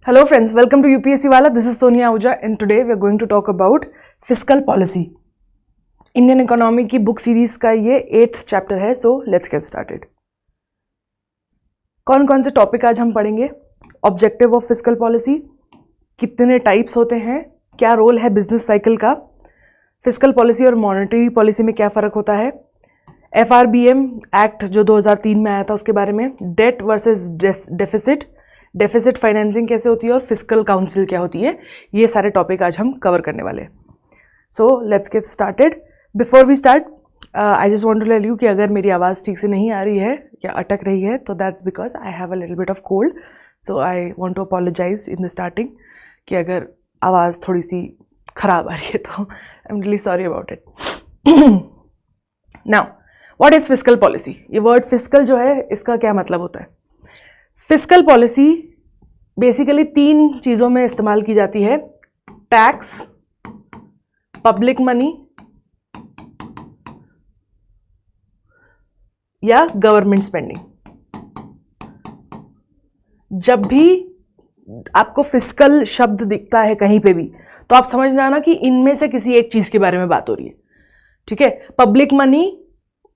Hello friends, welcome to UPSC Wala. This is Sonia Ahuja and today we are going to talk about fiscal policy. Indian economy की book series का ये 8th chapter है, so let's get started. कौन कौन से topic आज हम पढ़ेंगे? ऑब्जेक्टिव ऑफ फिस्कल पॉलिसी, कितने टाइप्स होते हैं, क्या रोल है बिजनेस साइकिल का, फिस्कल पॉलिसी और मॉनेटरी पॉलिसी में क्या फ़र्क होता है, FRBM एक्ट जो 2003 में आया था उसके बारे में, डेट वर्सेस डेफिसिट फाइनेंसिंग कैसे होती है और फिस्कल काउंसिल क्या होती है, ये सारे टॉपिक आज हम कवर करने वाले हैं. So let's get started. Before we start I just want to tell you कि अगर मेरी आवाज़ ठीक से नहीं आ रही है या अटक रही है तो that's because I have a little bit of cold. So I want to apologise in the starting कि अगर आवाज़ थोड़ी सी ख़राब आ रही है तो I am really sorry about it. Now what is fiscal policy? ये वर्ड फिस्कल जो है इसका क्या मतलब होता है? फिस्कल पॉलिसी बेसिकली 3 चीज़ों में इस्तेमाल की जाती है: टैक्स, पब्लिक मनी या गवर्नमेंट स्पेंडिंग. जब भी आपको फिस्कल शब्द दिखता है कहीं पे भी तो आप समझना ना कि इनमें से किसी एक चीज़ के बारे में बात हो रही है. ठीक है, पब्लिक मनी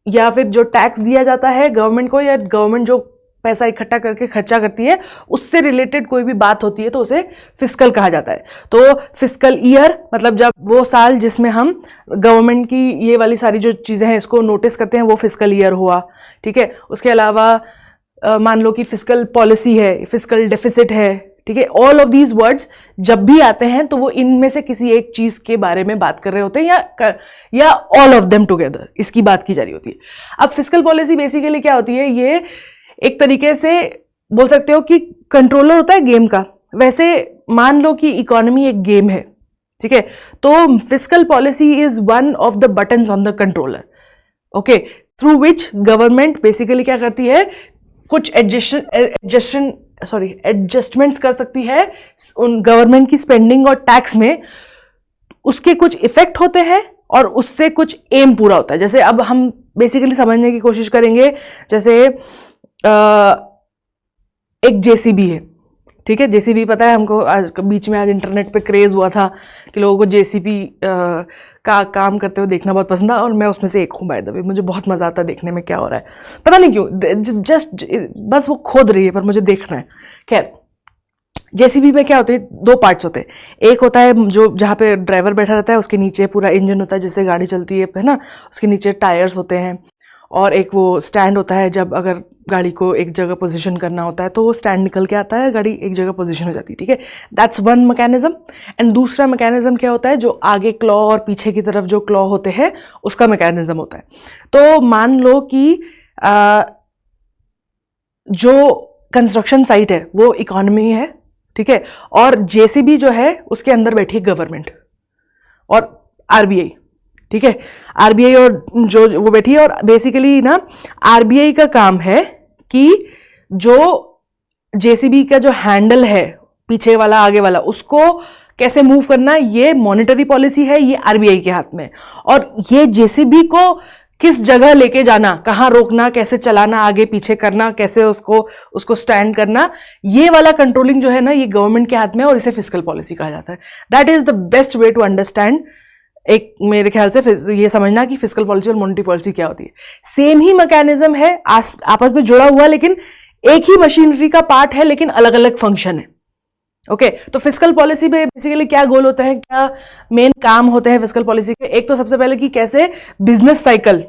या फिर जो टैक्स दिया जाता है गवर्नमेंट को या गवर्नमेंट जो पैसा इकट्ठा करके खर्चा करती है उससे रिलेटेड कोई भी बात होती है तो उसे फिस्कल कहा जाता है. तो फिस्कल ईयर मतलब जब वो साल जिसमें हम गवर्नमेंट की ये वाली सारी जो चीज़ें हैं इसको नोटिस करते हैं वो फिस्कल ईयर हुआ. ठीक है, उसके अलावा मान लो कि फिस्कल पॉलिसी है, फिस्कल डेफिसिट है. ठीक है, ऑल ऑफ दीज वर्ड्स जब भी आते हैं तो वो इनमें से किसी एक चीज़ के बारे में बात कर रहे होते हैं या ऑल ऑफ देम टुगेदर इसकी बात की जा रही होती है. अब फिस्कल पॉलिसी बेसिकली क्या होती है? ये एक तरीके से बोल सकते हो कि कंट्रोलर होता है गेम का. वैसे मान लो कि इकोनॉमी एक गेम है. ठीक है, तो fiscal policy is one of the buttons on the controller. Okay, through which government basically क्या करती है, कुछ एडजस्टमेंट्स कर सकती है उन गवर्नमेंट की स्पेंडिंग और टैक्स में. उसके कुछ इफेक्ट होते हैं और उससे कुछ एम पूरा होता है. जैसे अब हम बेसिकली समझने की कोशिश करेंगे, जैसे एक जेसीबी है. ठीक है, जेसीबी पता है हमको, आज बीच में आज इंटरनेट पे क्रेज हुआ था कि लोगों को जेसीबी का काम करते हुए देखना बहुत पसंद है और मैं उसमें से एक हूँ. बाय द वे मुझे बहुत मजा आता है देखने में क्या हो रहा है, पता नहीं क्यों, जस्ट बस वो खोद रही है पर मुझे देखना है. खैर, जेसीबी में क्या होते हैं, 2 पार्ट्स होते हैं. एक होता है जो जहाँ पे ड्राइवर बैठा रहता है उसके नीचे पूरा इंजन होता है जिससे गाड़ी चलती है ना, उसके नीचे टायर्स होते हैं. और एक वो स्टैंड होता है, जब अगर गाड़ी को एक जगह पोजीशन करना होता है तो वो स्टैंड निकल के आता है, गाड़ी एक जगह पोजीशन हो जाती है. ठीक है, दैट्स वन मैकेनिज्म. एंड दूसरा मैकेनिज्म क्या होता है, जो आगे क्लॉ और पीछे की तरफ जो क्लॉ होते हैं उसका मैकेनिज्म होता है. तो मान लो कि जो कंस्ट्रक्शन साइट है वो इकोनॉमी है. ठीक है, और जेसीबी जो है उसके अंदर बैठी है गवर्नमेंट और आरबीआई. ठीक है, आरबीआई और जो वो बैठी है. और बेसिकली ना आरबीआई का काम है कि जो जेसीबी का जो हैंडल है पीछे वाला आगे वाला उसको कैसे मूव करना, ये मॉनेटरी पॉलिसी है, ये आरबीआई के हाथ में. और ये जेसीबी को किस जगह लेके जाना, कहाँ रोकना, कैसे चलाना, आगे पीछे करना, कैसे उसको स्टैंड करना, ये वाला कंट्रोलिंग जो है ना ये गवर्नमेंट के हाथ में और इसे फिस्कल पॉलिसी कहा जाता है. That is the best way to understand. एक मेरे ख्याल से ये समझना कि फिस्कल पॉलिसी और मॉनेटरी पॉलिसी क्या होती है. सेम ही मैकेनिज्म है, आपस में जुड़ा हुआ, लेकिन एक ही मशीनरी का पार्ट है लेकिन अलग अलग फंक्शन है. ओके, तो फिस्कल पॉलिसी में बेसिकली क्या गोल होता है, क्या मेन काम होते हैं फिस्कल पॉलिसी के? एक तो सबसे पहले कि कैसे बिजनेस साइकिल.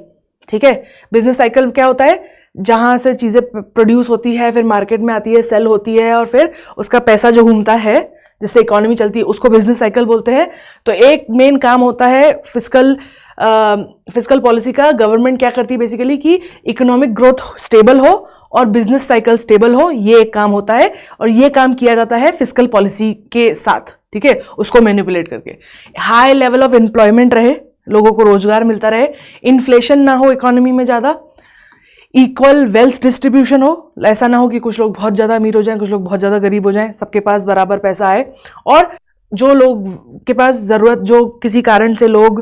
ठीक है, बिजनेस साइकिल क्या होता है, जहां से चीजें प्रोड्यूस होती है, फिर मार्केट में आती है, सेल होती है और फिर उसका पैसा जो घूमता है जिससे इकोनॉमी चलती है उसको बिजनेस साइकिल बोलते हैं. तो एक मेन काम होता है फिस्कल पॉलिसी का. गवर्नमेंट क्या करती है बेसिकली कि इकोनॉमिक ग्रोथ स्टेबल हो और बिजनेस साइकिल स्टेबल हो, ये एक काम होता है. और ये काम किया जाता है फिस्कल पॉलिसी के साथ. ठीक है, उसको मैनिपुलेट करके हाई लेवल ऑफ एम्प्लॉयमेंट रहे, लोगों को रोजगार मिलता रहे, इन्फ्लेशन ना हो इकोनॉमी में ज़्यादा, इक्वल वेल्थ डिस्ट्रीब्यूशन हो, ऐसा ना हो कि कुछ लोग बहुत ज़्यादा अमीर हो जाएं, कुछ लोग बहुत ज़्यादा गरीब हो जाएं, सबके पास बराबर पैसा आए. और जो लोग के पास ज़रूरत, जो किसी कारण से लोग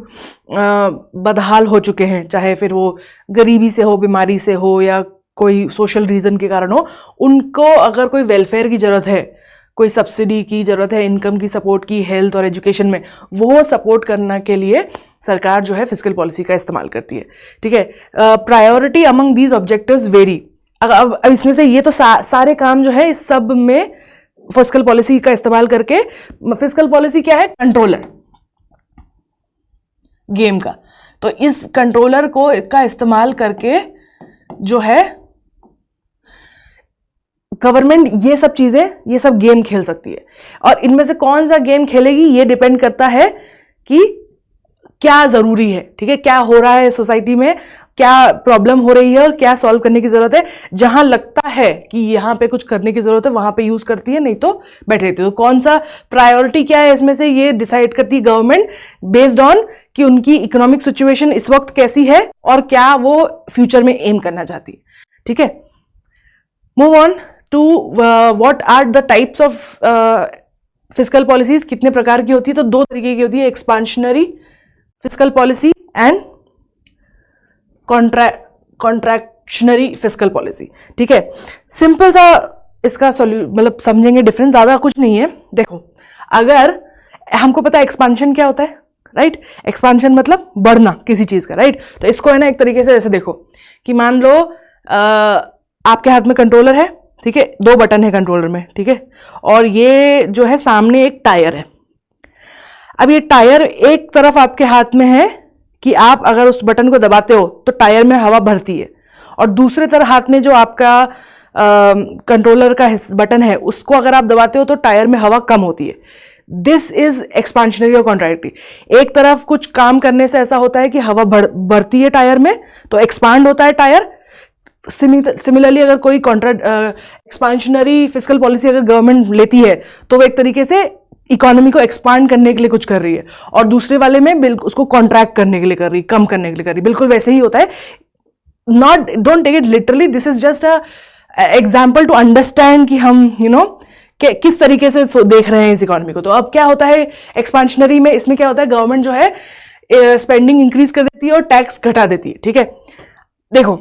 बदहाल हो चुके हैं, चाहे फिर वो गरीबी से हो, बीमारी से हो या कोई सोशल रीज़न के कारण हो, उनको अगर कोई वेलफेयर की ज़रूरत है, कोई सब्सिडी की ज़रूरत है, इनकम की सपोर्ट की, हेल्थ और एजुकेशन में, वो सपोर्ट करने के लिए सरकार जो है फिस्कल पॉलिसी का इस्तेमाल करती है, ठीक है। Priority among these objectives very. अब इसमें से ये तो सारे काम जो है इस सब में फिस्कल पॉलिसी का इस्तेमाल करके, फिस्कल पॉलिसी क्या है? कंट्रोलर गेम का। तो इस कंट्रोलर को का इस्तेमाल करके जो है गवर्नमेंट ये सब चीजें, ये सब गेम खेल सकती है। और इनमें से कौन सा गेम खेलेगी ये डिपेंड करता है कि क्या जरूरी है, ठीक है, क्या हो रहा है सोसाइटी में, क्या प्रॉब्लम हो रही है और क्या सॉल्व करने की जरूरत है। जहां लगता है कि यहां पे कुछ करने की जरूरत है वहां पे यूज करती है, नहीं तो बैठ रहती है। तो कौन सा प्रायोरिटी क्या है इसमें से ये डिसाइड करती है गवर्नमेंट बेस्ड ऑन कि उनकी इकोनॉमिक सिचुएशन इस वक्त कैसी है और क्या वो फ्यूचर में एम करना चाहती है, ठीक है। Move on to what are the types of fiscal policies. कितने प्रकार की होती है? तो दो तरीके की होती है, expansionary fiscal policy and contractionary fiscal policy, ठीक है। सिंपल सा इसका मतलब समझेंगे डिफरेंस, ज्यादा कुछ नहीं है। देखो, अगर हमको पता है एक्सपांशन क्या होता है, राइट? एक्सपांशन मतलब बढ़ना किसी चीज का, राइट? तो इसको है ना एक तरीके से ऐसे देखो कि मान लो आपके हाथ में कंट्रोलर है, ठीक है, दो बटन है कंट्रोलर में, ठीक है, और ये जो है सामने एक टायर है। अब ये टायर एक तरफ आपके हाथ में है कि आप अगर उस बटन को दबाते हो तो टायर में हवा भरती है, और दूसरे तरफ हाथ में जो आपका कंट्रोलर का बटन है उसको अगर आप दबाते हो तो टायर में हवा कम होती है। दिस इज एक्सपांशनरी और कॉन्ट्रैक्टरी। एक तरफ कुछ काम करने से ऐसा होता है कि हवा बढ़ती है टायर में, तो एक्सपांड होता है टायर। सिमिलरली अगर कोई एक्सपांशनरी फिस्कल पॉलिसी अगर गवर्नमेंट लेती है तो वो एक तरीके से इकोनॉमी को एक्सपांड करने के लिए कुछ कर रही है, और दूसरे वाले में उसको कॉन्ट्रैक्ट करने के लिए कर रही है, कम करने के लिए कर रही है। बिल्कुल वैसे ही होता है, not, don't take it literally, this is just a example to understand कि हम किस तरीके से देख रहे हैं इस इकोनॉमी को। तो अब क्या होता है एक्सपांशनरी में, इसमें क्या होता है, गवर्नमेंट जो है स्पेंडिंग इंक्रीज कर देती है और टैक्स घटा देती है, ठीक है। देखो,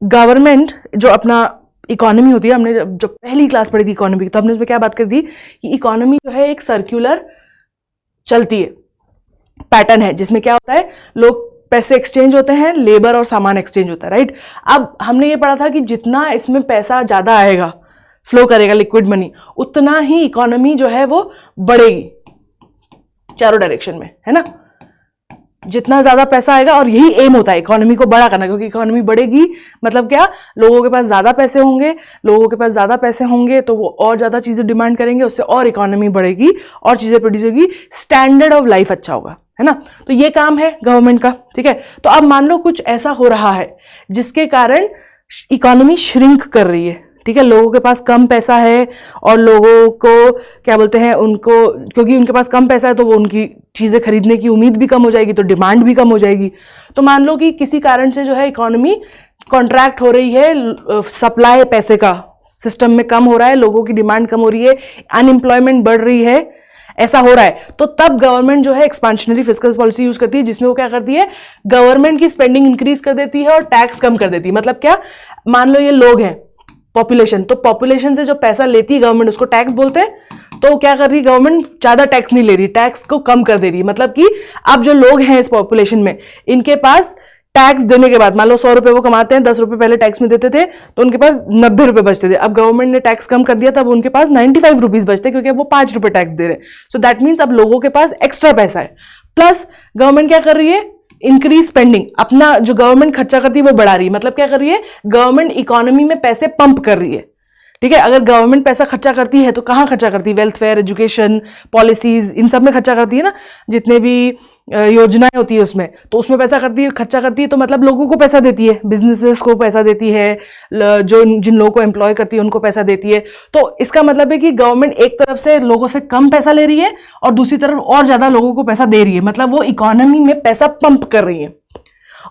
गवर्नमेंट जो अपना इकोनॉमी होती है, हमने जब पहली क्लास पढ़ी थी इकोनॉमी की, तो हमने उसमें क्या बात करी थी कि इकोनॉमी जो है एक सर्कुलर चलती है, पैटर्न है, जिसमें क्या होता है, लोग पैसे एक्सचेंज होते हैं, लेबर और सामान एक्सचेंज होता है, राइट। अब हमने ये पढ़ा था कि जितना इसमें पैसा ज्यादा आएगा, फ्लो करेगा लिक्विड मनी, उतना ही इकोनॉमी जो है वो बढ़ेगी चारों डायरेक्शन में, है ना। जितना ज्यादा पैसा आएगा, और यही एम होता है इकोनॉमी को बड़ा करना, क्योंकि इकोनॉमी बढ़ेगी मतलब क्या, लोगों के पास ज्यादा पैसे होंगे, लोगों के पास ज्यादा पैसे होंगे तो वो और ज्यादा चीजें डिमांड करेंगे, उससे और इकोनॉमी बढ़ेगी और चीजें प्रोड्यूस होगी, स्टैंडर्ड ऑफ लाइफ अच्छा होगा, है ना। तो ये काम है गवर्नमेंट का, ठीक है। तो अब मान लो कुछ ऐसा हो रहा है जिसके कारण इकोनॉमी श्रिंक कर रही है, ठीक है, लोगों के पास कम पैसा है और लोगों को क्या बोलते हैं, उनको क्योंकि उनके पास कम पैसा है तो वो उनकी चीजें खरीदने की उम्मीद भी कम हो जाएगी, तो डिमांड भी कम हो जाएगी। तो मान लो कि किसी कारण से जो है इकोनॉमी कॉन्ट्रैक्ट हो रही है, सप्लाई पैसे का सिस्टम में कम हो रहा है, लोगों की डिमांड कम हो रही है, अनएम्प्लॉयमेंट बढ़ रही है, ऐसा हो रहा है, तो तब गवर्नमेंट जो है एक्सपांशनरी फिस्कल पॉलिसी यूज करती है, जिसमें वो क्या करती है, गवर्नमेंट की स्पेंडिंग इंक्रीज कर देती है और टैक्स कम कर देती है। मतलब क्या, मान लो ये लोग हैं पॉपुलेशन, तो पॉपुलेशन से जो पैसा लेती है गवर्नमेंट उसको टैक्स बोलते हैं। तो क्या कर रही है गवर्नमेंट, ज्यादा टैक्स नहीं ले रही, टैक्स को कम कर दे रही है। मतलब कि अब जो लोग हैं इस पॉपुलेशन में, इनके पास टैक्स देने के बाद, मान लो 100 रुपए वो कमाते हैं, 10 रुपए पहले टैक्स में देते थे, तो उनके पास 90 रुपए बचते थे। अब गवर्नमेंट ने टैक्स कम कर दिया, तब उनके पास 95 रुपीज बचते, क्योंकि अब वो 5 रुपए टैक्स दे रहे हैं। सो दैट मीन्स अब लोगों के पास एक्स्ट्रा पैसा है। प्लस गवर्नमेंट क्या कर रही है, इंक्रीज स्पेंडिंग, अपना जो गवर्नमेंट खर्चा करती है वो बढ़ा रही है। मतलब क्या कर रही है, गवर्नमेंट इकोनॉमी में पैसे पंप कर रही है, ठीक है। अगर गवर्नमेंट पैसा खर्चा करती है तो कहाँ खर्चा करती है, वेल्थफेयर, एजुकेशन, पॉलिसीज, इन सब में खर्चा करती है ना, जितने भी योजनाएं होती है उसमें, तो उसमें पैसा करती है, खर्चा करती है, तो मतलब लोगों को पैसा देती है, बिजनेसेस को पैसा देती है, जो जिन लोगों को एम्प्लॉय करती है उनको पैसा देती है। तो इसका मतलब है कि गवर्नमेंट एक तरफ से लोगों से कम पैसा ले रही है और दूसरी तरफ और ज्यादा लोगों को पैसा दे रही है, मतलब वो इकोनॉमी में पैसा पंप कर रही है।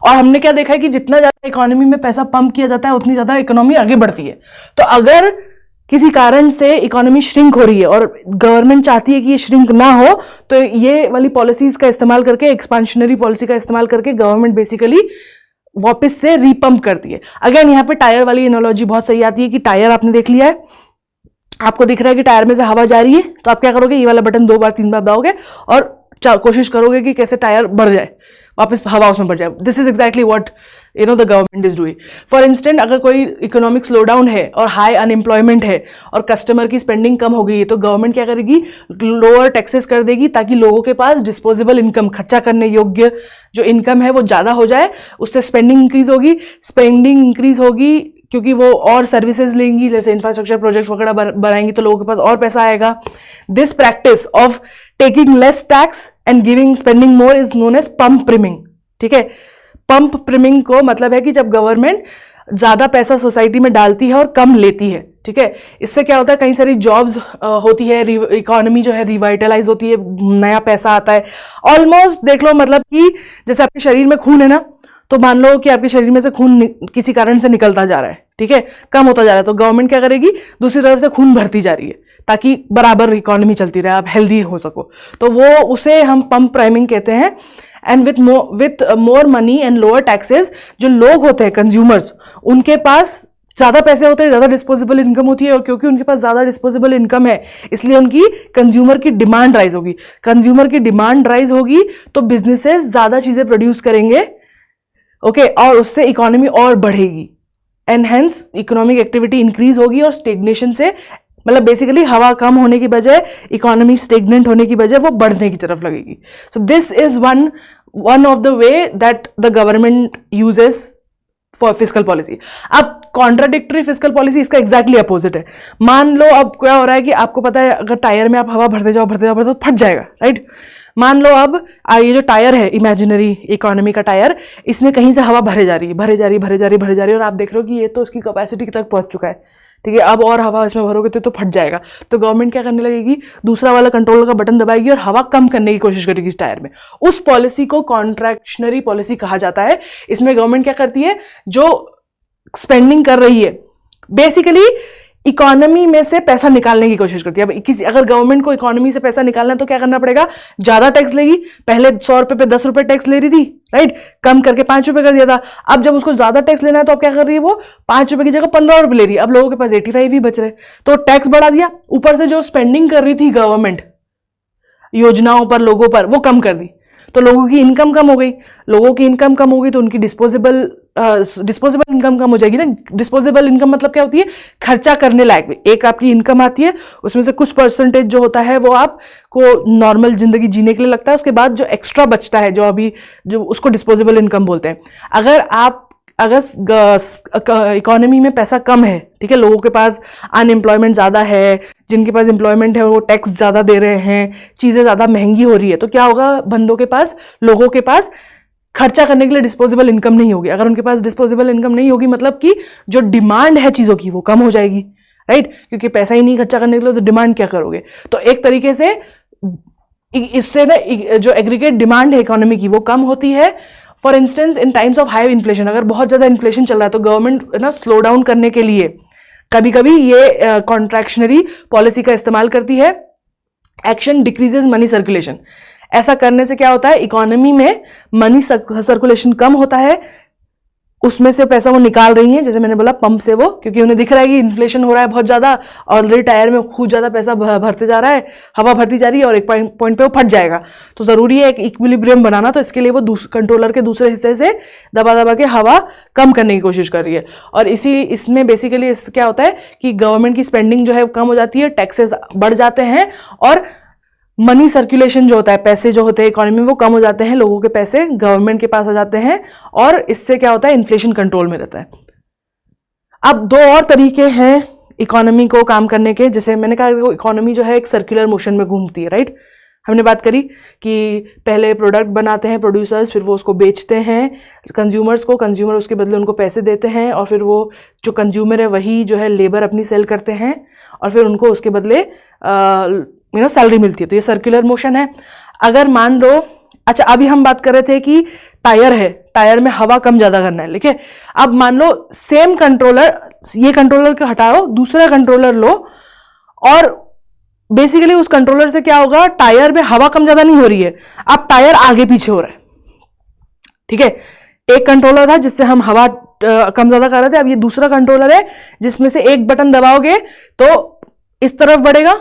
और हमने क्या देखा है कि जितना ज्यादा इकोनॉमी में पैसा पंप किया जाता है उतनी ज्यादा इकोनॉमी आगे बढ़ती है। तो अगर किसी कारण से इकोनॉमी श्रिंक हो रही है और गवर्नमेंट चाहती है कि ये श्रिंक ना हो, तो ये वाली पॉलिसीज का इस्तेमाल करके, एक्सपांशनरी पॉलिसी का इस्तेमाल करके गवर्नमेंट बेसिकली वापस से रीपंप करती है। अगेन यहाँ पे टायर वाली एनालॉजी बहुत सही आती है कि टायर आपने देख लिया है, आपको दिख रहा है कि टायर में से हवा जा रही है, तो आप क्या करोगे, ये वाला बटन 2 बार 3 बार दबाओगे और कोशिश करोगे कि कैसे टायर बढ़ जाए, वापस हवा उसमें बढ़ जाए। This is exactly what the government is doing. For instant, अगर कोई इकोनॉमिक स्लोडाउन है और हाई अनएम्प्लॉयमेंट है और कस्टमर की स्पेंडिंग कम हो गई है, तो गवर्नमेंट क्या करेगी, लोअर टैक्सेस कर देगी ताकि लोगों के पास डिस्पोजेबल इनकम, खर्चा करने योग्य जो इनकम है वो ज़्यादा हो जाए, उससे स्पेंडिंग इंक्रीज होगी क्योंकि वो और सर्विसेज लेंगी, जैसे इंफ्रास्ट्रक्चर प्रोजेक्ट वगैरह बनाएंगी तो लोगों के पास और पैसा आएगा। This practice of taking less tax and giving spending more is known as pump priming. ठीक है, पंप प्रिमिंग को मतलब है कि जब गवर्नमेंट ज्यादा पैसा सोसाइटी में डालती है और कम लेती है। ठीक है, इससे क्या होता है, कई सारी जॉब्स होती है, इकोनॉमी जो है रिवाइटलाइज होती है, नया पैसा आता है। ऑलमोस्ट देख लो, मतलब कि जैसे आपके शरीर में खून है ना, तो मान लो कि आपके शरीर में से खून किसी कारण से निकलता जा रहा है, ठीक है, कम होता जा रहा है, तो गवर्नमेंट क्या करेगी, दूसरी तरफ से खून भरती जा रही है ताकि बराबर इकोनॉमी चलती रहे, आप हेल्दी हो सको। तो वो उसे हम पंप प्राइमिंग कहते हैं। And with more money and lower taxes, जो लोग होते हैं कंज्यूमर्स, उनके पास ज्यादा पैसे होते हैं, ज्यादा डिस्पोजेबल इनकम होती है, और क्योंकि उनके पास ज्यादा डिस्पोजेबल इनकम है इसलिए उनकी कंज्यूमर की डिमांड राइज होगी। कंज्यूमर की डिमांड राइज होगी तो बिजनेसेस ज्यादा चीजें प्रोड्यूस करेंगे, ओके, और उससे इकोनॉमी और बढ़ेगी and hence economic activity increase होगी और स्टेग्नेशन से, मतलब बेसिकली हवा कम होने की बजाय इकोनॉमी स्टेग्नेंट होने की बजाय वो बढ़ने की तरफ लगेगी। सो this is one of the way that the government uses for fiscal policy. अब कॉन्ट्राडिक्टरी फिस्कल पॉलिसी इसका एग्जैक्टली अपोजिट है। मान लो अब क्या हो रहा है कि आपको पता है अगर टायर में आप हवा भरते जाओ तो फट जाएगा, राइट। मान लो अब ये जो टायर है, इमेजिनरी इकोनॉमी का टायर, इसमें कहीं से हवा भरे जा रही है और आप देख रहे हो कि ये तो उसकी कैपेसिटी तक पहुंच चुका है, ठीक है, अब और हवा इसमें भरोगे तो फट जाएगा। तो गवर्नमेंट क्या करने लगेगी, दूसरा वाला कंट्रोलर का बटन दबाएगी और हवा कम करने की कोशिश करेगी इस टायर में। उस पॉलिसी को कॉन्ट्रैक्शनरी पॉलिसी कहा जाता है। इसमें गवर्नमेंट क्या करती है, जो स्पेंडिंग कर रही है बेसिकली इकोनॉमी में से पैसा निकालने की कोशिश करती है। अब अगर गवर्नमेंट को इकोनॉमी से पैसा निकालना है तो क्या करना पड़ेगा, ज्यादा टैक्स लेगी। पहले 100 रुपए पे 10 रुपए टैक्स ले रही थी, राइट, कम करके 5 रुपए कर दिया था। अब जब उसको ज्यादा टैक्स लेना है तो अब क्या कर रही है, वो 5 रुपए की जगह 15 रुपए ले रही है। अब लोगों के पास 85 ही बच रहे, तो टैक्स बढ़ा दिया। ऊपर से जो स्पेंडिंग कर रही थी गवर्नमेंट योजनाओं पर, लोगों पर, वो कम कर दी, तो लोगों की इनकम कम हो गई। लोगों की इनकम कम होगी तो उनकी डिस्पोजेबल इनकम कम हो जाएगी ना। डिस्पोजेबल इनकम मतलब क्या होती है, खर्चा करने लायक। एक आपकी इनकम आती है, उसमें से कुछ परसेंटेज जो होता है वो आपको नॉर्मल जिंदगी जीने के लिए लगता है, उसके बाद जो एक्स्ट्रा बचता है जो उसको डिस्पोजेबल इनकम बोलते हैं। अगर इकोनॉमी में पैसा कम है, ठीक है, लोगों के पास अनएम्प्लॉयमेंट ज्यादा है, जिनके पास एम्प्लॉयमेंट है वो टैक्स ज्यादा दे रहे हैं, चीजें ज्यादा महंगी हो रही है, तो क्या होगा, लोगों के पास खर्चा करने के लिए डिस्पोजेबल इनकम नहीं होगी। अगर उनके पास डिस्पोजेबल इनकम नहीं होगी मतलब कि जो डिमांड है चीजों की वो कम हो जाएगी, राइट, क्योंकि पैसा ही नहीं खर्चा करने के लिए तो डिमांड क्या करोगे। तो एक तरीके से इससे ना जो एग्रीगेट डिमांड है इकोनॉमी की वो कम होती है। For instance in times of high inflation, अगर बहुत ज्यादा इन्फ्लेशन चल रहा है तो गवर्नमेंट ना स्लो डाउन करने के लिए कभी कभी ये कॉन्ट्रैक्शनरी पॉलिसी का इस्तेमाल करती है। Action decreases money circulation. ऐसा करने से क्या होता है, इकोनॉमी में मनी सर्कुलेशन कम होता है, उसमें से पैसा वो निकाल रही है, जैसे मैंने बोला पंप से वो, क्योंकि उन्हें दिख रहा है कि इन्फ्लेशन हो रहा है बहुत ज्यादा, ऑलरेडी टायर में खूब ज्यादा पैसा भरते जा रहा है, हवा भरती जा रही है और एक पॉइंट पे वो फट जाएगा। तो जरूरी है एक इक्विलिब्रियम बनाना, तो इसके लिए वो कंट्रोलर के दूसरे हिस्से से दबा के हवा कम करने की कोशिश कर रही है। और इसमें बेसिकली क्या होता है कि गवर्नमेंट की स्पेंडिंग जो है कम हो जाती है, टैक्सेस बढ़ जाते हैं और मनी सर्कुलेशन जो होता है, पैसे जो होते हैं इकोनॉमी में वो कम हो जाते हैं, लोगों के पैसे गवर्नमेंट के पास आ जाते हैं और इससे क्या होता है, इन्फ्लेशन कंट्रोल में रहता है। अब दो और तरीके हैं इकोनॉमी को काम करने के। जैसे मैंने कहा इकोनॉमी जो है एक सर्कुलर मोशन में घूमती है, राइट। हमने बात करी कि पहले प्रोडक्ट बनाते हैं प्रोड्यूसर्स, फिर वो उसको बेचते हैं कंज्यूमर्स को, कंज्यूमर उसके बदले उनको पैसे देते हैं और फिर वो जो कंज्यूमर है वही जो है लेबर अपनी सेल करते हैं और फिर उनको उसके बदले सैलरी मिलती है। तो ये सर्कुलर मोशन है। अगर मान लो, अच्छा अभी हम बात कर रहे थे कि टायर है, टायर में हवा कम ज्यादा करना है, ठीक है। अब मान लो सेम कंट्रोलर, ये कंट्रोलर को हटाओ, दूसरा कंट्रोलर लो और बेसिकली उस कंट्रोलर से क्या होगा, टायर में हवा कम ज्यादा नहीं हो रही है, अब टायर आगे पीछे हो रहा है, ठीक है। एक कंट्रोलर था जिससे हम हवा कम ज्यादा कर रहे थे, अब ये दूसरा कंट्रोलर है जिसमें से एक बटन दबाओगे तो इस तरफ बढ़ेगा,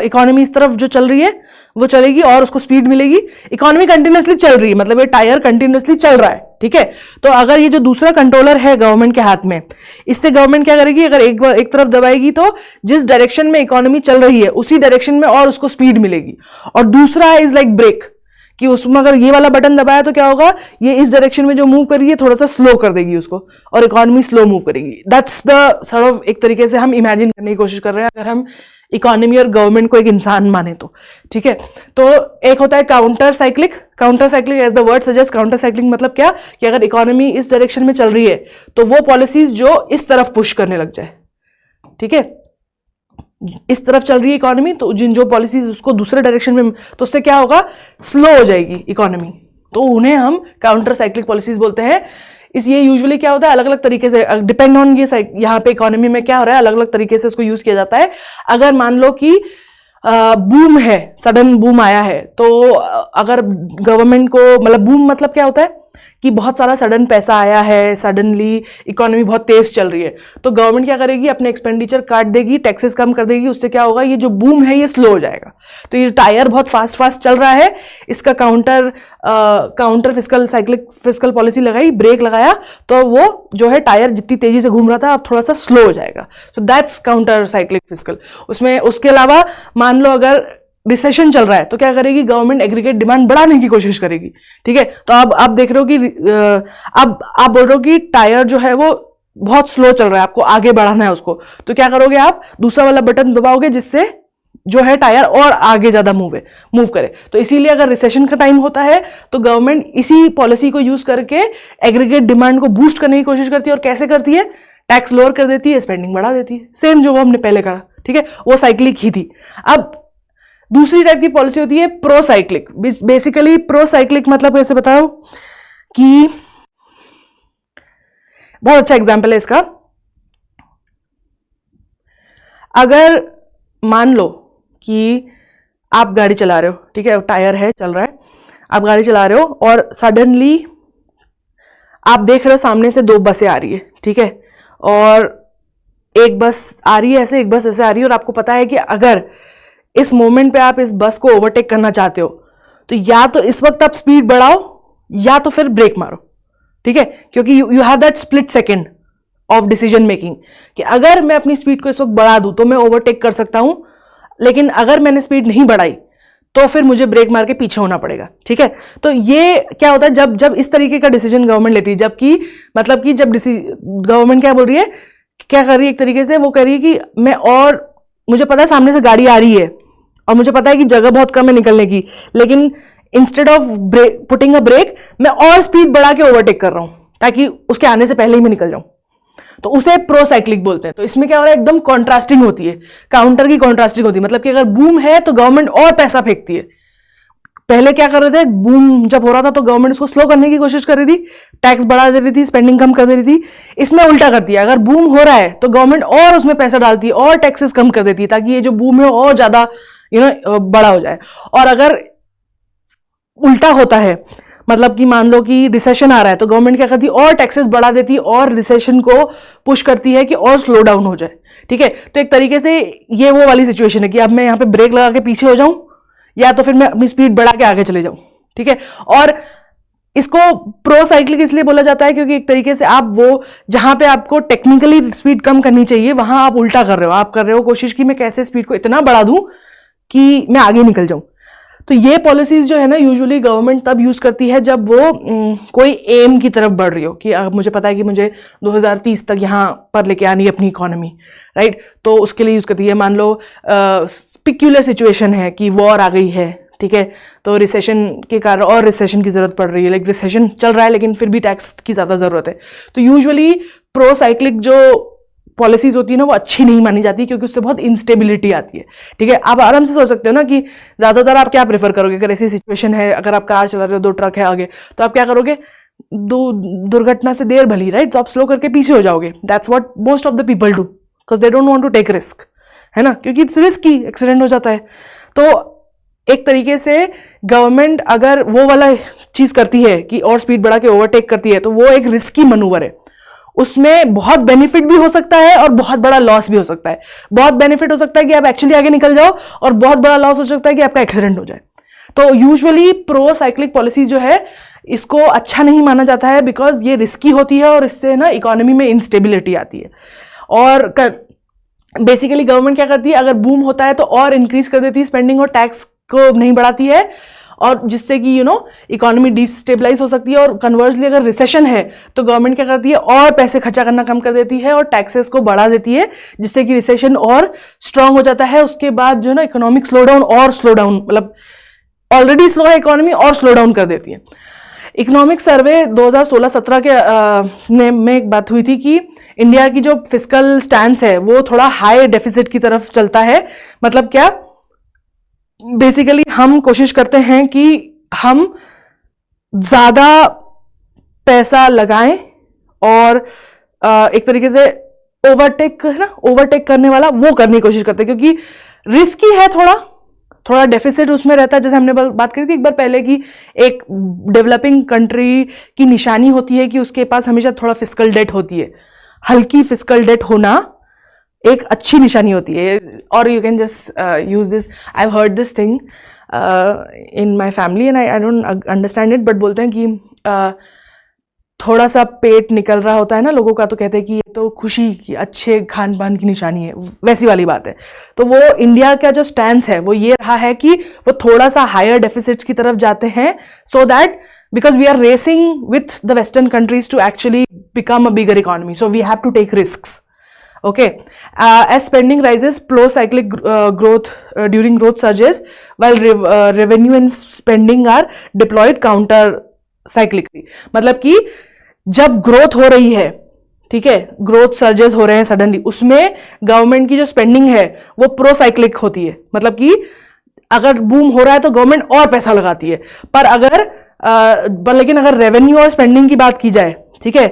इकोनॉमी इस तरफ जो चल रही है वो चलेगी और उसको स्पीड मिलेगी। इकोनॉमी कंटिन्यूसली चल रही है, मतलब ये टायर कंटिन्यूसली चल रहा है, ठीक है। तो अगर ये जो दूसरा कंट्रोलर है गवर्नमेंट के हाथ में, इससे गवर्नमेंट क्या करेगी, अगर एक तरफ दबाएगी तो जिस डायरेक्शन में इकोनॉमी चल रही है उसी डायरेक्शन में और उसको स्पीड मिलेगी। और दूसरा इज लाइक ब्रेक, कि उसमें अगर ये वाला बटन दबाया तो क्या होगा, ये इस डायरेक्शन में जो मूव कर रही है थोड़ा सा स्लो कर देगी उसको और इकोनॉमी स्लो मूव करेगी। दैट्स द सॉर्ट ऑफ, एक तरीके से हम इमेजिन करने की कोशिश कर रहे हैं अगर हम इकोनॉमी और गवर्नमेंट को एक इंसान माने तो, ठीक है। तो एक होता है counter cyclical. Counter cyclical as the word suggest, counter cyclical मतलब क्या, कि अगर इकोनॉमी इस डायरेक्शन में चल रही है तो वो पॉलिसीज जो इस तरफ पुश करने लग जाए, ठीक है। इस तरफ चल रही है इकोनॉमी तो जो पॉलिसीज उसको दूसरे डायरेक्शन में, तो उससे क्या होगा, स्लो हो जाएगी इकोनॉमी, तो उन्हें हम काउंटर साइक्लिक पॉलिसीज बोलते हैं। ये यूजुअली क्या होता है, अलग अलग तरीके से डिपेंड ऑन ये यहाँ पे इकोनॉमी में क्या हो रहा है, अलग अलग तरीके से इसको यूज किया जाता है। अगर मान लो कि बूम है, सडन बूम आया है, तो अगर गवर्नमेंट को, मतलब बूम मतलब क्या होता है कि बहुत सारा सडन पैसा आया है, सडनली इकोनॉमी बहुत तेज चल रही है, तो गवर्नमेंट क्या करेगी, अपने एक्सपेंडिचर काट देगी, टैक्सेस कम कर देगी। उससे क्या होगा, ये जो बूम है ये स्लो हो जाएगा। तो ये टायर बहुत फास्ट चल रहा है, इसका काउंटर फिस्कल पॉलिसी लगाई, ब्रेक लगाया, तो वो जो है टायर जितनी तेजी से घूम रहा था अब थोड़ा सा स्लो हो जाएगा। So that's counter cyclic fiscal. उसमें उसके अलावा मान लो अगर रिसेशन चल रहा है तो क्या करेगी, गवर्नमेंट एग्रीगेट डिमांड बढ़ाने की कोशिश करेगी, ठीक है। तो अब आप देख रहे हो कि अब आप बोल रहे हो कि टायर जो है वो बहुत स्लो चल रहा है, आपको आगे बढ़ाना है उसको, तो क्या करोगे, आप दूसरा वाला बटन दबाओगे जिससे जो है टायर और आगे ज्यादा मूव करे। तो इसीलिए अगर रिसेशन का टाइम होता है तो गवर्नमेंट इसी पॉलिसी को यूज करके एग्रीगेट डिमांड को बूस्ट करने की कोशिश करती है। और कैसे करती है, टैक्स लोअर कर देती है, स्पेंडिंग बढ़ा देती है, सेम जो वो हमने पहले कहा, ठीक है, वो साइक्लिक ही थी। अब दूसरी टाइप की पॉलिसी होती है pro cyclic. Basically pro cyclic मतलब कैसे बताओ, कि बहुत अच्छा एग्जांपल है इसका। अगर मान लो कि आप गाड़ी चला रहे हो, ठीक है, टायर है, चल रहा है, आप गाड़ी चला रहे हो और सडनली आप देख रहे हो सामने से दो बसें आ रही है, ठीक है, और एक बस आ रही है ऐसे, एक बस ऐसे आ रही है, और आपको पता है कि अगर इस मोमेंट पे आप इस बस को ओवरटेक करना चाहते हो तो या तो इस वक्त आप स्पीड बढ़ाओ या तो फिर ब्रेक मारो, ठीक है, क्योंकि you have that split second of decision making, कि अगर मैं अपनी स्पीड को इस वक्त बढ़ा दूं तो मैं ओवरटेक कर सकता हूं, लेकिन अगर मैंने स्पीड नहीं बढ़ाई तो फिर मुझे ब्रेक मार के पीछे होना पड़ेगा, ठीक है। तो ये क्या होता है जब इस तरीके का डिसीजन गवर्नमेंट लेती है, जबकि मतलब कि जब गवर्नमेंट क्या बोल रही है, क्या कर रही है, एक तरीके से वो कर रही है कि मैं, और मुझे पता है सामने से गाड़ी आ रही है और मुझे पता है कि जगह बहुत कम है निकलने की, लेकिन instead of putting a brake मैं और स्पीड बढ़ा के ओवरटेक कर रहा हूं ताकि उसके आने से पहले ही मैं निकल जाऊं, तो उसे प्रो साइक्लिक बोलते हैं। तो इसमें क्या हो रहा है, एकदम कॉन्ट्रास्टिंग होती है, काउंटर की कॉन्ट्रास्टिंग होती है। मतलब कि अगर बूम है तो गवर्नमेंट और पैसा फेंकती है। पहले क्या कर रहे थे, बूम जब हो रहा था तो गवर्नमेंट उसको स्लो करने की कोशिश कर रही थी, टैक्स बढ़ा दे रही थी, स्पेंडिंग कम कर दे रही थी। इसमें उल्टा करती है, अगर बूम हो रहा है तो गवर्नमेंट और उसमें पैसा डालती है और टैक्सेस कम कर देती है ताकि ये जो बूम है और ज्यादा बड़ा हो जाए। और अगर उल्टा होता है, मतलब कि मान लो कि रिसेशन आ रहा है तो गवर्नमेंट क्या करती है, और टैक्सेस बढ़ा देती है और रिसेशन को पुश करती है कि और स्लो डाउन हो जाए, ठीक है। तो एक तरीके से ये वो वाली सिचुएशन है कि अब मैं यहाँ पे ब्रेक लगा के पीछे हो जाऊं या तो फिर मैं अपनी स्पीड बढ़ा के आगे चले जाऊं, ठीक है। और इसको प्रो साइक्लिक इसलिए बोला जाता है क्योंकि एक तरीके से आप वो जहां पे आपको टेक्निकली स्पीड कम करनी चाहिए वहां आप उल्टा कर रहे हो, आप कर रहे हो कोशिश कि मैं कैसे स्पीड को इतना बढ़ा दूं कि मैं आगे निकल जाऊं। तो ये पॉलिसीज जो है ना यूजुअली गवर्नमेंट तब यूज करती है जब वो कोई एम की तरफ बढ़ रही हो कि मुझे पता है कि मुझे 2030 तक यहाँ पर लेके आनी है अपनी इकोनॉमी, राइट। तो उसके लिए यूज करती है। मान लो पिक्यूलर सिचुएशन है कि वॉर आ गई है, ठीक है, तो रिसेशन के कारण और रिसेशन की जरूरत पड़ रही है, लाइक रिसेशन चल रहा है लेकिन फिर भी टैक्स की ज्यादा जरूरत है। तो यूजुअली प्रो साइक्लिक जो पॉलिसीज होती है ना वो अच्छी नहीं मानी जाती क्योंकि उससे बहुत इंस्टेबिलिटी आती है, ठीक है। आप आराम से सोच सकते हो ना कि ज्यादातर आप क्या प्रेफर करोगे, अगर ऐसी सिचुएशन है, अगर आप कार चला रहे हो, दो ट्रक है आगे, तो आप क्या करोगे, दुर्घटना से देर भली, राइट, तो आप स्लो करके पीछे हो जाओगे। That's what most of the people do because they don't want to take risk, है ना, क्योंकि इट्स रिस्की, एक्सीडेंट हो जाता है। तो एक तरीके से गवर्नमेंट अगर वो वाला चीज करती है कि और स्पीड बढ़ा के ओवरटेक करती है तो वो एक रिस्की मनूवर है। उसमें बहुत बेनिफिट भी हो सकता है और बहुत बड़ा लॉस भी हो सकता है। बहुत बेनिफिट हो सकता है कि आप एक्चुअली आगे निकल जाओ, और बहुत बड़ा लॉस हो सकता है कि आपका एक्सीडेंट हो जाए। तो यूजुअली प्रो साइक्लिक पॉलिसी जो है इसको अच्छा नहीं माना जाता है, बिकॉज ये रिस्की होती है और इससे ना इकोनॉमी में इंस्टेबिलिटी आती है। और बेसिकली गवर्नमेंट क्या करती है, अगर बूम होता है तो और इंक्रीज कर देती है स्पेंडिंग और टैक्स को नहीं बढ़ाती है, और जिससे कि इकोनॉमी डिस्टेबलाइज हो सकती है। और कन्वर्सली अगर रिसेशन है तो गवर्नमेंट क्या करती है, और पैसे खर्चा करना कम कर देती है और टैक्सेस को बढ़ा देती है, जिससे कि रिसेशन और स्ट्रांग हो जाता है। उसके बाद जो है ना इकोनॉमिक स्लो डाउन और स्लो डाउन, मतलब ऑलरेडी स्लो है इकोनॉमी और स्लो डाउन कर देती है। इकोनॉमिक सर्वे 2016-17 के में एक बात हुई थी कि इंडिया की जो फिस्कल स्टैंस है वो थोड़ा हाई डेफिसिट की तरफ चलता है। मतलब क्या, बेसिकली हम कोशिश करते हैं कि हम ज्यादा पैसा लगाएं और एक तरीके से ओवरटेक है ना, ओवरटेक करने वाला वो करने की कोशिश करते हैं, क्योंकि रिस्की है, थोड़ा डेफिसिट उसमें रहता है। जैसे हमने बात करी थी एक बार पहले कि एक डेवलपिंग कंट्री की निशानी होती है कि उसके पास हमेशा थोड़ा फिस्कल डेट होती है। हल्की फिस्कल डेट होना एक अच्छी निशानी होती है। और you can just use this, I have heard this thing in my family and I don't understand it, but बोलते हैं कि थोड़ा सा पेट निकल रहा होता है ना लोगों का, तो कहते हैं कि ये तो खुशी की, अच्छे खान पान की निशानी है, वैसी वाली बात है। तो वो इंडिया का जो स्टैंस है वो ये रहा है कि वो थोड़ा सा हायर डेफिसिट्स की तरफ जाते हैं, so that because we are racing with the Western countries to actually become a bigger economy. So we have to take risks. Okay. As spending rises, pro-cyclic growth during growth surges, while revenue and spending are deployed counter-cyclically. मतलब कि जब growth हो रही है, ठीक है, growth surges हो रहे हैं सडनली, उसमें गवर्नमेंट की जो स्पेंडिंग है वो प्रो-साइक्लिक होती है। मतलब कि अगर बूम हो रहा है तो गवर्नमेंट और पैसा लगाती है, पर लेकिन अगर रेवेन्यू और स्पेंडिंग की बात की जाए, ठीक है,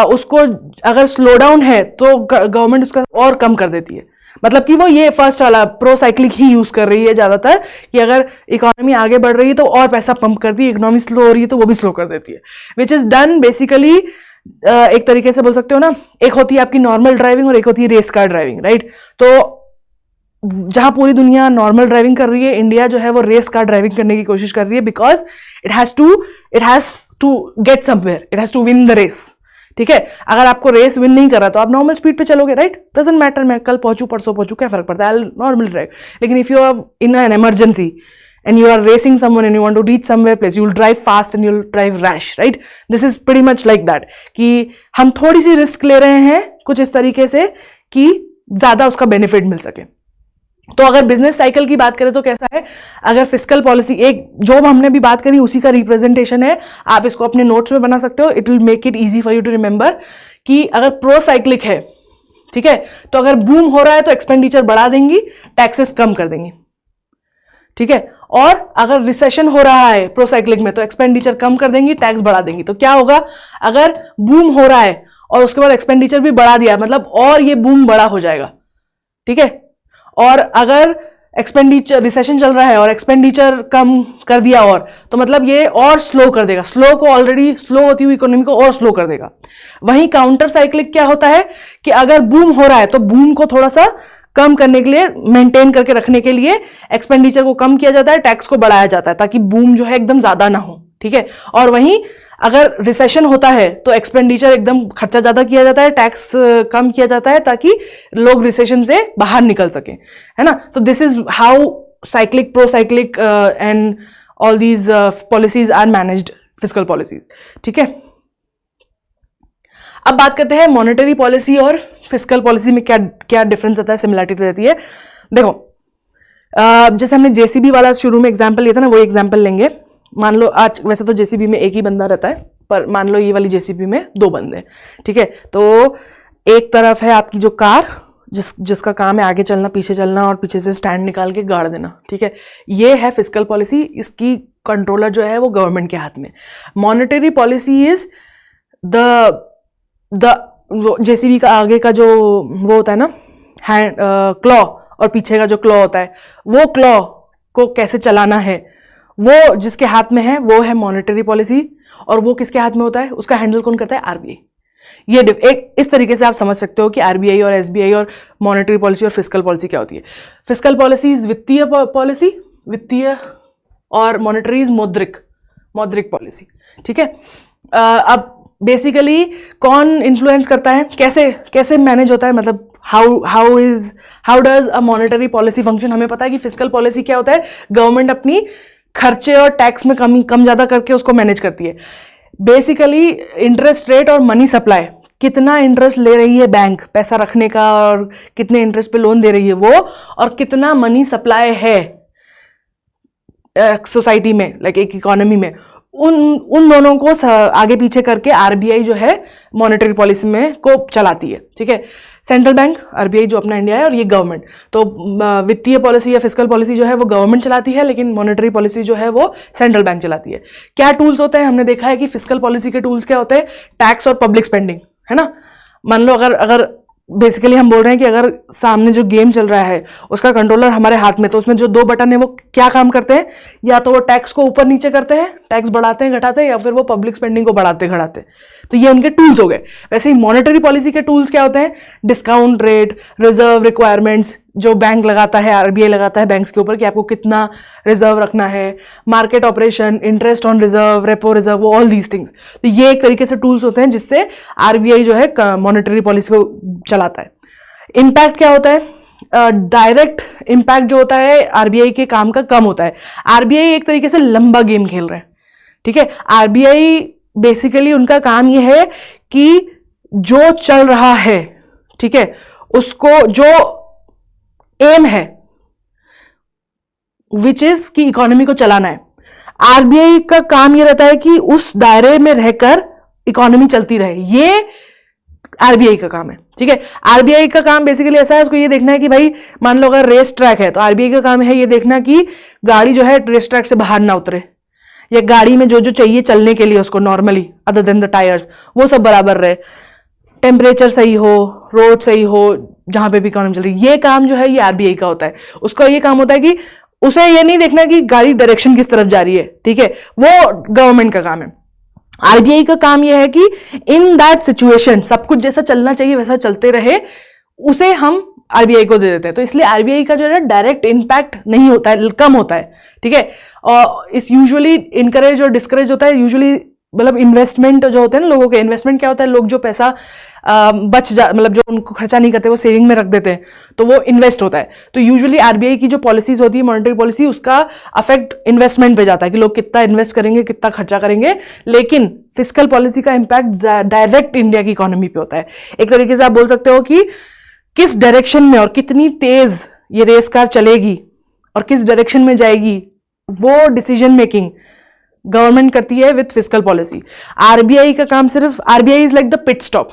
उसको अगर स्लो डाउन है तो गवर्नमेंट उसका और कम कर देती है। मतलब कि वो ये फर्स्ट वाला प्रो साइक्लिक ही यूज कर रही है ज्यादातर, कि अगर इकोनॉमी आगे बढ़ रही है तो और पैसा पंप करती है, इकोनॉमी स्लो हो रही है तो वो भी स्लो कर देती है, विच इज डन बेसिकली एक तरीके से बोल सकते हो ना, एक होती है आपकी नॉर्मल ड्राइविंग और एक होती है रेस कार ड्राइविंग, राइट। तो जहां पूरी दुनिया नॉर्मल ड्राइविंग कर रही है, इंडिया जो है वो रेस कार ड्राइविंग करने की कोशिश कर रही है, because it has to get somewhere, it has to win the race. ठीक है, अगर आपको रेस विन नहीं कर रहा तो आप नॉर्मल स्पीड पे चलोगे, राइट, डजंट मैटर, मैं कल पहुंचू परसों पहुंचू, क्या फर्क पड़ता है, आई नॉर्मल ड्राइव। लेकिन if you are in an emergency and you are racing someone and you want to reach somewhere place, you will drive fast and you will drive rash, right? This is pretty much like that, कि हम थोड़ी सी risk ले रहे हैं कुछ इस तरीके से कि ज्यादा उसका बेनिफिट मिल सके। तो अगर बिजनेस साइकिल की बात करें तो कैसा है, अगर फिस्कल पॉलिसी, एक जो हमने भी बात करी उसी का रिप्रेजेंटेशन है, आप इसको अपने नोट्स में बना सकते हो, it will make it easy for you to remember, कि अगर प्रो साइक्लिक है, ठीक है, तो अगर बूम हो रहा है तो एक्सपेंडिचर बढ़ा देंगी, टैक्सेस कम कर देंगी, ठीक है, और अगर रिसेशन हो रहा है प्रोसाइक्लिक में तो एक्सपेंडिचर कम कर देंगी, टैक्स बढ़ा देंगी। तो क्या होगा, अगर बूम हो रहा है और उसके बाद एक्सपेंडिचर भी बढ़ा दिया, मतलब और ये बूम बड़ा हो जाएगा, ठीक है, और अगर एक्सपेंडिचर, रिसेशन चल रहा है और एक्सपेंडिचर कम कर दिया और, तो मतलब ये और स्लो कर देगा, स्लो को, ऑलरेडी स्लो होती हुई इकोनॉमी को और स्लो कर देगा। वहीं काउंटर साइक्लिक क्या होता है कि अगर बूम हो रहा है तो बूम को थोड़ा सा कम करने के लिए, मेंटेन करके रखने के लिए एक्सपेंडिचर को कम किया जाता है, टैक्स को बढ़ाया जाता है, ताकि बूम जो है एकदम ज्यादा ना हो, ठीक है। और वहीं अगर रिसेशन होता है तो एक्सपेंडिचर एकदम खर्चा ज्यादा किया जाता है, टैक्स कम किया जाता है, ताकि लोग रिसेशन से बाहर निकल सके, है ना। तो this is how cyclical, pro cyclical and all these policies are managed, fiscal policies, ठीक है। अब बात करते हैं मॉनेटरी पॉलिसी और फिस्कल पॉलिसी में क्या क्या डिफरेंस रहता है, सिमिलरिटी रहती है। देखो, जैसे हमने जेसीबी वाला शुरू में एग्जांपल लिया था ना, वो एग्जांपल लेंगे। मान लो आज वैसे तो जेसीबी में एक ही बंदा रहता है, पर मान लो ये वाली जेसीबी में 2 बंदे हैं, ठीक है। तो एक तरफ है आपकी जो कार, जिसका काम है आगे चलना, पीछे चलना और पीछे से स्टैंड निकाल के गाड़ देना, ठीक है। ये है फिस्कल पॉलिसी, इसकी कंट्रोलर जो है वो गवर्नमेंट के हाथ में। मॉनेटरी पॉलिसी इज जेसीबी का आगे का जो वो होता है ना, हैंड क्लॉ, और पीछे का जो क्लॉ होता है, वो क्लॉ को कैसे चलाना है, वो जिसके हाथ में है वो है मॉनेटरी पॉलिसी। और वो किसके हाथ में होता है, उसका हैंडल कौन करता है, आरबीआई। ये एक इस तरीके से आप समझ सकते हो कि आरबीआई और एसबीआई और मॉनेटरी पॉलिसी और फिस्कल पॉलिसी क्या होती है। फिस्कल पॉलिसी इज वित्तीय पॉलिसी, वित्तीय, और मॉनेटरी इज मौद्रिक पॉलिसी, ठीक है। अब बेसिकली कौन इन्फ्लुएंस करता है, कैसे मैनेज होता है, मतलब how does a monetary policy function. हमें पता है कि फिस्कल पॉलिसी क्या होता है, गवर्नमेंट अपनी खर्चे और टैक्स में कम ज्यादा करके उसको मैनेज करती है। बेसिकली इंटरेस्ट रेट और मनी सप्लाई, कितना इंटरेस्ट ले रही है बैंक पैसा रखने का और कितने इंटरेस्ट पे लोन दे रही है वो, और कितना मनी सप्लाई है सोसाइटी में, लाइक एक इकोनॉमी में, उन दोनों को आगे पीछे करके आरबीआई जो है मॉनेटरी पॉलिसी में को चलाती है, ठीक है। सेंट्रल बैंक आरबीआई जो अपना इंडिया है, और ये गवर्नमेंट। तो वित्तीय पॉलिसी या फिस्कल पॉलिसी जो है वो गवर्नमेंट चलाती है, लेकिन मॉनेटरी पॉलिसी जो है वो सेंट्रल बैंक चलाती है। क्या टूल्स होते हैं, हमने देखा है कि फिस्कल पॉलिसी के टूल्स क्या होते हैं, टैक्स और पब्लिक स्पेंडिंग, है ना। मान लो अगर बेसिकली हम बोल रहे हैं कि अगर सामने जो गेम चल रहा है उसका कंट्रोलर हमारे हाथ में, तो उसमें जो 2 बटन है वो क्या काम करते हैं, या तो वो टैक्स को ऊपर नीचे करते हैं, टैक्स बढ़ाते हैं घटाते हैं, या फिर वो पब्लिक स्पेंडिंग को बढ़ाते घटाते। तो ये उनके टूल्स हो गए। वैसे ही मॉनेटरी पॉलिसी के टूल्स क्या होते हैं, डिस्काउंट रेट, रिजर्व रिक्वायरमेंट्स जो बैंक लगाता है, आरबीआई लगाता है बैंक्स के ऊपर कि आपको कितना रिजर्व रखना है, market operation, interest on reserve, repo reserve, all these things. तो ये एक तरीके से टूल्स होते हैं जिससे आरबीआई जो है मॉनेटरी पॉलिसी को चलाता है। इम्पैक्ट क्या होता है, डायरेक्ट इम्पैक्ट जो होता है आरबीआई के काम का कम होता है। आरबीआई एक तरीके से लंबा गेम खेल रहे हैं, ठीक है। आरबीआई बेसिकली उनका काम यह है कि जो चल रहा है, ठीक है, उसको जो एम है विच इज की इकोनॉमी को चलाना है, आरबीआई का काम यह रहता है कि उस दायरे में रहकर इकोनॉमी चलती रहे। ये आरबीआई का काम है, ठीक है। आरबीआई का काम बेसिकली ऐसा है, उसको ये देखना है कि भाई मान लो अगर रेस ट्रैक है तो आरबीआई का काम है ये देखना कि गाड़ी जो है रेस ट्रैक से बाहर ना उतरे, या गाड़ी में जो जो चाहिए चलने के लिए उसको normally other than the tyres वो सब बराबर रहे, टेम्परेचर सही हो, रोड सही हो, जहां पे भी इकोनॉमी चल रही है। ये काम जो है ये आरबीआई का होता है। उसका ये काम होता है कि उसे ये नहीं देखना कि गाड़ी डायरेक्शन किस तरफ जा रही है, ठीक है, वो गवर्नमेंट का काम है। आरबीआई का काम यह है कि इन दैट सिचुएशन सब कुछ जैसा चलना चाहिए वैसा चलते रहे, उसे हम आरबीआई को दे देते हैं। तो इसलिए आरबीआई का जो है डायरेक्ट इंपैक्ट नहीं होता है, कम होता है, ठीक है। और इस यूजुअली इनकरेज और डिस्करेज होता है, यूजुअली मतलब इन्वेस्टमेंट जो होते हैं ना लोगों के, इन्वेस्टमेंट क्या होता है, लोग जो पैसा मतलब जो उनको खर्चा नहीं करते वो सेविंग में रख देते हैं, तो वो इन्वेस्ट होता है। तो यूजुअली आरबीआई की जो पॉलिसीज होती है मॉनेटरी पॉलिसी, उसका अफेक्ट इन्वेस्टमेंट पे जाता है कि लोग कितना इन्वेस्ट करेंगे, कितना खर्चा करेंगे। लेकिन फिस्कल पॉलिसी का इंपैक्ट डायरेक्ट इंडिया की इकोनॉमी पे होता है। एक तरीके से आप बोल सकते हो कि किस डायरेक्शन में और कितनी तेज ये रेस कार चलेगी और किस डायरेक्शन में जाएगी, वो डिसीजन मेकिंग गवर्नमेंट करती है विथ फिस्कल पॉलिसी। आरबीआई का काम सिर्फ, RBI is like the pit stop,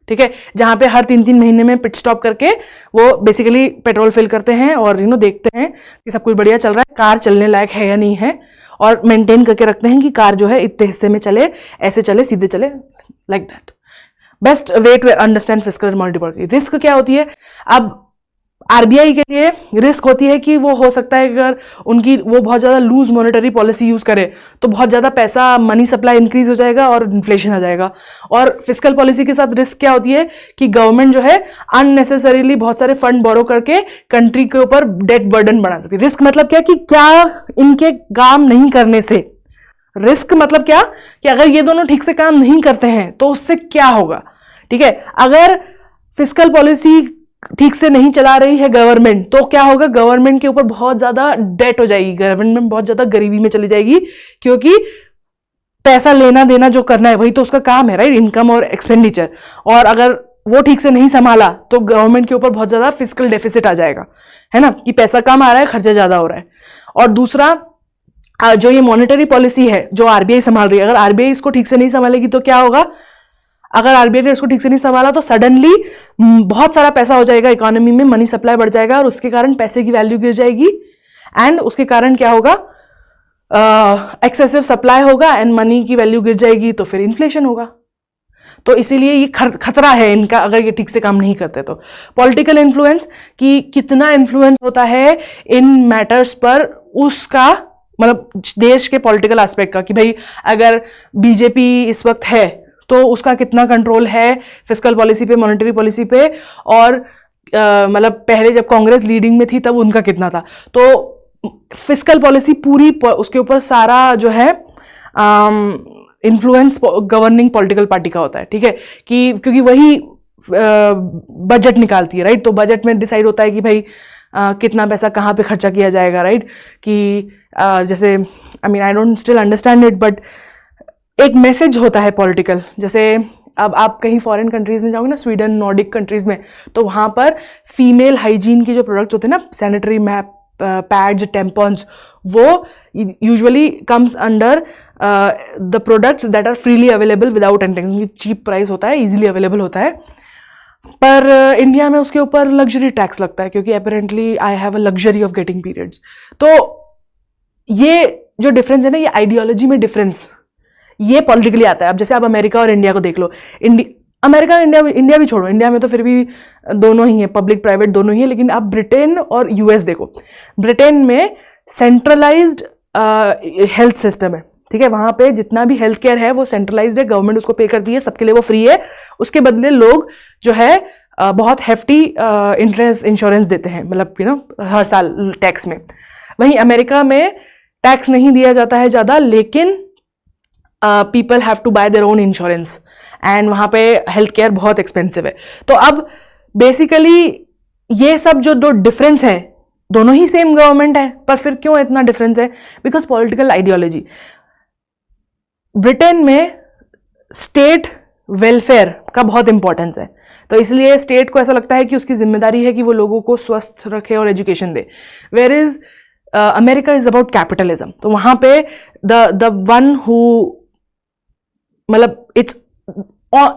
ठीक है, जहां पे हर 3-3 महीने में पिट स्टॉप करके वो बेसिकली पेट्रोल फिल करते हैं और देखते हैं कि सब कुछ बढ़िया चल रहा है, कार चलने लायक है या नहीं है, और मेंटेन करके रखते हैं कि कार जो है इतने हिस्से में चले, ऐसे चले, सीधे चले, like that. Best way to understand fiscal and monetary policy. Risk क्या होती है, अब आरबीआई के लिए रिस्क होती है कि वो हो सकता है अगर उनकी वो बहुत ज्यादा लूज मॉनेटरी पॉलिसी यूज करे तो बहुत ज्यादा पैसा, मनी सप्लाई इंक्रीज हो जाएगा और इन्फ्लेशन आ जाएगा। और फिस्कल पॉलिसी के साथ रिस्क क्या होती है कि गवर्नमेंट जो है अननेसेसरीली बहुत सारे फंड बोरो करके कंट्री के ऊपर डेट बर्डन बढ़ा सकती है। रिस्क मतलब क्या कि क्या इनके काम नहीं करने से, रिस्क मतलब क्या कि अगर ये दोनों ठीक से काम नहीं करते हैं तो उससे क्या होगा, ठीक है। अगर फिस्कल पॉलिसी ठीक से नहीं चला रही है गवर्नमेंट तो क्या होगा, गवर्नमेंट के ऊपर बहुत ज्यादा डेट हो जाएगी, गवर्नमेंट बहुत ज्यादा गरीबी में चली जाएगी, क्योंकि पैसा लेना देना जो करना है वही तो उसका काम है, राइट, इनकम और एक्सपेंडिचर। और अगर वो ठीक से नहीं संभाला तो गवर्नमेंट के ऊपर बहुत ज्यादा फिस्कल डेफिसिट आ जाएगा, है ना, कि पैसा कम आ रहा है, खर्चा ज्यादा हो रहा है। और दूसरा जो ये मॉनेटरी पॉलिसी है जो आरबीआई संभाल रही है, अगर आरबीआई इसको ठीक से नहीं संभालेगी तो क्या होगा, अगर आरबीआई ने इसको ठीक से नहीं संभाला तो सडनली बहुत सारा पैसा हो जाएगा इकोनॉमी में, मनी सप्लाई बढ़ जाएगा और उसके कारण पैसे की वैल्यू गिर जाएगी, एंड उसके कारण क्या होगा, एक्सेसिव सप्लाई होगा एंड मनी की वैल्यू गिर जाएगी, तो फिर इन्फ्लेशन होगा। तो इसीलिए ये खतरा है इनका अगर ये ठीक से काम नहीं करते तो। पॉलिटिकल इन्फ्लुएंस, कि कितना इन्फ्लुएंस होता है इन मैटर्स पर, उसका मतलब देश के पॉलिटिकल एस्पेक्ट का, कि भाई अगर बीजेपी इस वक्त है तो उसका कितना कंट्रोल है फिस्कल पॉलिसी पे, मॉनेटरी पॉलिसी पे, और मतलब पहले जब कांग्रेस लीडिंग में थी तब उनका कितना था। तो फिस्कल पॉलिसी पूरी उसके ऊपर सारा जो है इन्फ्लुएंस गवर्निंग पॉलिटिकल पार्टी का होता है, ठीक है, कि क्योंकि वही बजट निकालती है, राइट। तो बजट में डिसाइड होता है कि भाई कितना पैसा कहाँ पे खर्चा किया जाएगा, राइट। कि जैसे I mean I don't still understand it, but एक मैसेज होता है पॉलिटिकल। जैसे अब आप कहीं फॉरेन कंट्रीज में जाओगे ना, स्वीडन, नॉर्डिक कंट्रीज में, तो वहाँ पर फीमेल हाइजीन के जो प्रोडक्ट्स होते हैं ना, सैनिटरी मैप, पैड्स, टेम्पॉन्स, वो usually comes under the products that are freely available without anything. Cheap price होता है, इजीली अवेलेबल होता है। पर इंडिया में उसके ऊपर लग्जरी टैक्स लगता है, क्योंकि apparently I have a luxury of getting periods. तो ये जो डिफरेंस है ना, ये आइडियोलॉजी में डिफरेंस, ये पॉलिटिकली आता है। अब जैसे आप अमेरिका और इंडिया को देख लो, अमेरिका इंडिया भी छोड़ो, इंडिया में तो फिर भी दोनों ही है, पब्लिक प्राइवेट दोनों ही है। लेकिन आप ब्रिटेन और यूएस देखो, ब्रिटेन में सेंट्रलाइज्ड हेल्थ सिस्टम है, ठीक है। वहां पे जितना भी हेल्थ केयर है वो सेंट्रलाइज्ड है, गवर्नमेंट उसको पे करती है, सबके लिए वो फ्री है। उसके बदले लोग जो है बहुत हेफ्टी इंश्योरेंस देते हैं, मतलब हर साल टैक्स में। वहीं अमेरिका में टैक्स नहीं दिया जाता है ज्यादा, लेकिन people have to buy their own insurance, and वहां पे हेल्थ केयर बहुत एक्सपेंसिव है। तो अब बेसिकली ये सब जो दो डिफरेंस है, दोनों ही सेम गवर्नमेंट है, पर फिर क्यों इतना डिफरेंस है? Because political ideology. ब्रिटेन में स्टेट वेलफेयर का बहुत इंपॉर्टेंस है, तो इसलिए स्टेट को ऐसा लगता है कि उसकी जिम्मेदारी है कि वो लोगों को स्वस्थ रखे और एजुकेशन दे। Where is America is about capitalism. तो वहां पे द वन हु, मतलब it's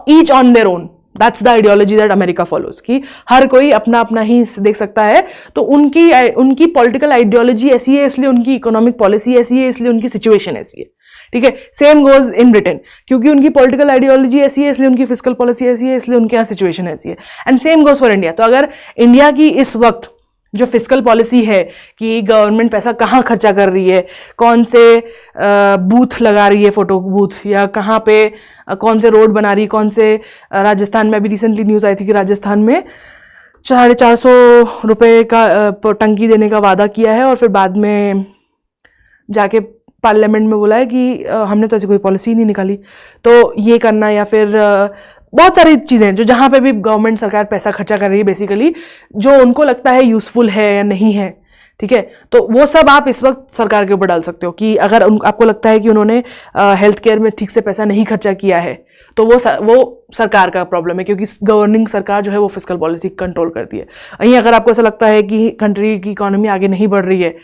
each on their own, that's the ideology that America follows, कि हर कोई अपना अपना ही देख सकता है। तो उनकी पॉलिटिकल आइडियोलॉजी ऐसी है, इसलिए उनकी इकोनॉमिक पॉलिसी ऐसी है, इसलिए उनकी सिचुएशन ऐसी है, ठीक है। सेम गोज इन ब्रिटेन, क्योंकि उनकी पॉलिटिकल आइडियोलॉजी ऐसी है, इसलिए उनकी फिस्कल पॉलिसी ऐसी है, इसलिए उनके यहाँ सिचुएशन ऐसी है। And same goes for India. तो अगर इंडिया की इस वक्त जो फिस्कल पॉलिसी है कि गवर्नमेंट पैसा कहाँ खर्चा कर रही है, कौन से बूथ लगा रही है, फोटो बूथ, या कहाँ पे कौन से रोड बना रही है, कौन से राजस्थान में अभी रिसेंटली न्यूज़ आई थी कि राजस्थान में 450 रुपये का टंकी देने का वादा किया है, और फिर बाद में जाके पार्लियामेंट में बोला है कि हमने तो ऐसी कोई पॉलिसी नहीं निकाली। तो ये करना, या फिर बहुत सारी चीज़ें जो जहाँ पे भी गवर्नमेंट सरकार पैसा खर्चा कर रही है, बेसिकली जो उनको लगता है यूजफुल है या नहीं है, ठीक है। तो वो सब आप इस वक्त सरकार के ऊपर डाल सकते हो कि अगर आपको लगता है कि उन्होंने हेल्थ केयर में ठीक से पैसा नहीं खर्चा किया है, तो वो सरकार का प्रॉब्लम है, क्योंकि गवर्निंग सरकार जो है वो फिस्कल पॉलिसी कंट्रोल करती है। वहीं अगर आपको ऐसा लगता है कि कंट्री की इकोनॉमी आगे नहीं बढ़ रही है,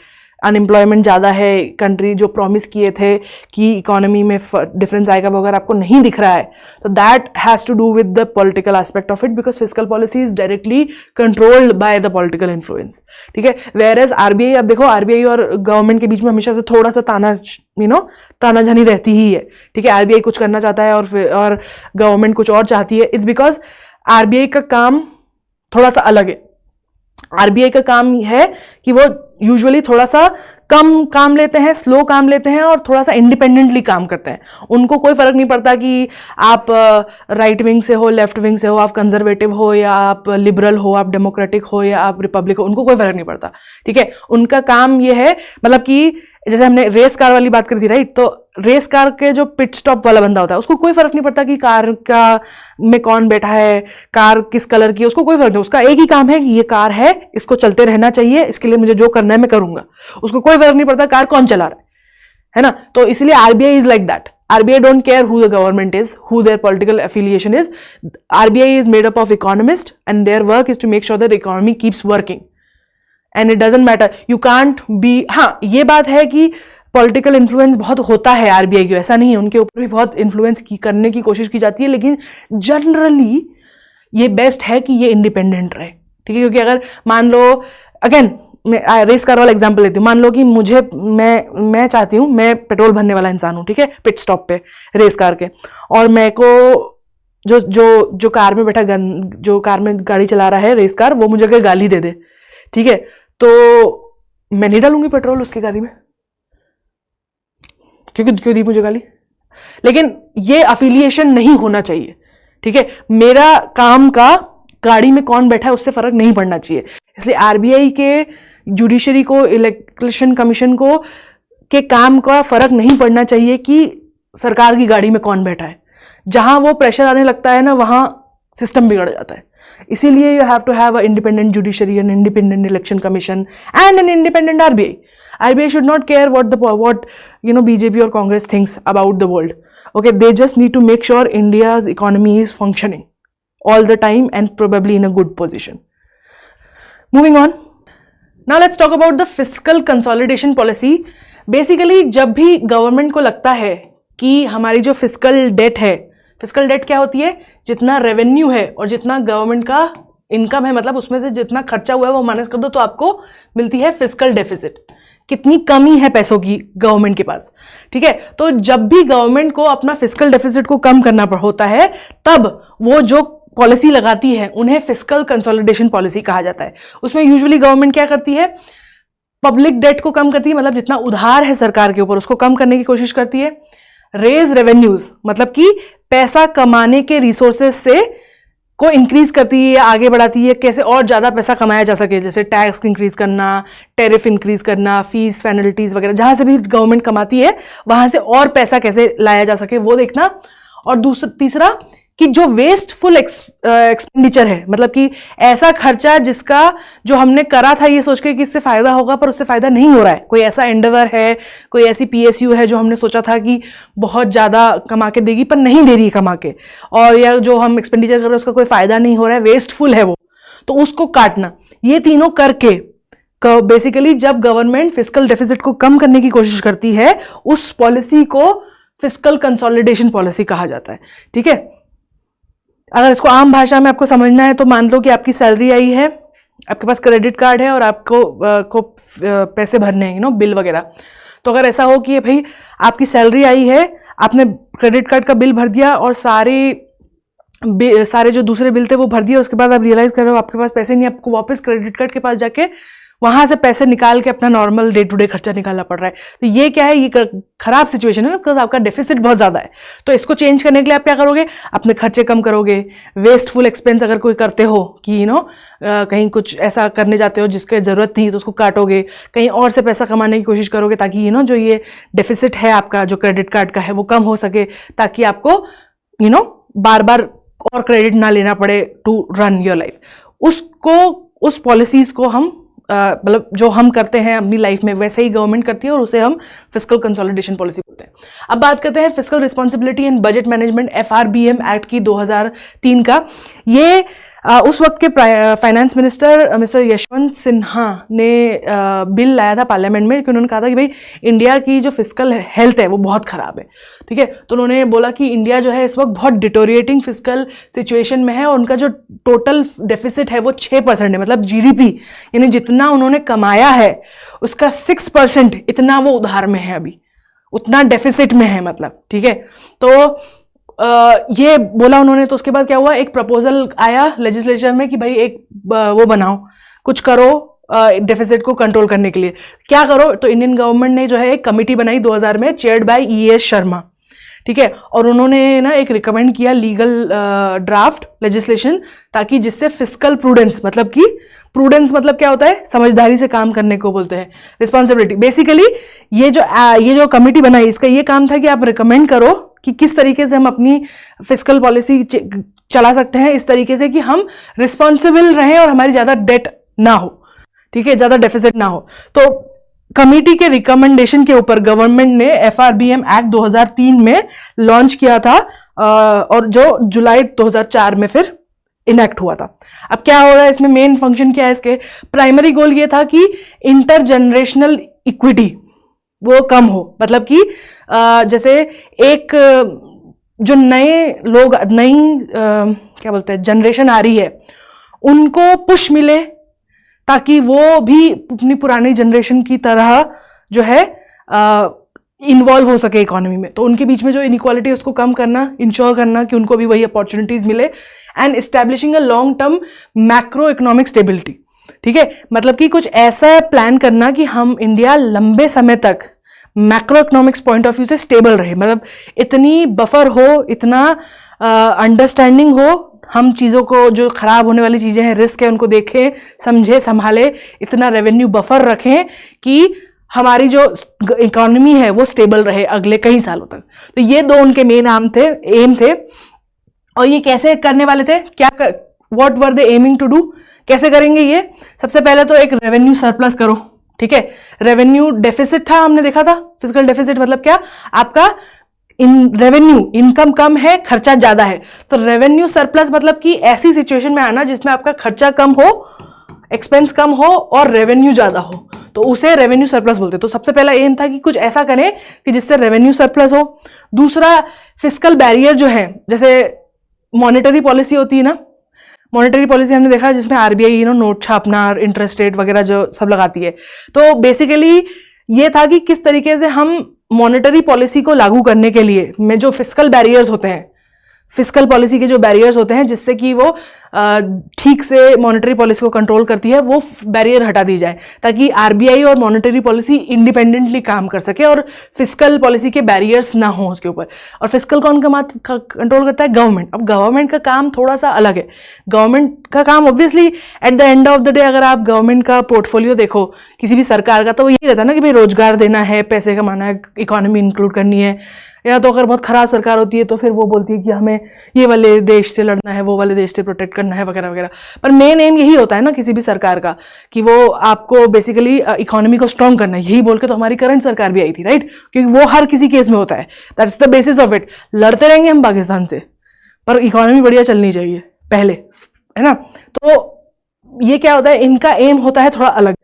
अनएम्प्लॉयमेंट ज़्यादा है, कंट्री जो प्रॉमिस किए थे कि इकोनॉमी में डिफरेंस आएगा वो अगर आपको नहीं दिख रहा है, तो that has to do with the political aspect of it, because fiscal policy is directly controlled by the political influence, ठीक है। वेयर एज आरबीआई, अब देखो आरबीआई और गवर्नमेंट के बीच में हमेशा से थोड़ा सा तानाझानी रहती ही है, ठीक है। आरबीआई कुछ करना चाहता है और गवर्नमेंट कुछ और चाहती है। इट्स बिकॉज आरबीआई का काम थोड़ा सा अलग है। आरबीआई का काम है कि वो यूजुअली थोड़ा सा कम काम लेते हैं, स्लो काम लेते हैं, और थोड़ा सा इंडिपेंडेंटली काम करते हैं। उनको कोई फर्क नहीं पड़ता कि आप राइट विंग से हो, लेफ्ट विंग से हो, आप कंजर्वेटिव हो या आप लिबरल हो, आप डेमोक्रेटिक हो या आप रिपब्लिक हो, उनको कोई फर्क नहीं पड़ता, ठीक है। उनका काम ये है, मतलब कि जैसे हमने रेस कार वाली बात करी थी, राइट। तो रेस कार के जो पिट स्टॉप वाला बंदा होता है, उसको कोई फर्क नहीं पड़ता कि कार का में कौन बैठा है, कार किस कलर की है, उसको कोई फर्क नहीं। उसका एक ही काम है कि ये कार है, इसको चलते रहना चाहिए, इसके लिए मुझे जो करना है मैं करूंगा। उसको कोई फर्क नहीं पड़ता कार कौन चला रहा है ना। तो इसलिए RBI is like that. RBI don't care who the government is, who their political affiliation is. RBI is made up of economist and their work is to make sure that the economy keeps working and it doesn't matter, you can't be. हाँ, ये बात है कि political influence बहुत होता है RBI को, ऐसा नहीं है, उनके ऊपर भी बहुत इन्फ्लुएंस करने की कोशिश की जाती है, लेकिन जनरली ये बेस्ट है कि ये इंडिपेंडेंट रहे, ठीक है। क्योंकि अगर मान लो, अगेन मैं रेस कार वाला एग्जांपल लेती हूँ, मान लो कि मैं चाहती हूँ, मैं पेट्रोल भरने वाला इंसान हूँ, ठीक है, पिट स्टॉप पे रेस कार के, और मेरे को जो कार में बैठा जो कार में गाड़ी चला रहा है रेस कार, वो मुझे अगर गाली दे दे, ठीक है, तो मैं नहीं डालूंगी पेट्रोल उसकी गाड़ी में, क्योंकि क्यों दी मुझे गाली। लेकिन ये अफिलिएशन नहीं होना चाहिए, ठीक है। मेरा काम का गाड़ी में कौन बैठा है उससे फर्क नहीं पड़ना चाहिए। इसलिए आरबीआई के, जुडिशरी को, इलेक्शन कमीशन को के काम का फर्क नहीं पड़ना चाहिए कि सरकार की गाड़ी में कौन बैठा है। जहां वो प्रेशर आने लगता है ना, वहां सिस्टम बिगड़ जाता है। इसीलिए you have to have a independent judiciary, an independent election commission and an independent RBI. RBI should not care what BJP or Congress thinks about the world. Okay, they just need to make sure India's economy is functioning all the time and probably in a good position. Moving on. Now let's talk about the fiscal consolidation policy. Basically, जब भी government को लगता है कि हमारी जो fiscal date है, fiscal date क्या होती है? जितना रेवेन्यू है और जितना गवर्नमेंट का इनकम है, मतलब उसमें से जितना खर्चा हुआ है वो माइनस कर दो तो आपको मिलती है फिस्कल डेफिसिट। कितनी कमी है पैसों की गवर्नमेंट के पास, ठीक है। तो जब भी गवर्नमेंट को अपना फिस्कल डेफिसिट को कम करना होता है, तब वो जो पॉलिसी लगाती है उन्हें फिस्कल कंसोलिडेशन पॉलिसी कहा जाता है। उसमें यूजुअली गवर्नमेंट क्या करती है? पब्लिक डेट को कम करती है, मतलब जितना उधार है सरकार के ऊपर उसको कम करने की कोशिश करती है। रेज रेवेन्यूज, मतलब कि पैसा कमाने के रिसोर्सेज से को इंक्रीज करती है या आगे बढ़ाती है, कैसे और ज्यादा पैसा कमाया जा सके, जैसे टैक्स इंक्रीज करना, टैरिफ इंक्रीज करना, फीस पेनल्टीज वगैरह, जहां से भी गवर्नमेंट कमाती है वहां से और पैसा कैसे लाया जा सके वो देखना। और तीसरा कि जो वेस्टफुल एक्सपेंडिचर है, मतलब कि ऐसा खर्चा जिसका जो हमने करा था ये सोच के कि इससे फायदा होगा पर उससे फायदा नहीं हो रहा है, कोई ऐसा एंडेवर है, कोई ऐसी पीएसयू है जो हमने सोचा था कि बहुत ज्यादा कमा के देगी पर नहीं दे रही है कमा के, और या जो हम एक्सपेंडिचर कर रहे हैं उसका कोई फायदा नहीं हो रहा है, वेस्टफुल है वो, तो उसको काटना। ये तीनों करके बेसिकली जब गवर्नमेंट फिस्कल डेफिसिट को कम करने की कोशिश करती है उस पॉलिसी को फिस्कल कंसोलिडेशन पॉलिसी कहा जाता है, ठीक है। अगर इसको आम भाषा में आपको समझना है तो मान लो कि आपकी सैलरी आई है, आपके पास क्रेडिट कार्ड है और आपको पैसे भरने हैं, बिल वगैरह। तो अगर ऐसा हो कि भाई आपकी सैलरी आई है, आपने क्रेडिट कार्ड का बिल भर दिया और सारे जो दूसरे बिल थे वो भर दिए, उसके बाद आप रियलाइज कर रहे हो आपके पास पैसे नहीं, आपको वापस क्रेडिट कार्ड के पास जाके वहां से पैसे निकाल के अपना नॉर्मल डे टू डे खर्चा निकालना पड़ रहा है। तो ये क्या है? ये खराब सिचुएशन है ना, बिकॉज आपका डेफिसिट बहुत ज्यादा है। तो इसको चेंज करने के लिए आप क्या करोगे? अपने खर्चे कम करोगे, वेस्टफुल एक्सपेंस अगर कोई करते हो कि कहीं कुछ ऐसा करने जाते हो जिसकी जरूरत नहीं तो उसको काटोगे, कहीं और से पैसा कमाने की कोशिश करोगे ताकि जो ये डेफिसिट है आपका जो क्रेडिट कार्ड का है वो कम हो सके, ताकि आपको बार बार और क्रेडिट ना लेना पड़े टू रन योर लाइफ। उस पॉलिसीज को हम मतलब जो हम करते हैं अपनी लाइफ में वैसे ही गवर्नमेंट करती है और उसे हम फिस्कल कंसोलिडेशन पॉलिसी बोलते हैं। अब बात करते हैं fiscal responsibility and budget management FRBM act की 2003 का। ये उस वक्त के finance minister mister Yashwant Sinha ने बिल लाया था पार्लियामेंट में कि उन्होंने कहा था कि भाई इंडिया की जो फिस्कल हेल्थ है वो बहुत खराब है, ठीक है। तो उन्होंने बोला कि इंडिया जो है इस वक्त बहुत डिटोरिएटिंग फिस्कल सिचुएशन में है और उनका जो टोटल डेफिसिट है वो 6% है, मतलब GDP यानी जितना उन्होंने कमाया है उसका 6% इतना वो उधार में है, अभी उतना डेफिसिट में है, मतलब, ठीक है। तो ये बोला उन्होंने। तो उसके बाद क्या हुआ? एक प्रपोजल आया लेजिस्लेचर में कि भाई एक वो बनाओ, कुछ करो डेफिसिट को कंट्रोल करने के लिए। क्या करो? तो इंडियन गवर्नमेंट ने जो है एक कमिटी बनाई 2000 में, चेयर्ड बाय ES शर्मा, ठीक है। और उन्होंने ना एक रिकमेंड किया लीगल ड्राफ्ट लेजिस्लेशन, ताकि जिससे फिस्कल प्रूडेंस, मतलब कि प्रूडेंस मतलब क्या होता है? समझदारी से काम करने को बोलते हैं, रिस्पॉन्सिबिलिटी। बेसिकली ये जो कमिटी बनाई इसका ये काम था कि आप रिकमेंड करो कि किस तरीके से हम अपनी फिस्कल पॉलिसी चला सकते हैं इस तरीके से कि हम रिस्पॉन्सिबल रहें और हमारी ज्यादा डेट ना हो, ठीक है, ज्यादा डेफिसिट ना हो। तो कमिटी के रिकमेंडेशन के ऊपर गवर्नमेंट ने FRBM एक्ट 2003 में लॉन्च किया था और जो जुलाई 2004 में फिर इनेक्ट हुआ था। अब क्या हो रहा है इसमें? मेन फंक्शन क्या है इसके? प्राइमरी गोल ये था कि इंटर जनरेशनल इक्विटी वो कम हो, मतलब कि जैसे एक जो नए लोग, नई क्या बोलते हैं, जनरेशन आ रही है, उनको पुश मिले ताकि वो भी अपनी पुरानी जनरेशन की तरह जो है इन्वॉल्व हो सके इकोनॉमी में। तो उनके बीच में जो इनइक्वालिटी है उसको कम करना, इंश्योर करना कि उनको भी वही अपॉर्चुनिटीज मिले, and establishing a long term macro economic stability, ठीक है। मतलब कि कुछ ऐसा प्लान करना कि हम इंडिया लंबे समय तक, macro economics point of view से स्टेबल रहे, मतलब इतनी बफर हो, इतना अंडरस्टैंडिंग हो, हम चीज़ों को जो खराब होने वाली चीज़ें हैं, रिस्क है, उनको देखें, समझे, संभाले, इतना रेवेन्यू बफर रखें कि हमारी जो इकोनॉमी है वो स्टेबल रहे अगले कई सालों तक। तो ये दो उनके मेन एम थे। और ये कैसे करने वाले थे, what were they aiming to do, कैसे करेंगे ये? सबसे पहले तो एक रेवेन्यू सरप्लस करो, ठीक है। रेवेन्यू डेफिसिट था, हमने देखा था, फिजिकल डेफिसिट मतलब क्या, आपका रेवेन्यू इनकम कम है, खर्चा ज्यादा है, तो रेवेन्यू सरप्लस मतलब कि ऐसी सिचुएशन में आना जिसमें आपका खर्चा कम हो, एक्सपेंस कम हो और रेवेन्यू ज्यादा हो, तो उसे रेवेन्यू सरप्लस बोलते हैं। तो सबसे पहला एम था कि कुछ ऐसा करें कि जिससे रेवेन्यू सरप्लस हो। दूसरा, फिस्कल बैरियर जो है, जैसे मॉनेटरी पॉलिसी होती है ना, मॉनेटरी पॉलिसी हमने देखा जिसमें आरबीआई नोट छापना, इंटरेस्ट रेट वगैरह जो सब लगाती है, तो बेसिकली ये था कि किस तरीके से हम मॉनेटरी पॉलिसी को लागू करने के लिए में जो फिस्कल बैरियर्स होते हैं, फिस्कल पॉलिसी के जो बैरियर्स होते हैं जिससे कि वो ठीक से मॉनेटरी पॉलिसी को कंट्रोल करती है, वो बैरियर हटा दी जाए ताकि आरबीआई और मॉनेटरी पॉलिसी इंडिपेंडेंटली काम कर सके और फिस्कल पॉलिसी के बैरियर्स ना हो उसके ऊपर। और फिस्कल कौन कंट्रोल करता है? गवर्नमेंट। अब गवर्नमेंट का काम थोड़ा सा अलग है। गवर्नमेंट का काम obviously at the end of the day, अगर आप गवर्नमेंट का पोर्टफोलियो देखो किसी भी सरकार का, तो वो यही रहता है ना कि भाई रोजगार देना है, पैसे कमाना है, इकोनॉमी इंक्लूड करनी है। या तो अगर बहुत खराब सरकार होती है तो फिर वो बोलती है कि हमें ये वाले देश से लड़ना है, वो वाले देश से प्रोटेक्ट करना है वगैरह वगैरह। पर मेन एम यही होता है ना किसी भी सरकार का कि वो आपको बेसिकली इकोनॉमी को स्ट्रॉन्ग करना है। यही बोल के तो हमारी करंट सरकार भी आई थी, राइट? क्योंकि वो हर किसी केस में होता है, that's the basis of it. लड़ते रहेंगे हम पाकिस्तान से, पर इकोनॉमी बढ़िया चलनी चाहिए पहले, है ना? तो ये क्या होता है, इनका एम होता है थोड़ा अलग,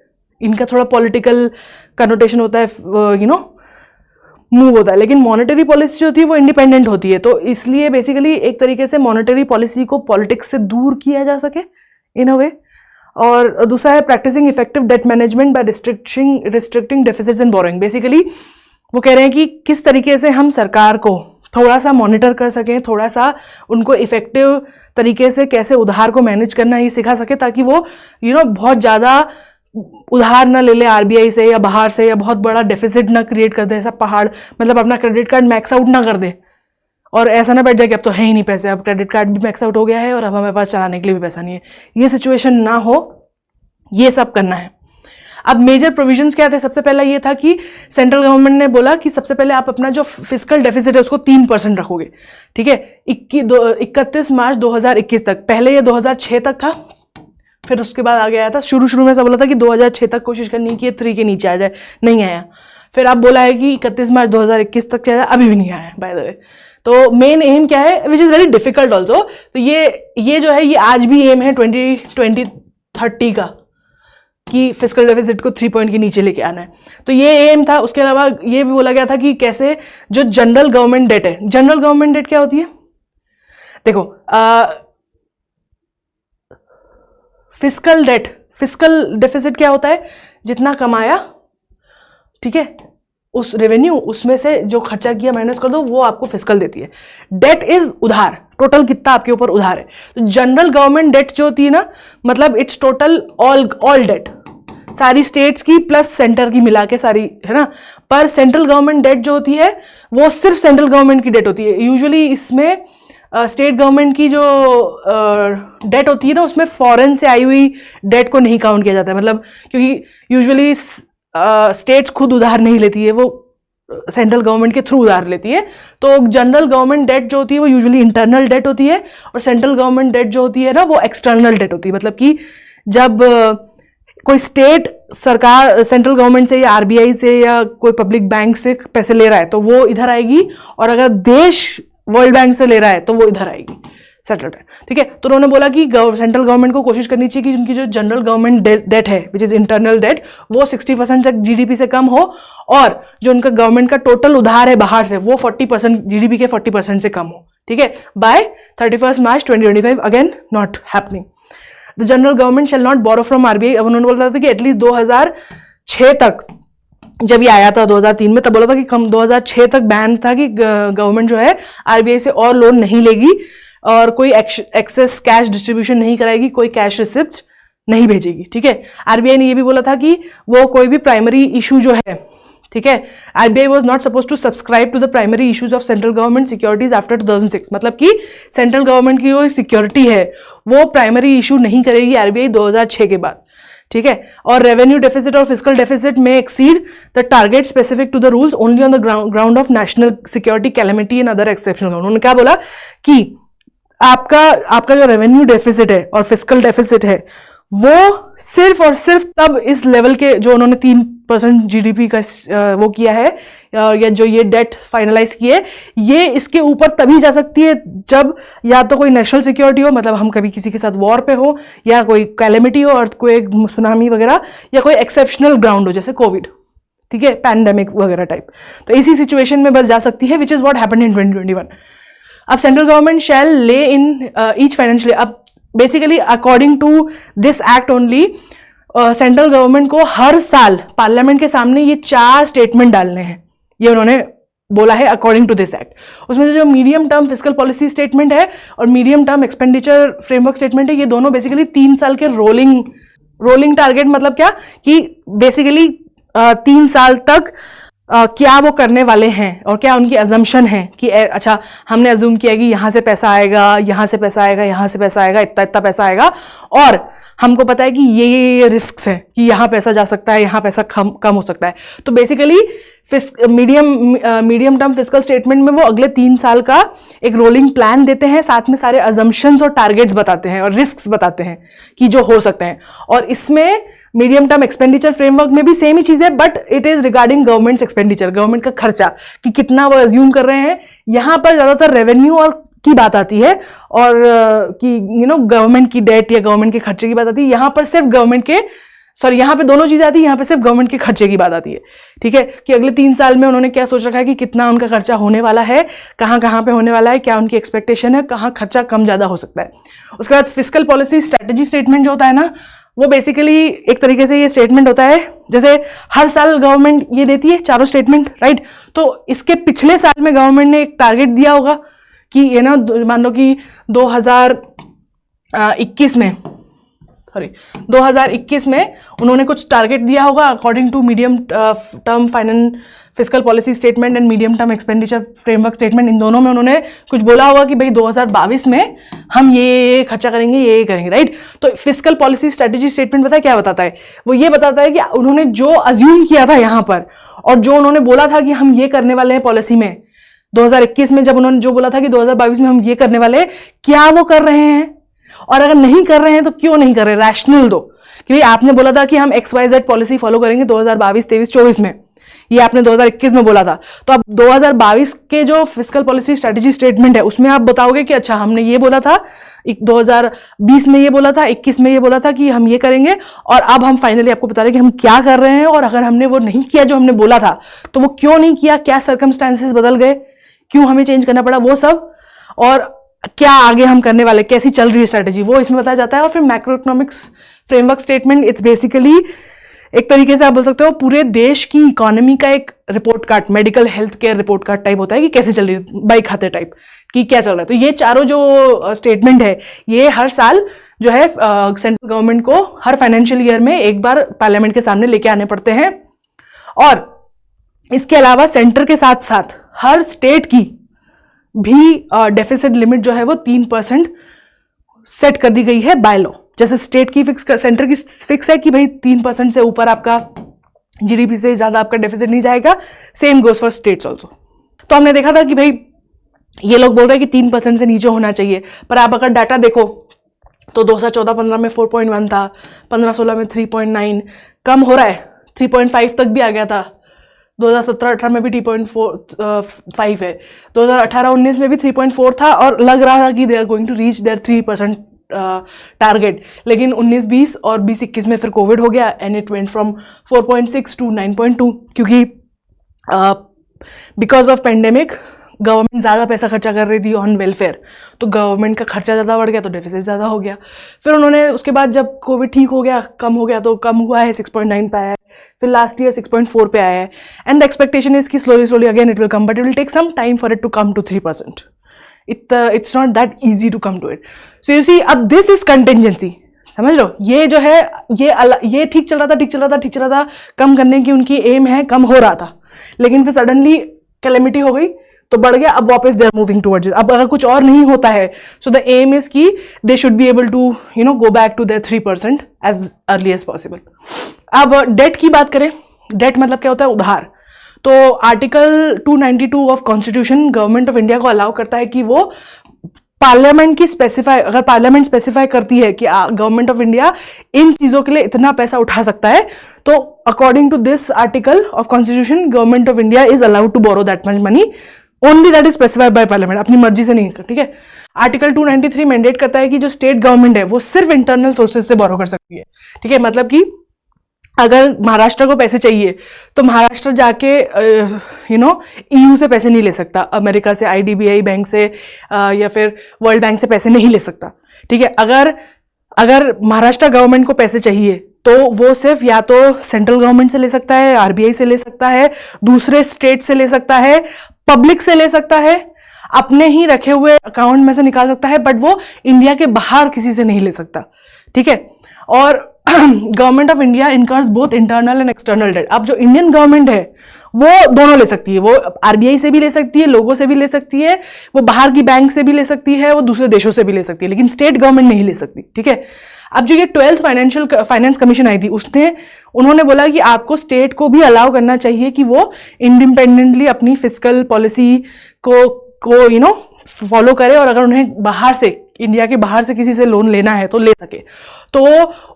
इनका थोड़ा पॉलिटिकल कनोटेशन होता है, मूव होता है। लेकिन मॉनेटरी पॉलिसी जो होती है वो इंडिपेंडेंट होती है, तो इसलिए बेसिकली एक तरीके से मॉनेटरी पॉलिसी को पॉलिटिक्स से दूर किया जा सके इन अ वे। और दूसरा है practising effective debt management by restricting deficits and borrowing. Basically वो कह रहे हैं कि किस तरीके से हम सरकार को थोड़ा सा मॉनिटर कर सकें, थोड़ा सा उनको इफेक्टिव तरीके से कैसे उधार को मैनेज करना ये सिखा सके, ताकि वो बहुत ज़्यादा उधार ना ले ले आरबीआई से या बाहर से, या बहुत बड़ा डेफिसिट ना क्रिएट कर दे, ऐसा पहाड़, मतलब अपना क्रेडिट कार्ड मैक्स आउट ना कर दे और ऐसा ना बैठ जाए कि अब तो है ही नहीं पैसे, अब क्रेडिट कार्ड भी मैक्स आउट हो गया है और अब हमारे पास चलाने के लिए भी पैसा नहीं है। ये सिचुएशन ना हो, ये सब करना है। अब मेजर प्रोविजंस क्या थे? सबसे पहला ये था कि सेंट्रल गवर्नमेंट ने बोला कि सबसे पहले आप अपना जो फिस्कल डेफिसिट है उसको 3% रखोगे, ठीक है, 31 मार्च 2021 तक। पहले ये 2006 तक था, फिर उसके बाद आगे आया था, शुरू में ऐसा बोला था कि 2006 तक कोशिश करनी कि 3 के नीचे आ जाए, नहीं आया। फिर अब बोला है कि 31 मार्च 2021 तक क्या है, अभी भी नहीं आया बाय द वे। तो मेन एम क्या है, which is very difficult also, तो ये जो है ये आज भी एम है 2030 का कि फिस्कल डेफिसिट को 3 पॉइंट के नीचे लेके आना है। तो ये एम था। उसके अलावा ये भी बोला गया था कि कैसे जो जनरल गवर्नमेंट डेट है, जनरल गवर्नमेंट डेट क्या होती है? देखो, फिस्कल डेट, फिस्कल डेफिसिट क्या होता है? जितना कमाया, ठीक है, उस रेवेन्यू उसमें से जो खर्चा किया माइनस कर दो, वो आपको फिस्कल देती है। डेट इज उधार, टोटल कितना आपके ऊपर उधार है। तो जनरल गवर्नमेंट डेट जो होती है ना, मतलब इट्स टोटल ऑल डेट, सारी स्टेट्स की प्लस सेंटर की मिला के सारी, है ना। पर सेंट्रल गवर्नमेंट डेट जो होती है वो सिर्फ सेंट्रल गवर्नमेंट की डेट होती है। यूजुअली इसमें स्टेट गवर्नमेंट की जो डेट होती है ना, उसमें फॉरेन से आई हुई डेट को नहीं काउंट किया जाता है, मतलब क्योंकि यूजुअली स्टेट्स खुद उधार नहीं लेती है, वो सेंट्रल गवर्नमेंट के थ्रू उधार लेती है। तो जनरल गवर्नमेंट डेट जो होती है वो यूजुअली इंटरनल डेट होती है, और सेंट्रल गवर्नमेंट डेट जो होती है ना वो एक्सटर्नल डेट होती है। मतलब कि जब कोई स्टेट सरकार सेंट्रल गवर्नमेंट से या आरबीआई से या कोई पब्लिक बैंक से पैसे ले रहा है तो वो इधर आएगी, और अगर देश वर्ल्ड बैंक से ले रहा है तो वो इधर आएगी, सेटल्ड है, ठीक है। तो उन्होंने बोला कि सेंट्रल गवर्नमेंट को कोशिश करनी चाहिए कि उनकी जो जनरल गवर्नमेंट डेट है विच इज इंटरनल डेट, वो 60% तक जीडीपी से कम हो, और जो उनका गवर्नमेंट का टोटल उधार है बाहर से वो 40% जीडीपी के 40% से कम हो, ठीक है, by 31 March 2025। Again not happening. The general government shall not borrow from RBI. अब उन्होंने बोला था कि एटलीस्ट 2006 तक, जब ये आया था 2003 में, तब बोला था कि 2006 तक बैन था कि गवर्नमेंट जो है आरबीआई से और लोन नहीं लेगी और कोई एक्सेस कैश डिस्ट्रीब्यूशन नहीं कराएगी, कोई कैश रिसिप्ट नहीं भेजेगी, ठीक है। आरबीआई ने ये भी बोला था कि वो कोई भी प्राइमरी इशू जो है, ठीक है। RBI was not suppose to subscribe to the primary issues of central government securities after 2006, मतलब कि सेंट्रल गवर्नमेंट की जो सिक्योरिटी है वो प्राइमरी इशू नहीं करेगी आरबीआई 2006 के बाद, ठीक है। और रेवेन्यू डेफिसिट और फिजिकल डेफिसिट में exceed the target specific to the rules only on the ground of national security calamity and other exceptional. उन्होंने क्या बोला कि आपका जो रेवेन्यू डेफिसिट है और फिजिकल डेफिसिट है वो सिर्फ और सिर्फ तब इस लेवल के जो उन्होंने 3% जीडीपी का वो किया है या जो ये डेट फाइनलाइज की है, ये इसके ऊपर तभी जा सकती है जब या तो कोई नेशनल सिक्योरिटी हो, मतलब हम कभी किसी के साथ वॉर पे हो, या कोई कैलेमिटी हो, अर्थक्वेक, सुनामी वगैरह, या कोई एक्सेप्शनल ग्राउंड हो जैसे कोविड, ठीक है, पैंडेमिक वगैरह टाइप। तो इसी सिचुएशन में बस जा सकती है, which is what happened in 2021। अब central government shall lay in each financial, अब basically according to this act only central government को हर साल पार्लियामेंट के सामने ये 4 स्टेटमेंट डालने हैं, ये उन्होंने बोला है अकॉर्डिंग टू दिस एक्ट। उसमें से जो medium term fiscal policy statement है और medium term expenditure framework statement है, ये दोनों बेसिकली 3 साल के रोलिंग टारगेट, मतलब क्या कि बेसिकली 3 साल तक क्या वो करने वाले हैं और क्या उनकी अजम्पशन है कि अच्छा हमने अज्यूम किया कि यहाँ से पैसा आएगा, यहाँ से पैसा आएगा, यहाँ से पैसा आएगा, इतना इतना पैसा आएगा, और हमको पता है कि ये रिस्क है कि यहाँ पैसा जा सकता है, यहाँ पैसा कम हो सकता है। तो basically medium term fiscal statement में वो अगले 3 साल का एक रोलिंग प्लान देते हैं, साथ में सारे अजम्पशंस और टारगेट्स बताते हैं और रिस्क्स बताते हैं कि जो हो सकते हैं। और इसमें मीडियम टर्म एक्सपेंडिचर फ्रेमवर्क में भी सेम ही चीज है, but it is regarding government expenditure, government का खर्चा कि कितना वो अज्यूम कर रहे हैं। यहां पर ज्यादातर रेवेन्यू और की बात आती है और कि गवर्नमेंट की डेट या गवर्नमेंट के खर्चे की बात आती है। यहां पर सिर्फ यहाँ पे दोनों चीजें आती है, यहाँ पे सिर्फ गवर्नमेंट के खर्चे की बात आती है, ठीक है, कि अगले 3 साल में उन्होंने क्या सोच रखा है कि कितना उनका खर्चा होने वाला है, कहाँ पे होने वाला है, क्या उनकी एक्सपेक्टेशन है, कहाँ खर्चा कम ज्यादा हो सकता है। उसके बाद फिस्कल पॉलिसी स्ट्रेटेजी स्टेटमेंट जो होता है ना, वो बेसिकली एक तरीके से ये स्टेटमेंट होता है, जैसे हर साल गवर्नमेंट ये देती है 4 स्टेटमेंट, राइट। तो इसके पिछले साल में गवर्नमेंट ने एक टारगेट दिया होगा कि ये ना मान लो कि 2021 में उन्होंने कुछ टारगेट दिया होगा according to medium term finance fiscal policy statement and medium term expenditure framework statement. इन दोनों में उन्होंने कुछ बोला होगा कि भाई 2022 में हम ये खर्चा करेंगे, ये करेंगे, राइट। तो फिस्कल पॉलिसी स्ट्रेटेजी स्टेटमेंट पता है क्या बताता है? वो ये बताता है कि उन्होंने जो अज्यूम किया था यहाँ पर और जो उन्होंने बोला था कि हम ये करने वाले हैं पॉलिसी में 2021 में, जब उन्होंने जो बोला था कि 2022 में हम ये करने वाले हैं, क्या वो कर रहे हैं, और अगर नहीं कर रहे हैं तो क्यों नहीं कर रहे, रैशनल दो कि भाई आपने बोला था कि हम XYZ पॉलिसी फॉलो करेंगे 2022, 23, 24 में, ये आपने 2021 में बोला था। तो अब 2022 के जो फिस्कल पॉलिसी स्ट्रेटेजी स्टेटमेंट है उसमें आप बताओगे कि अच्छा हमने ये बोला था 2020 में, ये बोला था 21 में, ये बोला था कि हम ये करेंगे, और अब हम फाइनली आपको बता रहे हैं कि हम क्या कर रहे हैं, और अगर हमने वो नहीं किया जो हमने बोला था तो वो क्यों नहीं किया, क्या सर्कमस्टांसेस बदल गए, क्यों हमें चेंज करना पड़ा, वो सब, और क्या आगे हम करने वाले, कैसी चल रही है स्ट्रेटेजी, वो इसमें बताया जाता है। और फिर macro economics framework statement, it's basically एक तरीके से आप बोल सकते हो पूरे देश की इकोनॉमी का एक report card, medical health care report card type होता है कि कैसे चल रही है, बाई खाते टाइप कि क्या चल रहा है। तो ये चारों जो स्टेटमेंट है ये हर साल जो है सेंट्रल गवर्नमेंट को हर फाइनेंशियल ईयर में एक बार पार्लियामेंट के सामने लेके आने पड़ते हैं। और इसके अलावा सेंटर के साथ साथ हर स्टेट की भी डेफिसिट लिमिट जो है वो 3% सेट कर दी गई है बाय लॉ। जैसे स्टेट की सेंटर की फिक्स है कि भाई 3% से ऊपर आपका जीडीपी से ज्यादा आपका डेफिसिट नहीं जाएगा, same goes for states also. तो हमने देखा था कि भाई ये लोग बोल रहे हैं कि 3% से नीचे होना चाहिए, पर आप अगर डाटा देखो तो 2014-15 में 4.1 था, 15-16 में 3.9, कम हो रहा है, 3.5 तक भी आ गया था, 2017-18 में भी 3.5 है, 2018-19 में भी 3.4 था, और लग रहा था कि they are going to reach their 3% target. लेकिन 19-20 और 20-21 में फिर कोविड हो गया and it went from 4.6 to 9.2, क्योंकि बिकॉज ऑफ पेंडेमिक गवर्नमेंट ज़्यादा पैसा खर्चा कर रही थी ऑन वेलफेयर, तो गवर्नमेंट का खर्चा ज़्यादा बढ़ गया तो डेफिसिट ज़्यादा हो गया। फिर उन्होंने उसके बाद जब कोविड ठीक हो गया, कम हो गया, तो कम हुआ है, 6.9 पे आया है, फिर लास्ट ईयर 6.4 पे आया है, एंड द एक्सपेक्टेशन इज कि slowly again it will come, but it will take some time for it to come to 3%. It's not that easy to come to it. So you see, अब this is contingency, समझ लो, ये जो है ये ठीक चल रहा था, कम करने की उनकी एम है, कम हो रहा था, लेकिन फिर सडनली कैलेमिटी हो गई तो बढ़ गया, अब वापस they are moving towards it. अब अगर कुछ और नहीं होता है, सो द एम इज की they should be able to go back to their 3% as early as possible. अब डेट की बात करें, डेट मतलब क्या होता है? उधार। तो article 292 of constitution government of India को अलाउ करता है कि वो पार्लियामेंट की स्पेसिफाई, अगर पार्लियामेंट स्पेसिफाई करती है कि गवर्नमेंट ऑफ इंडिया इन चीजों के लिए इतना पैसा उठा सकता है, तो according to this article of constitution government of India is allowed to borrow that much money only that is specified by parliament, अपनी मर्जी से नहीं। ठीक है, आर्टिकल 293 मैंडेट करता है कि जो स्टेट गवर्नमेंट है वो सिर्फ इंटरनल सोर्सेज से बोरो कर सकती है। ठीक है, मतलब कि अगर महाराष्ट्र को पैसे चाहिए तो महाराष्ट्र जाके ईयू से पैसे नहीं ले सकता, अमेरिका से, आईडीबीआई बैंक से या फिर वर्ल्ड बैंक से पैसे नहीं ले सकता। ठीक है, अगर महाराष्ट्र गवर्नमेंट को पैसे चाहिए तो वो सिर्फ या तो सेंट्रल गवर्नमेंट से ले सकता है, आरबीआई से ले सकता है, दूसरे स्टेट से ले सकता है, पब्लिक से ले सकता है, अपने ही रखे हुए अकाउंट में से निकाल सकता है, बट वो इंडिया के बाहर किसी से नहीं ले सकता। ठीक है, और government of India incurs both internal and external debt. अब जो इंडियन गवर्नमेंट है वो दोनों ले सकती है, वो आरबीआई से भी ले सकती है, लोगों से भी ले सकती है, वो बाहर की बैंक से भी ले सकती है, वो दूसरे देशों से भी ले सकती है, लेकिन स्टेट गवर्नमेंट नहीं ले सकती। ठीक है, अब जो ये 12th फाइनेंस कमीशन आई थी उन्होंने बोला कि आपको स्टेट को भी अलाउ करना चाहिए कि वो इंडिपेंडेंटली अपनी फिस्कल पॉलिसी को फॉलो करे, और अगर उन्हें बाहर से, इंडिया के बाहर से किसी से लोन लेना है तो ले सके। तो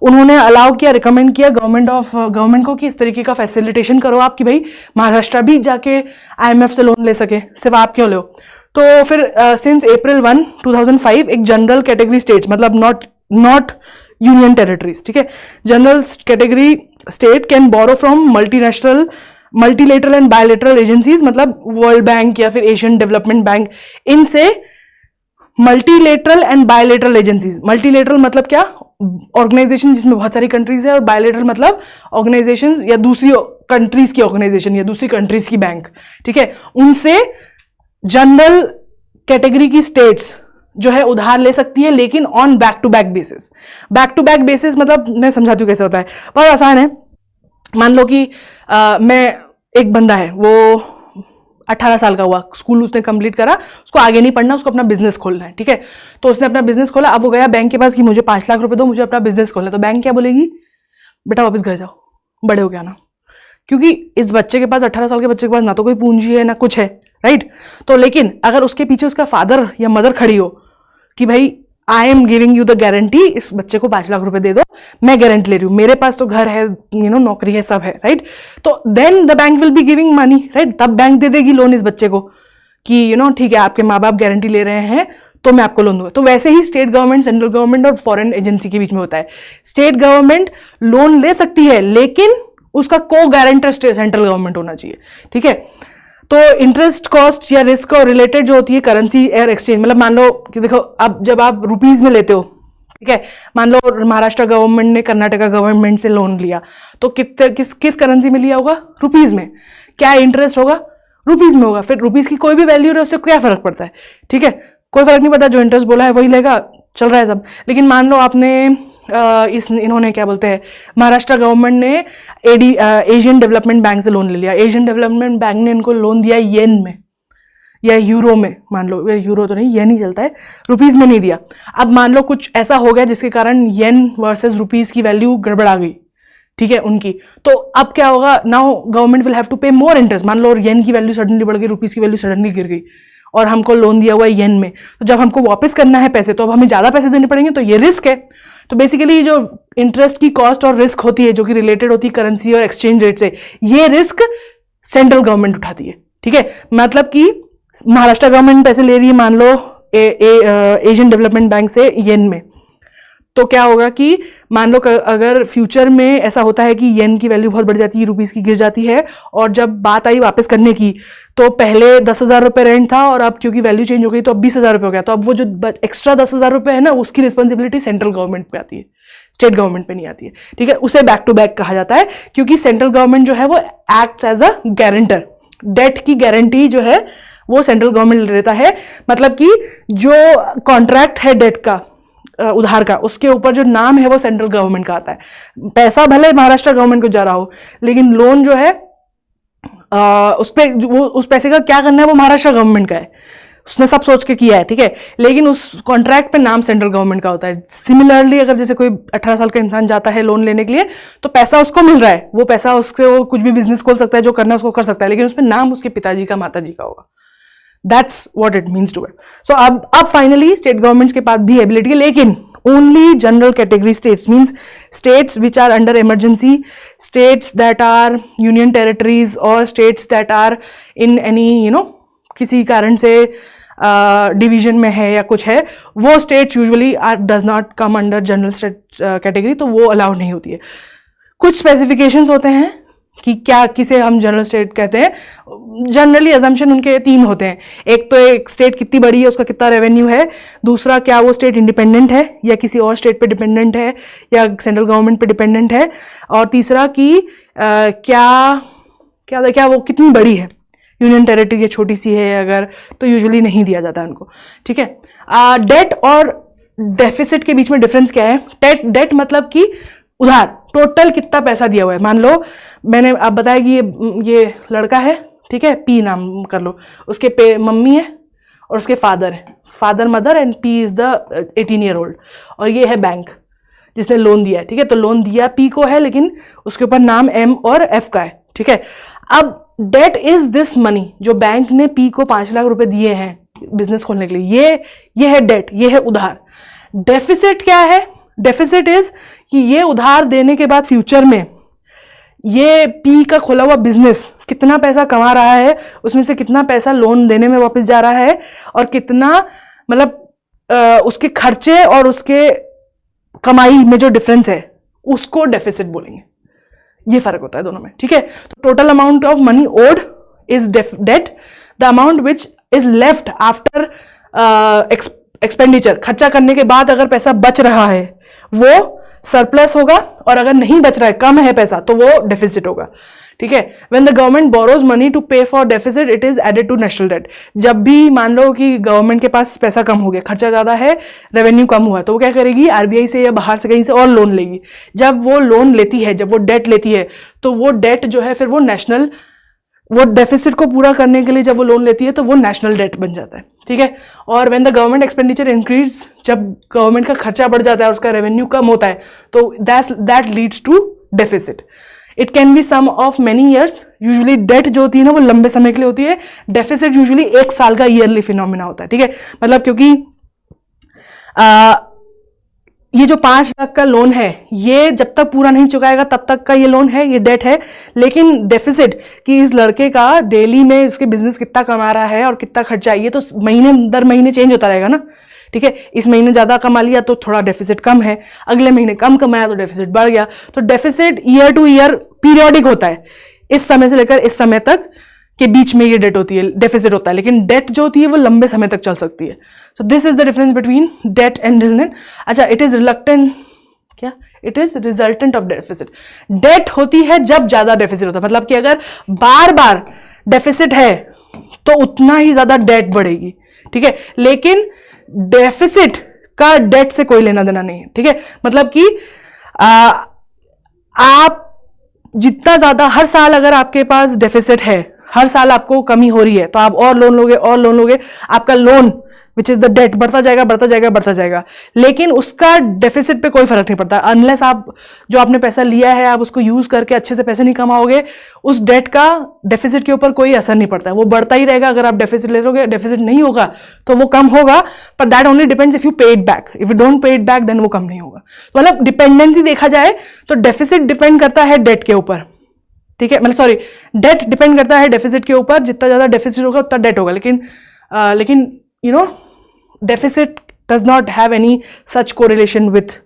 उन्होंने अलाउ किया, रिकमेंड किया गवर्नमेंट को कि इस तरीके का फैसिलिटेशन करो आप कि भाई महाराष्ट्र भी जाके आईएमएफ से लोन ले सके, सिर्फ आप क्यों लो। तो फिर सिंस April 1, 2005 एक general category states, not union यूनियन टेरिटरीज, ठीक है, general category state can borrow from multilateral and bilateral agencies, मतलब वर्ल्ड बैंक या फिर एशियन डेवलपमेंट बैंक, इनसे multilateral and bilateral agencies. Multilateral मतलब क्या? ऑर्गेनाइजेशन जिसमें बहुत सारी कंट्रीज है, और बायलेटरल मतलब ऑर्गेनाइजेशन या दूसरी कंट्रीज की ऑर्गेनाइजेशन या दूसरी कंट्रीज की बैंक। ठीक है, उनसे जनरल कैटेगरी की स्टेट्स जो है उधार ले सकती है, लेकिन on back to back basis. Back to back basis मतलब मैं समझाती हूँ कैसे होता है, बहुत आसान है। मान लो कि मैं एक बंदा है, वो 18 साल का हुआ, स्कूल उसने कंप्लीट करा, उसको आगे नहीं पढ़ना, उसको अपना बिजनेस खोलना है। ठीक है, तो उसने अपना बिजनेस खोला, अब वो गया बैंक के पास कि मुझे 5 लाख रुपए दो, मुझे अपना बिजनेस खोलना है। तो बैंक क्या बोलेगी? बेटा वापस घर जाओ, बड़े हो गया ना, क्योंकि इस बच्चे के पास, 18 साल के बच्चे के पास ना तो कोई पूंजी है ना कुछ है, राइट। तो लेकिन अगर उसके पीछे उसका फादर या मदर खड़ी हो कि भाई I am giving you the guarantee, इस बच्चे को 5 लाख रुपए दे दो, मैं गारंटी ले रही हूँ, मेरे पास तो घर है, नौकरी है, सब है, राइट। तो then the bank will be giving money, right. तब बैंक दे देगी लोन इस बच्चे को कि ठीक है, आपके माँ बाप गारंटी ले रहे हैं तो मैं आपको लोन दूंगा। तो वैसे ही स्टेट गवर्नमेंट, सेंट्रल गवर्नमेंट और फॉरेन एजेंसी के बीच में होता है। स्टेट गवर्नमेंट लोन ले सकती है, लेकिन उसका को गारंटर सेंट्रल गवर्नमेंट होना चाहिए। ठीक है, तो इंटरेस्ट कॉस्ट या रिस्क और रिलेटेड जो होती है करेंसी एयर एक्सचेंज, मतलब मान लो कि देखो, अब जब आप रुपीज में लेते हो, ठीक है, मान लो महाराष्ट्र गवर्नमेंट ने कर्नाटका गवर्नमेंट से लोन लिया, तो किस करेंसी में लिया होगा? रुपीज में। क्या इंटरेस्ट होगा? रुपीज में होगा। फिर रुपीज की कोई भी वैल्यू रहे, उससे क्या फर्क पड़ता है? ठीक है, कोई फर्क नहीं पड़ता, जो इंटरेस्ट बोला है वही लेगा, चल रहा है सब। लेकिन मान लो आपने इन्होंने क्या बोलते हैं, महाराष्ट्र गवर्नमेंट ने एशियन डेवलपमेंट बैंक से लोन ले लिया। एशियन डेवलपमेंट बैंक ने इनको लोन दिया येन में या यूरो में, मान लो, यूरो तो नहीं, येन ही चलता है, रुपीज में नहीं दिया। अब मान लो कुछ ऐसा हो गया जिसके कारण येन वर्सेस रुपीज की वैल्यू गड़बड़ा गई, ठीक है, उनकी, तो अब क्या होगा? Now government will have to pay more interest. मान लो येन की वैल्यू सडनली बढ़ गई, रुपीज की वैल्यू सडनली गिर गई, और हमको लोन दिया हुआ है येन में, तो जब हमको वापस करना है पैसे, तो अब हमें ज्यादा पैसे देने पड़ेंगे, तो ये रिस्क है। तो बेसिकली जो इंटरेस्ट की कॉस्ट और रिस्क होती है, जो कि रिलेटेड होती है करेंसी और एक्सचेंज रेट से, ये रिस्क सेंट्रल गवर्नमेंट उठाती है। ठीक है, मतलब कि महाराष्ट्र गवर्नमेंट पैसे ले रही है, मान लो एशियन डेवलपमेंट बैंक से येन में, तो क्या होगा कि मान लो अगर फ्यूचर में ऐसा होता है कि येन की वैल्यू बहुत बढ़ जाती है, रुपीस की गिर जाती है, और जब बात आई वापस करने की, तो पहले 10,000 रुपये रेंट था, और अब क्योंकि वैल्यू चेंज हो गई तो अब 20,000 रुपये हो गया। तो अब वो जो एक्स्ट्रा 10,000 रुपये है ना, उसकी रिस्पॉन्सिबिलिटी सेंट्रल गवर्नमेंट पे आती है, स्टेट गवर्नमेंट पे नहीं आती है। ठीक है, उसे बैक टू बैक कहा जाता है, क्योंकि सेंट्रल गवर्नमेंट जो है वो acts as a guarantor. Debt की गारंटी जो है वो सेंट्रल गवर्नमेंट लेता है, मतलब कि जो कॉन्ट्रैक्ट है डेट का, उधार का, उसके ऊपर जो नाम है वो सेंट्रल गवर्नमेंट का आता है। पैसा भले महाराष्ट्र गवर्नमेंट को जा रहा हो, लेकिन लोन जो है उस पैसे का क्या करना है वो महाराष्ट्र गवर्नमेंट का है, उसने सब सोच के किया है, ठीक है, लेकिन उस कॉन्ट्रैक्ट पे नाम सेंट्रल गवर्नमेंट का होता है। सिमिलरली अगर जैसे कोई 18 साल का इंसान जाता है लोन लेने के लिए तो पैसा उसको मिल रहा है, वो पैसा उससे वो कुछ भी बिजनेस खोल सकता है, जो करना है उसको कर सकता है, लेकिन उसमें नाम उसके पिताजी का माताजी का होगा। That's what it means to it. So अब फाइनली स्टेट गवर्नमेंट्स के पास भी एबिलिटी है, लेकिन only general category states, means states which are under emergency, states that are union territories or states that are in any किसी कारण से division में है या कुछ है, वो states usually does not come under general state category, तो वो अलाउड नहीं होती है। कुछ स्पेसिफिकेशंस होते हैं कि क्या किसे हम जनरल स्टेट कहते हैं। जनरली अजम्पशन उनके 3 होते हैं, एक तो एक स्टेट कितनी बड़ी है, उसका कितना रेवेन्यू है, दूसरा क्या वो स्टेट इंडिपेंडेंट है या किसी और स्टेट पे डिपेंडेंट है या सेंट्रल गवर्नमेंट पे डिपेंडेंट है, और तीसरा कि क्या वो कितनी बड़ी है, यूनियन टेरिटरी छोटी सी है अगर, तो यूजुअली नहीं दिया जाता उनको, ठीक है। डेट और डेफिसिट के बीच में डिफरेंस क्या है? डेट मतलब कि उधार, टोटल कितना पैसा दिया हुआ है। मान लो मैंने आप बताया कि ये लड़का है, ठीक है, पी नाम कर लो, उसके मम्मी है और उसके फादर है, father mother and P is the 18 year old, और ये है बैंक जिसने लोन दिया है, ठीक है। तो लोन दिया पी को है, लेकिन उसके ऊपर नाम एम और एफ का है, ठीक है। अब डेट इज दिस मनी जो बैंक ने पी को 5 लाख रुपए दिए हैं बिजनेस खोलने के लिए, ये है डेट, ये है उधार। डेफिसिट क्या है? डेफिसिट इज कि ये उधार देने के बाद फ्यूचर में ये पी का खोला हुआ बिजनेस कितना पैसा कमा रहा है, उसमें से कितना पैसा लोन देने में वापस जा रहा है, और कितना मतलब उसके खर्चे और उसके कमाई में जो डिफरेंस है उसको डेफिसिट बोलेंगे। ये फर्क होता है दोनों में, ठीक है। तो total amount of money owed is debt, the amount which is left after expenditure, खर्चा करने के बाद अगर पैसा बच रहा है वो सरप्लस होगा, और अगर नहीं बच रहा है, कम है पैसा, तो वो डेफिसिट होगा, ठीक है। When the government borrows money to pay for deficit it is added to national debt. जब भी मान लो कि गवर्नमेंट के पास पैसा कम हो गया, खर्चा ज्यादा है, रेवेन्यू कम हुआ, तो वो क्या करेगी? आरबीआई से या बाहर से कहीं से और लोन लेगी। जब वो लोन लेती है, जब वो डेट लेती है, तो वो डेट जो है फिर वो नेशनल, वो डेफिसिट को पूरा करने के लिए जब वो लोन लेती है तो वो नेशनल डेट बन जाता है, ठीक है। और when the government expenditure increase, जब गवर्नमेंट का खर्चा बढ़ जाता है और उसका रेवेन्यू कम होता है, तो that leads to deficit. It can be sum of many years. Usually debt जो होती है ना वो लंबे समय के लिए होती है, डेफिसिट यूजुअली 1 साल का ईयरली फिनोमिना होता है, ठीक है। मतलब क्योंकि ये जो 5 लाख का लोन है, ये जब तक पूरा नहीं चुकाएगा तब तक का ये लोन है, ये डेट है। लेकिन डेफिसिट कि इस लड़के का डेली में उसके बिजनेस कितना कमा रहा है और कितना खर्चा है, ये तो महीने दर महीने चेंज होता रहेगा ना, ठीक है। इस महीने ज्यादा कमा लिया तो थोड़ा डेफिसिट कम है, अगले महीने कम कमाया तो डेफिसिट बढ़ गया। तो deficit year two year periodic होता है, इस समय से लेकर इस समय तक के बीच में ये डेट होती है, डेफिसिट होता है। लेकिन डेट जो होती है वो लंबे समय तक चल सकती है। So this is the difference between debt and resultant. अच्छा, इट इज रिलक्टेंट, क्या? It is resultant of deficit. Debt होती है जब ज्यादा डेफिसिट होता है, मतलब कि अगर बार बार डेफिसिट है तो उतना ही ज्यादा डेट बढ़ेगी, ठीक है। लेकिन डेफिसिट का डेट से कोई लेना देना नहीं है, ठीक है। मतलब कि आप जितना ज्यादा हर साल अगर आपके पास डेफिसिट है, हर साल आपको कमी हो रही है, तो आप और लोन लोगे और लोन लोगे, आपका loan which is the debt बढ़ता जाएगा बढ़ता जाएगा बढ़ता जाएगा। लेकिन उसका डेफिसिट पे कोई फर्क नहीं पड़ता, अनलेस आप जो आपने पैसा लिया है आप उसको यूज करके अच्छे से पैसे नहीं कमाओगे, उस डेट का डेफिसिट के ऊपर कोई असर नहीं पड़ता है, वो बढ़ता ही रहेगा। अगर आप डेफिसिट ले लोगे, डेफिसिट नहीं होगा तो वो कम होगा, पर that only depends if you pay it back. If you don't pay it back then वो कम नहीं होगा। मतलब डिपेंडेंसी देखा जाए तो डेफिसिट डिपेंड करता है डेट के ऊपर, ठीक है। मतलब सॉरी, डेट डिपेंड करता है डेफिसिट के ऊपर, जितना ज्यादा डेफिसिट होगा उतना डेट होगा। लेकिन you know deficit does not have any such correlation with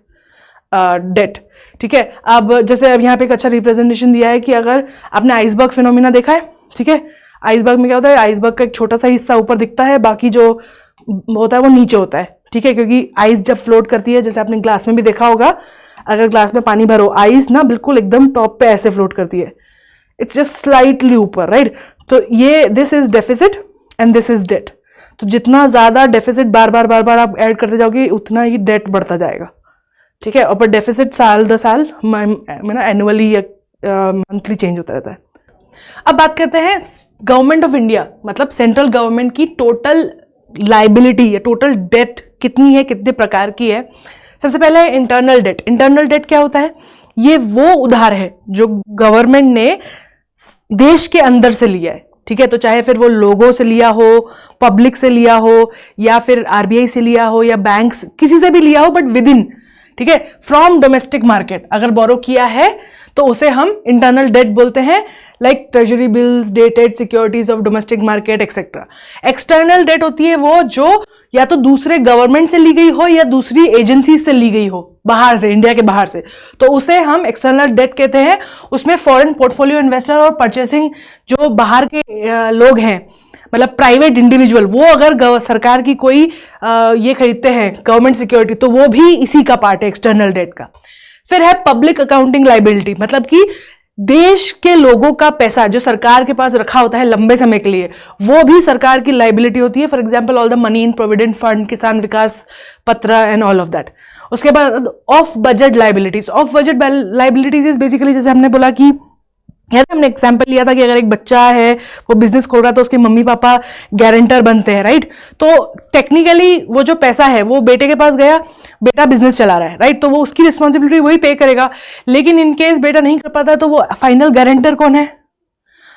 debt, ठीक है। अब जैसे अब यहाँ पे एक अच्छा रिप्रेजेंटेशन दिया है कि अगर आपने आइसबर्ग फिनोमिना देखा है, ठीक है। आइसबर्ग में क्या होता है? आइसबर्ग का एक छोटा सा हिस्सा ऊपर दिखता है, बाकी जो होता है वो नीचे होता है, ठीक है। क्योंकि आइस जब फ्लोट करती है, जैसे आपने ग्लास में भी देखा होगा, अगर ग्लास में पानी भरो, आइस ना बिल्कुल एकदम टॉप पे ऐसे फ्लोट करती है, इट्स जस्ट स्लाइटली ऊपर, राइट। तो ये this is deficit and this is debt. तो जितना ज्यादा डेफिसिट बार बार आप ऐड करते जाओगे उतना ही डेट बढ़ता जाएगा, ठीक है। और पर डेफिसिट साल दर साल एनुअली या मंथली चेंज होता रहता है। अब बात करते हैं गवर्नमेंट ऑफ इंडिया, मतलब सेंट्रल गवर्नमेंट की टोटल लाइबिलिटी या टोटल डेट कितनी है, कितने प्रकार की है। सबसे पहले है इंटरनल डेट। इंटरनल डेट क्या होता है? ये वो उधार है जो गवर्नमेंट ने देश के अंदर से लिया है, ठीक है। तो चाहे फिर वो लोगों से लिया हो, पब्लिक से लिया हो, या फिर आरबीआई से लिया हो, या बैंक्स किसी से भी लिया हो, बट विद इन, ठीक है, फ्रॉम डोमेस्टिक मार्केट अगर बोरो किया है तो उसे हम इंटरनल डेट बोलते हैं, like treasury bills, dated securities of domestic market etcetera. External debt होती है वो जो या तो दूसरे गवर्नमेंट से ली गई हो या दूसरी एजेंसी से ली गई हो, बाहर से, इंडिया के बाहर से, तो उसे हम एक्सटर्नल डेट कहते हैं। उसमें फॉरेन पोर्टफोलियो इन्वेस्टर और परचेसिंग जो बाहर के लोग हैं, मतलब प्राइवेट इंडिविजुअल, वो अगर सरकार की कोई ये खरीदते हैं गवर्नमेंट सिक्योरिटी, तो वो भी इसी का पार्ट है, एक्सटर्नल डेट का। फिर है पब्लिक अकाउंटिंग लाइबिलिटी, मतलब कि देश के लोगों का पैसा जो सरकार के पास रखा होता है लंबे समय के लिए, वो भी सरकार की लाइबिलिटी होती है। For example all the money in provident fund, किसान विकास पत्र एंड ऑल ऑफ दैट। उसके बाद of budget liabilities. Of budget liabilities is basically, जैसे हमने बोला कि यार हमने एग्जांपल लिया था कि अगर एक बच्चा है वो बिजनेस खोल रहा है तो उसके मम्मी पापा गारंटर बनते हैं, राइट। तो टेक्निकली वो जो पैसा है वो बेटे के पास गया, बेटा बिजनेस चला रहा है, राइट, तो वो उसकी रिस्पॉन्सिबिलिटी वही पे करेगा। लेकिन इन केस बेटा नहीं कर पाता तो वो फाइनल गारंटर कौन है?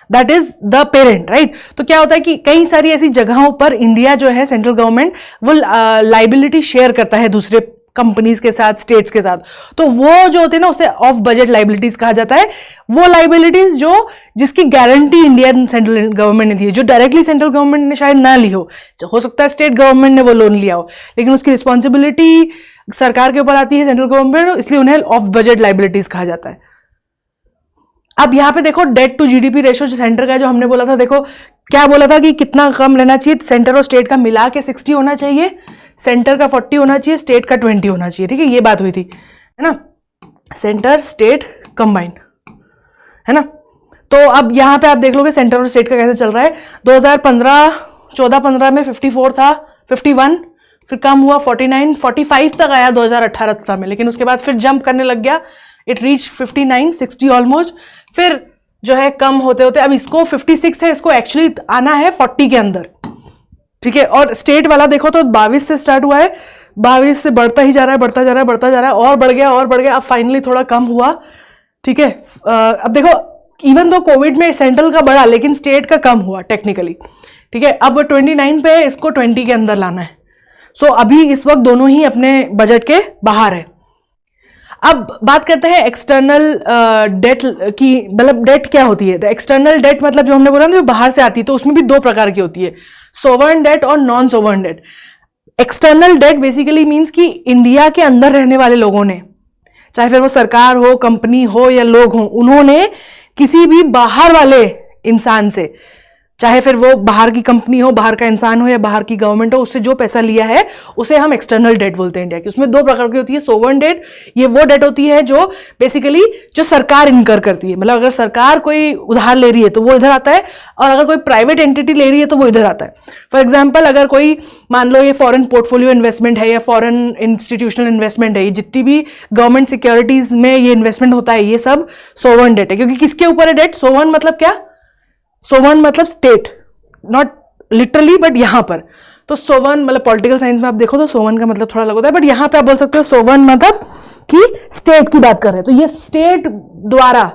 That is the parent, right. तो क्या होता है कि कई सारी ऐसी जगहों पर इंडिया जो है, सेंट्रल गवर्नमेंट, वो लाइबिलिटी शेयर करता है दूसरे कंपनीज के साथ, स्टेट्स के साथ। तो वो जो होते हैं ना, उसे ऑफ बजट लाइबिलिटीज कहा जाता है। वो लाइबिलिटीज जो जिसकी गारंटी इंडियन सेंट्रल गवर्नमेंट ने दी है, जो डायरेक्टली सेंट्रल गवर्नमेंट ने शायद ना ली हो सकता है स्टेट गवर्नमेंट ने वो लोन लिया हो, लेकिन उसकी रिस्पॉन्सिबिलिटी सरकार के ऊपर आती है, सेंट्रल गवर्नमेंट, इसलिए उन्हें ऑफ बजट लाइबिलिटीज कहा जाता है। अब यहां पे देखो डेट टू जीडीपी रेशियो जो सेंटर का, जो हमने बोला था, देखो क्या बोला था कि कितना कम रहना चाहिए, सेंटर और स्टेट का मिला के 60 होना चाहिए, सेंटर का 40 होना चाहिए, स्टेट का 20 होना चाहिए, ठीक है, ये बात हुई थी, है ना, सेंटर स्टेट कंबाइन, है ना। तो अब यहां पे आप देख लोगे सेंटर और स्टेट का कैसे चल रहा है। 2014-15 में 54 था, 51, फिर कम हुआ 49, 45 तक आया 2018 में, लेकिन उसके बाद फिर जंप करने लग गया, इट रीच 59, 60 ऑलमोस्ट, फिर जो है कम होते होते अब इसको 56 है, इसको एक्चुअली आना है 40 के अंदर, ठीक है। और स्टेट वाला देखो तो 22 से स्टार्ट हुआ है, 22 से बढ़ता ही जा रहा है, बढ़ता जा रहा है, बढ़ता जा रहा है, और बढ़ गया और बढ़ गया, अब फाइनली थोड़ा कम हुआ, ठीक है। अब देखो इवन दो कोविड में सेंट्रल का बढ़ा लेकिन स्टेट का कम हुआ टेक्निकली, ठीक है। अब 29 पे इसको 20 के अंदर लाना है। सो अभी इस वक्त दोनों ही अपने बजट के बाहर है। अब बात करते हैं एक्सटर्नल डेट की, मतलब डेट क्या होती है। एक्सटर्नल डेट मतलब जो हमने बोला ना, जो बाहर से आती है, तो उसमें भी दो प्रकार की होती है, सोवरेन डेट और non sovereign debt. External debt basically means कि इंडिया के अंदर रहने वाले लोगों ने, चाहे फिर वो सरकार हो, कंपनी हो या लोग हो, उन्होंने किसी भी बाहर वाले इंसान से, चाहे फिर वो बाहर की कंपनी हो, बाहर का इंसान हो या बाहर की गवर्नमेंट हो, उससे जो पैसा लिया है उसे हम एक्सटर्नल डेट बोलते हैं इंडिया की। उसमें दो प्रकार की होती है, सोवरेन डेट, ये वो डेट होती है जो बेसिकली जो सरकार इनकर करती है, मतलब अगर सरकार कोई उधार ले रही है तो वो इधर आता है, और अगर कोई प्राइवेट एंटिटी ले रही है तो वो इधर आता है। फॉर एग्जाम्पल अगर कोई मान लो ये फॉरेन पोर्टफोलियो इन्वेस्टमेंट है या फॉरेन इंस्टीट्यूशनल इन्वेस्टमेंट है, ये जितनी भी गवर्नमेंट सिक्योरिटीज में ये इन्वेस्टमेंट होता है, ये सब सोवरेन डेट है। क्योंकि किसके ऊपर है डेट? सोवरेन मतलब क्या? सोवरेन मतलब स्टेट, नॉट लिटरली बट यहां पर। तो सोवरेन मतलब पॉलिटिकल साइंस में आप देखो तो सोवरेन का मतलब थोड़ा अलग होता है, बट यहां पे आप बोल सकते हो सोवरेन मतलब कि स्टेट की बात कर रहे हैं। तो ये स्टेट द्वारा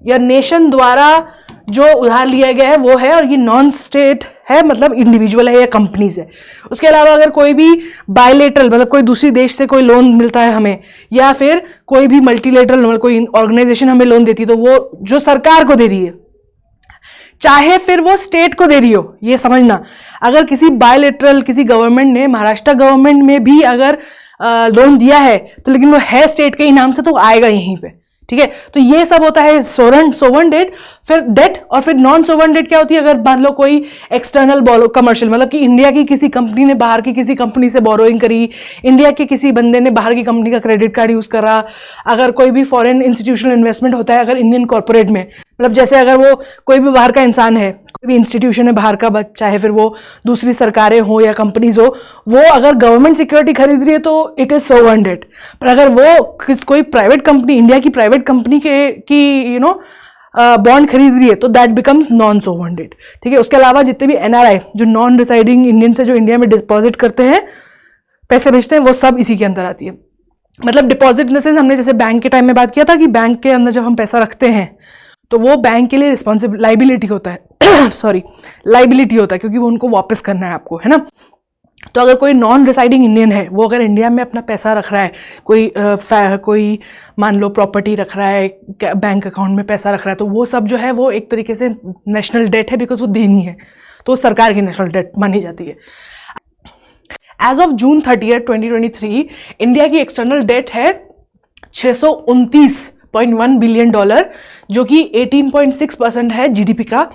या नेशन द्वारा जो उधार लिया गया है वो है, और ये नॉन स्टेट है, मतलब इंडिविजुअल है या कंपनीज है। उसके अलावा अगर कोई भी बायलेटरल मतलब कोई दूसरी देश से कोई लोन मिलता है हमें, या फिर कोई भी मल्टीलेटरल मतलब कोई ऑर्गेनाइजेशन हमें लोन देती है, तो वो जो सरकार को दे रही है, चाहे फिर वो स्टेट को दे रही हो, ये समझना। अगर किसी बायलेटरल किसी गवर्नमेंट ने, महाराष्ट्र गवर्नमेंट में भी अगर लोन दिया है तो लेकिन वो है स्टेट के ही नाम से, तो आएगा यहीं पे, ठीक है। तो ये सब होता है सोवरेन डेट। फिर डेट और फिर नॉन सोवरेन डेट क्या होती है? अगर मान लो कोई एक्सटर्नल कमर्शियल, मतलब कि इंडिया की किसी कंपनी ने बाहर की किसी कंपनी से बोरोइंग करी, इंडिया के किसी बंदे ने बाहर की कंपनी का क्रेडिट कार्ड यूज करा, अगर कोई भी फॉरेन इंस्टीट्यूशनल इन्वेस्टमेंट होता है अगर इंडियन कॉर्पोरेट में, मतलब जैसे अगर वो कोई भी बाहर का इंसान है, कोई भी इंस्टीट्यूशन है बाहर का, चाहे फिर वो दूसरी सरकारें हो या कंपनीज हो, वो अगर गवर्नमेंट सिक्योरिटी खरीद रही है तो इट इज सोवरेन डेट। पर अगर वो कोई प्राइवेट कंपनी, इंडिया की प्राइवेट कंपनी की बॉन्ड खरीद रही है तो that becomes non sovereign debt, ठीक है। उसके अलावा जितने भी एनआरआई जो नॉन रिसाइडिंग इंडियन से जो इंडिया में डिपॉजिट करते हैं, पैसे भेजते हैं, वो सब इसी के अंदर आती है। मतलब डिपॉजिट इन द सेंस, हमने जैसे बैंक के टाइम में बात किया था कि बैंक के अंदर जब हम पैसा रखते हैं तो वो बैंक के लिए रिस्पॉन्सिबल लाइबिलिटी होता है सॉरी लाइबिलिटी होता है, क्योंकि वो उनको वापस करना है आपको, है ना। तो अगर कोई नॉन रिसाइडिंग इंडियन है, वो अगर इंडिया में अपना पैसा रख रहा है, कोई मान लो प्रॉपर्टी रख रहा है, बैंक अकाउंट में पैसा रख रहा है, तो वो सब जो है वो एक तरीके से नेशनल डेट है, बिकॉज वो देनी है, तो सरकार की नेशनल डेट मानी जाती है। एज ऑफ जून 30, 2023 इंडिया की एक्सटर्नल डेट है $629.1 बिलियन, जो कि 18.6% है जीडीपी का।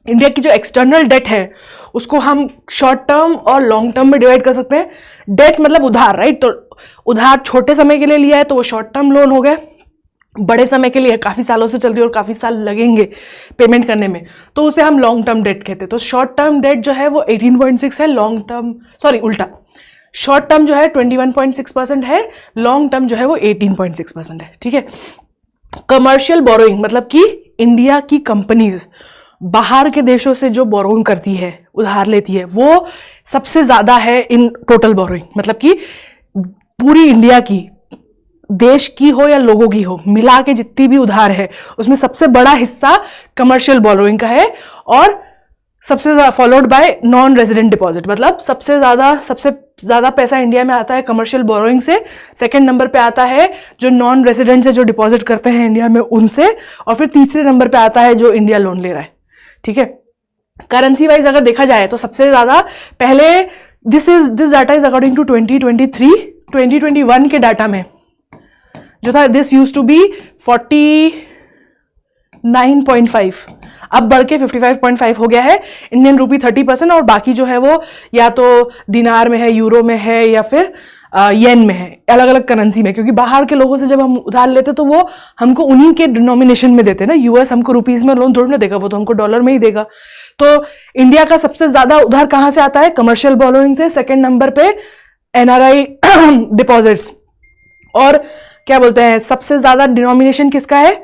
इंडिया की जो एक्सटर्नल डेट है उसको हम शॉर्ट टर्म और लॉन्ग टर्म में डिवाइड कर सकते हैं। डेट मतलब उधार, राइट। तो उधार छोटे समय के लिए लिया है तो वो शॉर्ट टर्म लोन हो गया, बड़े समय के लिए काफ़ी सालों से चल रही है और काफ़ी साल लगेंगे पेमेंट करने में, तो उसे हम लॉन्ग टर्म डेट कहते हैं। तो शॉर्ट टर्म डेट जो है वो 18.6 है, लॉन्ग टर्म उल्टा, शॉर्ट टर्म जो है 21.6% है, लॉन्ग टर्म जो है वो 18.6% है, ठीक है। कमर्शियल बोरोइंग मतलब कि इंडिया की कंपनीज बाहर के देशों से जो बोरोइंग करती है, उधार लेती है, वो सबसे ज्यादा है इन टोटल बोरोइंग। मतलब कि पूरी इंडिया की, देश की हो या लोगों की हो, मिला के जितनी भी उधार है उसमें सबसे बड़ा हिस्सा कमर्शियल बोरोइंग का है, और सबसे ज्यादा followed by non resident deposit. मतलब सबसे ज्यादा पैसा इंडिया में आता है कमर्शियल बोरोइंग से, सेकंड नंबर पे आता है जो नॉन रेजिडेंट से जो डिपॉजिट करते हैं इंडिया में उनसे, और फिर तीसरे नंबर पे आता है जो इंडिया लोन ले रहा है, ठीक है। करेंसी वाइज अगर देखा जाए तो सबसे ज्यादा पहले this data is according to 2021 के डाटा में जो था, दिस यूज टू बी 49.5, अब बढ़ के 55.5 हो गया है। इंडियन रूपी 30%, और बाकी जो है वो या तो दिनार में है, यूरो में है, या फिर येन में है, अलग अलग करेंसी में। क्योंकि बाहर के लोगों से जब हम उधार लेते तो वो हमको उन्हीं के डिनोमिनेशन में देते ना। यूएस हमको रुपीज में लोन थोड़ी ना देगा, वो तो हमको डॉलर में ही देगा। तो इंडिया का सबसे ज्यादा उधार कहां से आता है? कमर्शियल बोरोइंग से। सेकेंड नंबर पे एनआरआई डिपॉजिट्स, और क्या बोलते हैं सबसे ज्यादा डिनोमिनेशन किसका है?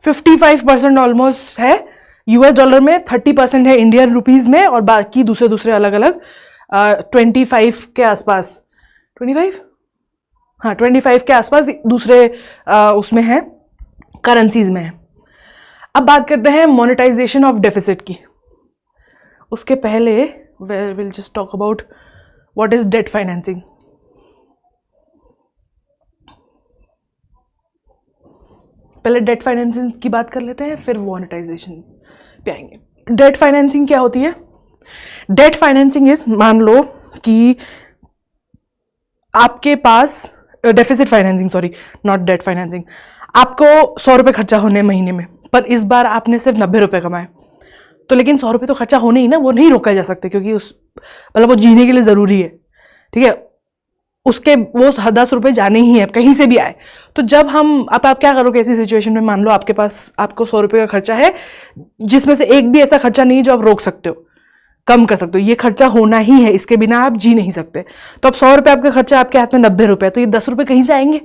55% ऑलमोस्ट है यूएस डॉलर में, 30% है इंडियन रुपीज में, और बाकी दूसरे अलग अलग 25 के आसपास, 25 के आसपास दूसरे उसमें है, करेंसीज में है। अब बात करते हैं मोनेटाइजेशन ऑफ डेफिसिट की। उसके पहले will just talk about what is debt financing. पहले डेट फाइनेंसिंग की बात कर लेते हैं, फिर मोनेटाइजेशन पे आएंगे। डेट फाइनेंसिंग क्या होती है? डेट फाइनेंसिंग इज, मान लो कि आपके पास deficit financing, sorry not debt financing, आपको 100 रुपये खर्चा होने महीने में, पर इस बार आपने सिर्फ 90 रुपये कमाए, तो लेकिन 100 रुपये तो खर्चा होने ही ना, वो नहीं रोका जा सकते, क्योंकि मतलब वो जीने के लिए जरूरी है, ठीक है। उसके वो 10 रुपये जाने ही है, कहीं से भी आए। तो जब आप क्या करोगे ऐसी सिचुएशन में? मान लो आपको 100 रुपये का खर्चा है, जिसमें से एक भी ऐसा खर्चा नहीं जो आप रोक सकते हो, कम कर सकते हो, ये खर्चा होना ही है, इसके बिना आप जी नहीं सकते। तो अब 100 रुपये आपका खर्चा, आपके हाथ में 90 रुपये, तो ये 10 रुपये कहीं से आएंगे?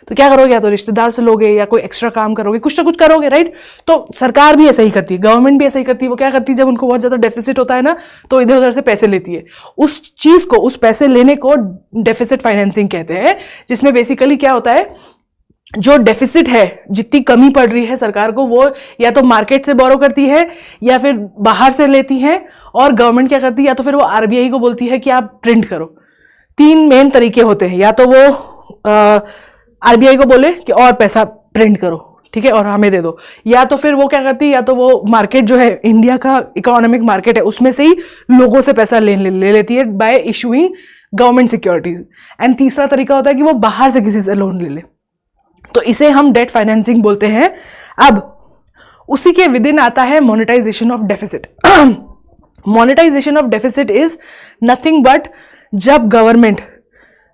तो क्या करोगे? या तो रिश्तेदार से लोगे, या कोई एक्स्ट्रा काम करोगे, कुछ ना कुछ करोगे, राइट। तो सरकार भी ऐसा ही करती है, गवर्नमेंट भी ऐसा ही करती है। वो क्या करती है, जब उनको बहुत ज्यादा डेफिसिट होता है ना, तो इधर उधर से पैसे लेती है। उस चीज को, उस पैसे लेने को डेफिसिट फाइनेंसिंग कहते हैं, जिसमें बेसिकली क्या होता है, जो डेफिसिट है, जितनी कमी पड़ रही है सरकार को, वो या तो मार्केट से बोरो करती है, या फिर बाहर से लेती है, और गवर्नमेंट क्या करती है, या तो फिर वो आरबीआई को बोलती है कि आप प्रिंट करो। 3 मेन तरीके होते हैं, या तो वो आरबीआई को बोले कि और पैसा प्रिंट करो, ठीक है, और हमें दे दो, या तो फिर वो क्या करती है, या तो वो मार्केट जो है, इंडिया का इकोनॉमिक मार्केट है, उसमें से ही लोगों से पैसा ले लेती है bye issuing government securities. And तीसरा तरीका होता है कि वो बाहर से किसी से लोन ले ले, तो इसे हम डेट फाइनेंसिंग बोलते हैं। अब उसी के विदिन आता है monetisation of deficit. Monetisation of deficit is nothing but जब गवर्नमेंट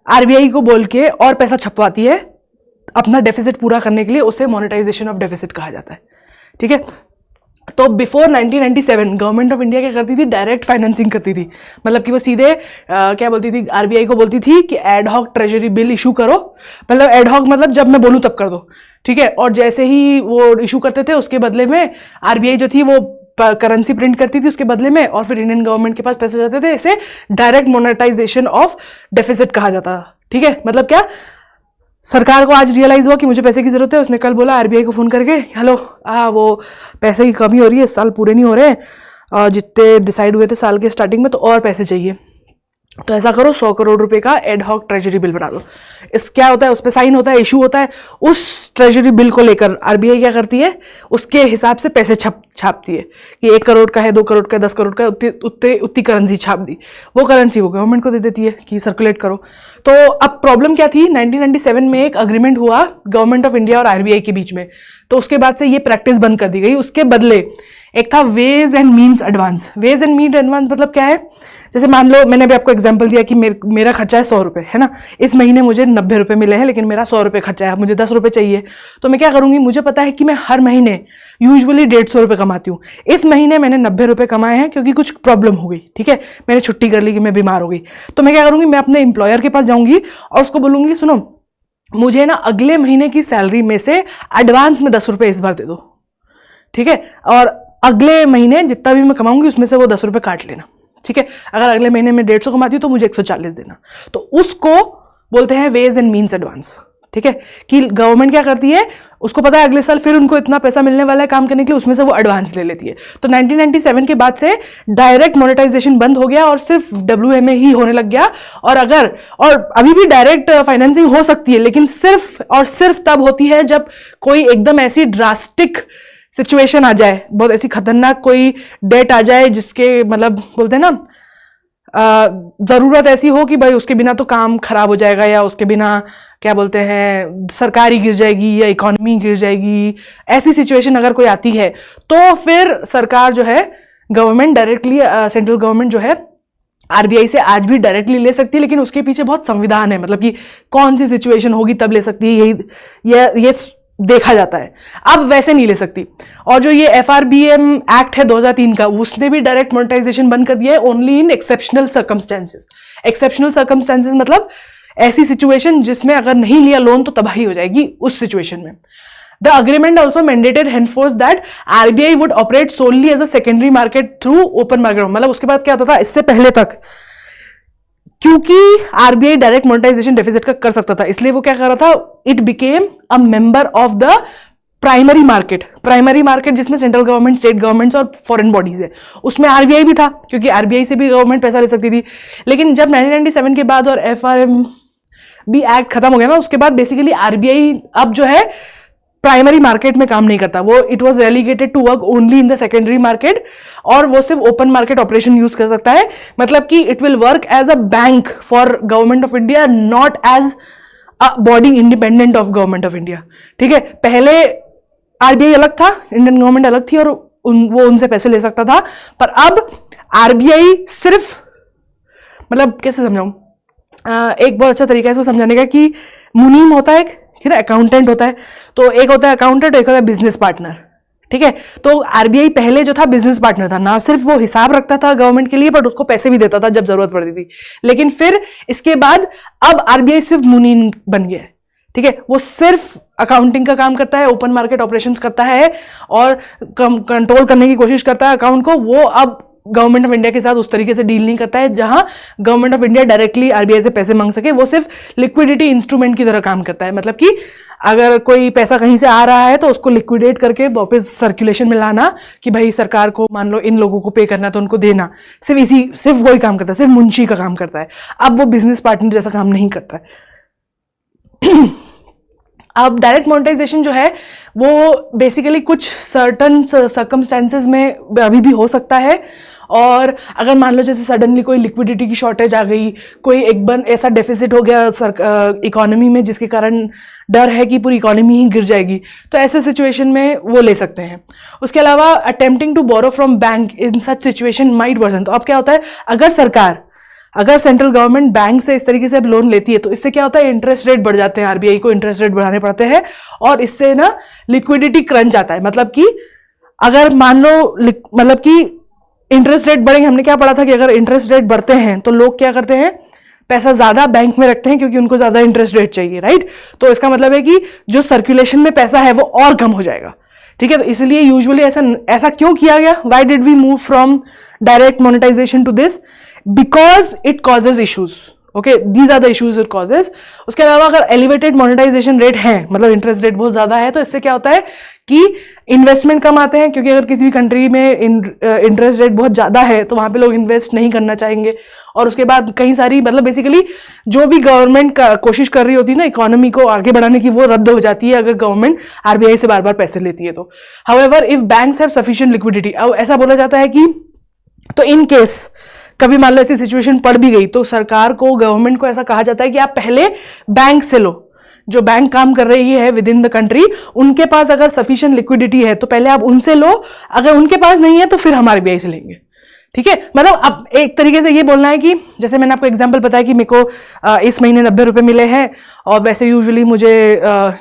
आरबीआई को बोल के और पैसा छपवाती है अपना डेफिसिट पूरा करने के लिए, उसे मोनेटाइजेशन ऑफ डेफिसिट कहा जाता है, ठीक है। तो बिफोर 1997 गवर्नमेंट ऑफ इंडिया क्या करती थी, डायरेक्ट फाइनेंसिंग करती थी। मतलब कि वो सीधे क्या बोलती थी, आरबीआई को बोलती थी कि एडहॉक ट्रेजरी बिल इशू करो। मतलब एडहॉक मतलब जब मैं बोलूँ तब कर दो, ठीक है। और जैसे ही वो इशू करते थे उसके बदले में आरबीआई जो थी वो करेंसी प्रिंट करती थी उसके बदले में, और फिर इंडियन गवर्नमेंट के पास पैसे जाते थे। इसे डायरेक्ट मोनेटाइजेशन ऑफ डेफिसिट कहा जाता था, ठीक है। मतलब क्या, सरकार को आज रियलाइज हुआ कि मुझे पैसे की जरूरत है, उसने कल बोला आरबीआई को फोन करके, हेलो वो पैसे की कमी हो रही है, इस साल पूरे नहीं हो रहे हैं जितने डिसाइड हुए थे साल के स्टार्टिंग में, तो और पैसे चाहिए। तो ऐसा करो 100 करोड़ रुपए का एडहॉक ट्रेजरी बिल बना दो। इस क्या होता है, उस पर साइन होता है, इशू होता है। उस ट्रेजरी बिल को लेकर आरबीआई क्या करती है, उसके हिसाब से पैसे छापती है कि 1 करोड़ का है, 2 करोड़ का है, 10 करोड़ का है, उतनी करेंसी छाप दी। वो करेंसी वो गवर्नमेंट को दे देती है कि सर्कुलेट करो। तो अब प्रॉब्लम क्या थी, 1997 में एक अग्रीमेंट हुआ गवर्नमेंट ऑफ इंडिया और आरबीआई के बीच में। तो उसके बाद से ये प्रैक्टिस बंद कर दी गई। उसके बदले एक था ways and means advance. Ways and means advance मतलब क्या है, जैसे मान लो मैंने अभी आपको एग्जांपल दिया कि मेरा खर्चा है 100 रुपये, है ना। इस महीने मुझे 90 रुपये मिले हैं, लेकिन मेरा 100 रुपये खर्चा है, मुझे 10 रुपये चाहिए। तो मैं क्या करूंगी, मुझे पता है कि मैं हर महीने यूजुअली 150 रुपये कमाती हूँ। इस महीने मैंने 90 रुपये कमाए हैं क्योंकि कुछ प्रॉब्लम हो गई, ठीक है, मैंने छुट्टी कर ली कि मैं बीमार हो गई। तो मैं क्या करूंगी, मैं अपने एम्प्लॉयर के पास जाऊंगी और उसको बोलूंगी, सुनो मुझे ना अगले महीने की सैलरी में से एडवांस में 10 रुपये इस बार दे दो, ठीक है, और अगले महीने जितना भी मैं कमाऊंगी उसमें से वो 10 रुपये काट लेना, ठीक है। अगर अगले महीने में 150 कमाती हूँ तो मुझे 140 देना। तो उसको बोलते हैं वेज एंड मीन्स एडवांस, ठीक है। कि गवर्नमेंट क्या करती है, उसको पता है अगले साल फिर उनको इतना पैसा मिलने वाला है काम करने के लिए, उसमें से वो एडवांस ले लेती है। तो 1997 के बाद से डायरेक्ट मोनेटाइजेशन बंद हो गया और सिर्फ डब्ल्यूएमए ही होने लग गया। और अभी भी डायरेक्ट फाइनेंसिंग हो सकती है, लेकिन सिर्फ और सिर्फ तब होती है जब कोई एकदम ऐसी ड्रास्टिक सिचुएशन आ जाए, बहुत ऐसी खतरनाक कोई डेट आ जाए जिसके मतलब बोलते हैं ना जरूरत ऐसी हो कि भाई उसके बिना तो काम खराब हो जाएगा, या उसके बिना क्या बोलते हैं सरकार ही गिर जाएगी या इकोनॉमी गिर जाएगी। ऐसी सिचुएशन अगर कोई आती है तो फिर सरकार जो है गवर्नमेंट डायरेक्टली सेंट्रल गवर्नमेंट जो है आरबीआई से आज भी डायरेक्टली ले सकती है, लेकिन उसके पीछे बहुत संविधान है। मतलब कि कौन सी सिचुएशन होगी तब ले सकती है, यही ये देखा जाता है। अब वैसे नहीं ले सकती। और जो ये एफआरबीएम एक्ट है 2003 का, उसने भी डायरेक्ट मोनेटाइजेशन बंद कर दिया है, only in exceptional circumstances. Exceptional circumstances मतलब ऐसी सिचुएशन जिसमें अगर नहीं लिया लोन तो तबाही हो जाएगी, उस सिचुएशन में। The agreement also mandated henceforth that RBI would operate solely as a secondary market through open market। मतलब उसके बाद क्या होता था, इससे पहले तक क्योंकि आरबीआई डायरेक्ट मोनेटाइजेशन डेफिसिट का कर सकता था, इसलिए वो क्या कर रहा था, it became a member of the primary market. Primary market जिसमें सेंट्रल गवर्नमेंट, स्टेट गवर्नमेंट्स और फॉरेन बॉडीज है, उसमें आरबीआई भी था क्योंकि आरबीआई से भी गवर्नमेंट पैसा ले सकती थी। लेकिन जब 1997 के बाद और एफआरएम भी एक्ट खत्म हो गया ना, उसके बाद बेसिकली आरबीआई अब जो है प्राइमरी मार्केट में काम नहीं करता, वो it was relegated to work only in the secondary market, और वो सिर्फ ओपन मार्केट ऑपरेशन यूज कर सकता है। मतलब कि it will work as a bank for government of India, not as a body independent of government of India, ठीक है। पहले आरबीआई अलग था, इंडियन गवर्नमेंट अलग थी, और वो उनसे पैसे ले सकता था। पर अब आरबीआई सिर्फ, मतलब कैसे समझाऊं, एक बहुत अच्छा तरीका है इसको समझाने का कि मुनीम होता है, ठीक है, अकाउंटेंट होता है। तो एक होता है अकाउंटेंट, एक होता है बिजनेस पार्टनर, ठीक है। तो आरबीआई पहले जो था बिजनेस पार्टनर था, ना सिर्फ वो हिसाब रखता था गवर्नमेंट के लिए, बट उसको पैसे भी देता था जब जरूरत पड़ती थी। लेकिन फिर इसके बाद अब आरबीआई सिर्फ मुनीम बन गया है, ठीक है। वो सिर्फ अकाउंटिंग का काम करता है, ओपन मार्केट ऑपरेशंस करता है और कंट्रोल करने की कोशिश करता है अकाउंट को। वो अब गवर्नमेंट ऑफ इंडिया के साथ उस तरीके से डील नहीं करता है जहां government of India directly RBI से पैसे मांग सके। वो सिर्फ लिक्विडिटी इंस्ट्रूमेंट की तरह काम करता है। मतलब कि अगर कोई पैसा कहीं से आ रहा है तो उसको लिक्विडेट करके वापस सर्कुलेशन में लाना, कि भाई सरकार को मान लो इन लोगों को पे करना तो उनको देना, सिर्फ वही काम करता है, सिर्फ मुंशी का काम करता है। अब वो बिजनेस पार्टनर जैसा काम नहीं करता है। अब डायरेक्ट मोनेटाइजेशन जो है वो बेसिकली कुछ सर्टन सर्कमस्टेंसेज में अभी भी हो सकता है। और अगर मान लो जैसे सडनली कोई लिक्विडिटी की शॉर्टेज आ गई, कोई एकदम ऐसा डेफिसिट हो गया इकोनॉमी में जिसके कारण डर है कि पूरी इकोनॉमी ही गिर जाएगी, तो ऐसे सिचुएशन में वो ले सकते हैं। उसके अलावा attempting to borrow from bank in such situation might worsen. तो अब क्या होता है, अगर सेंट्रल गवर्नमेंट बैंक से इस तरीके से अब लोन लेती है तो इससे क्या होता है, इंटरेस्ट रेट बढ़ जाते हैं, आरबीआई को इंटरेस्ट रेट बढ़ाने पड़ते हैं और इससे ना लिक्विडिटी क्रंच आता है। मतलब कि अगर मान लो मतलब कि इंटरेस्ट रेट बढ़ेंगे, हमने क्या पढ़ा था कि अगर इंटरेस्ट रेट बढ़ते हैं तो लोग क्या करते हैं, पैसा ज्यादा बैंक में रखते हैं क्योंकि उनको ज्यादा इंटरेस्ट रेट चाहिए, राइट। तो इसका मतलब है कि जो सर्कुलेशन में पैसा है वो और कम हो जाएगा, ठीक है। तो इसलिए यूजुअली ऐसा क्यों किया गया, why did we move from direct monetisation to this, because it causes issues, okay, these are the issues it causes. उसके अलावा अगर एलिवेटेड मोनेटाइजेशन रेट है, मतलब इंटरेस्ट रेट बहुत ज्यादा है, तो इससे क्या होता है कि इन्वेस्टमेंट कम आते हैं, क्योंकि अगर किसी भी कंट्री में इंटरेस्ट रेट बहुत ज्यादा है तो वहां पे लोग इन्वेस्ट नहीं करना चाहेंगे। और उसके बाद कई सारी, मतलब बेसिकली जो भी गवर्नमेंट कोशिश कर रही होती है ना इकोनॉमी को आगे बढ़ाने की, वो रद्द हो जाती है अगर गवर्नमेंट आरबीआई से बार बार पैसे लेती है तो। However if banks have sufficient liquidity, अब ऐसा बोला जाता है कि तो इन केस कभी मान लो ऐसी सिचुएशन पड़ भी गई तो सरकार को, गवर्नमेंट को ऐसा कहा जाता है कि आप पहले बैंक से लो, जो बैंक काम कर रही है विद इन द कंट्री, उनके पास अगर सफिशिएंट लिक्विडिटी है तो पहले आप उनसे लो, अगर उनके पास नहीं है तो फिर हम आरबीआई से लेंगे, ठीक है। मतलब अब एक तरीके से ये बोलना है कि जैसे मैंने आपको एग्जांपल बताया कि मेरे को इस महीने 90 रुपए मिले हैं और वैसे यूजुअली मुझे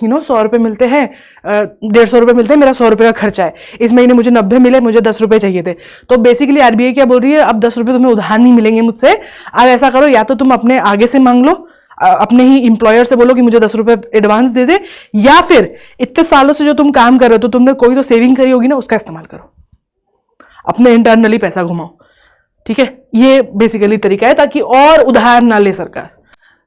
100 रुपए मिलते हैं, 150 रुपए मिलते हैं, मेरा 100 रुपए का खर्चा है, इस महीने मुझे 90 मिले, मुझे 10 रुपए चाहिए थे। तो बेसिकली आरबीआई क्या बोल रही है, अब 10 रुपए तुम्हें उधार नहीं मिलेंगे मुझसे, अब ऐसा करो या तो तुम अपने आगे से मांग लो, अपने ही इंप्लॉयर से बोलो कि मुझे 10 रुपए एडवांस दे दे, या फिर इतने सालों से जो तुम काम कर रहे हो तो तुमने कोई तो सेविंग करी होगी ना, उसका इस्तेमाल करो, अपने इंटरनली पैसा घुमाओ, ठीक है। ये बेसिकली तरीका है ताकि और उधार ना ले सरकार।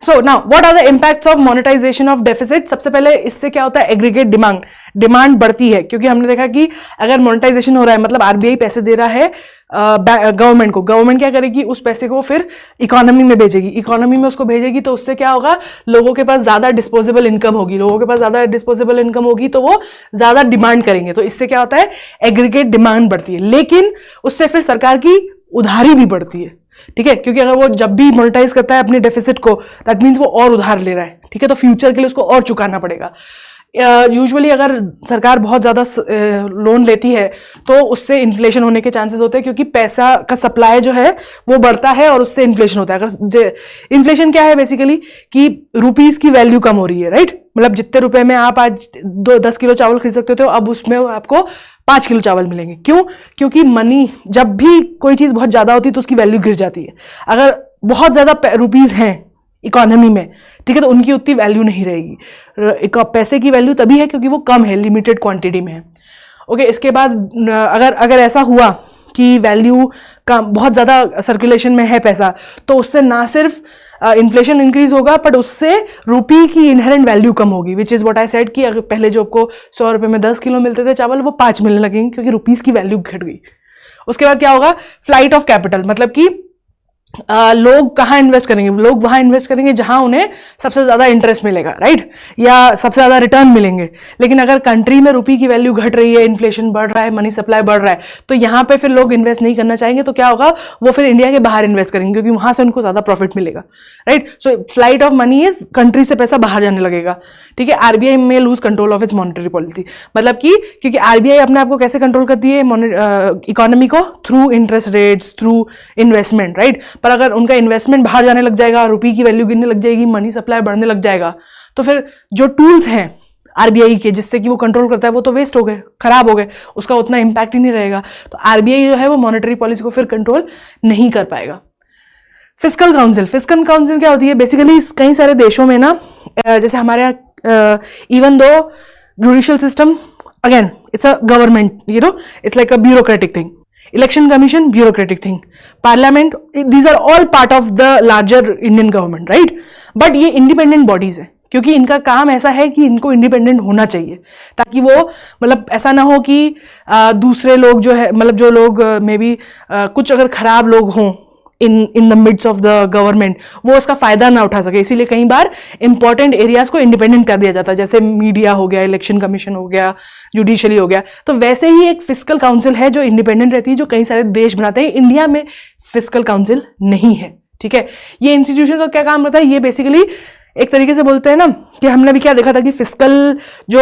So now what are the impacts of monetisation of deficit. सबसे पहले इससे क्या होता है, एग्रीगेट डिमांड बढ़ती है, क्योंकि हमने देखा कि अगर मोनेटाइजेशन हो रहा है मतलब आरबीआई पैसे दे रहा है गवर्नमेंट को, गवर्नमेंट क्या करेगी, उस पैसे को फिर इकोनॉमी में भेजेगी, इकोनॉमी में उसको भेजेगी तो उससे क्या होगा, लोगों के पास ज्यादा डिस्पोजेबल इनकम होगी, लोगों के पास ज्यादा डिस्पोजेबल इनकम होगी तो वो ज्यादा डिमांड करेंगे, तो इससे क्या होता है, एग्रीगेट डिमांड बढ़ती है। लेकिन उससे फिर सरकार की उधारी भी बढ़ती है, ठीक है, क्योंकि अगर वो जब भी मोनेटाइज करता है अपने डेफिसिट को, दैट मीन्स वो और उधार ले रहा है, ठीक है, तो फ्यूचर के लिए उसको और चुकाना पड़ेगा। यूजुअली अगर सरकार बहुत ज्यादा लोन लेती है तो उससे इन्फ्लेशन होने के चांसेस होते हैं, क्योंकि पैसा का सप्लाई जो है वो बढ़ता है और उससे इन्फ्लेशन होता है। अगर इन्फ्लेशन क्या है बेसिकली कि रुपीस की वैल्यू कम हो रही है, राइट, मतलब जितने रुपए में आप आज 10 किलो चावल खरीद सकते हो अब उसमें आपको 5 किलो चावल मिलेंगे। क्यों? क्योंकि मनी, जब भी कोई चीज बहुत ज्यादा होती है तो उसकी वैल्यू गिर जाती है। अगर बहुत ज्यादा रुपीस हैं इकोनॉमी में, ठीक है, तो उनकी उतनी वैल्यू नहीं रहेगी। पैसे की वैल्यू तभी है क्योंकि वो कम है, लिमिटेड क्वांटिटी में है। ओके, इसके बाद अगर ऐसा हुआ कि वैल्यू का बहुत ज्यादा सर्कुलेशन में है पैसा, तो उससे ना सिर्फ इन्फ्लेशन इंक्रीज होगा बट उससे रुपी की इनहेरेंट वैल्यू कम होगी, विच इज व्हाट आई सेड कि अगर पहले जो आपको 100 रुपए में 10 किलो मिलते थे चावल, वो 5 मिलने लगेंगे क्योंकि रुपीस की वैल्यू घट गई। उसके बाद क्या होगा, फ्लाइट ऑफ कैपिटल, मतलब कि लोग कहाँ इन्वेस्ट करेंगे, लोग वहां इन्वेस्ट करेंगे जहां उन्हें सबसे ज्यादा इंटरेस्ट मिलेगा, राइट, या सबसे ज्यादा रिटर्न मिलेंगे। लेकिन अगर कंट्री में रुपी की वैल्यू घट रही है, इन्फ्लेशन बढ़ रहा है, मनी सप्लाई बढ़ रहा है, तो यहां पे फिर लोग इन्वेस्ट नहीं करना चाहेंगे, तो क्या होगा, वो फिर इंडिया के बाहर इन्वेस्ट करेंगे क्योंकि वहां से उनको ज्यादा प्रॉफिट मिलेगा, right. So flight of money is, country से पैसा बाहर जाने लगेगा, ठीक है। आरबीआई में lose control of its monetary policy, मतलब कि क्योंकि आरबीआई अपने आप को कैसे कंट्रोल करती है इकोनॉमी को, through interest rates, through investment, right. पर अगर उनका इन्वेस्टमेंट बाहर जाने लग जाएगा, रुपये की वैल्यू गिरने लग जाएगी, मनी सप्लाई बढ़ने लग जाएगा, तो फिर जो टूल्स हैं आरबीआई के जिससे कि वो कंट्रोल करता है वो तो वेस्ट हो गए, खराब हो गए, उसका उतना इंपैक्ट ही नहीं रहेगा। तो आरबीआई जो है वो मॉनेटरी पॉलिसी को फिर कंट्रोल नहीं कर पाएगा। फिस्कल काउंसिल, फिस्कल काउंसिल क्या होती है बेसिकली, कई सारे देशों में ना, जैसे हमारे यहाँ even though judicial system, again it's a government, it's like a bureaucratic thing, election commission bureaucratic thing, parliament, these are all part of the larger Indian government, right. But ये इंडिपेंडेंट बॉडीज है क्योंकि इनका काम ऐसा है कि इनको independent होना चाहिए, ताकि वो, मतलब ऐसा ना हो कि दूसरे लोग जो है, मतलब जो लोग मे बी कुछ अगर खराब लोग हों in the midst of the government, वो उसका फायदा ना उठा सके। इसीलिए कई बार इंपॉर्टेंट एरियाज को इंडिपेंडेंट कर दिया जाता है, जैसे मीडिया हो गया, इलेक्शन कमीशन हो गया, जुडिशरी हो गया। तो वैसे ही एक फिस्कल काउंसिल है जो इंडिपेंडेंट रहती है, जो कई सारे देश बनाते हैं। इंडिया में फिस्कल काउंसिल नहीं है, ठीक है। ये इंस्टीट्यूशन का क्या काम रहता है, ये बेसिकली एक तरीके से बोलते हैं ना कि हमने भी क्या देखा था कि फिस्कल जो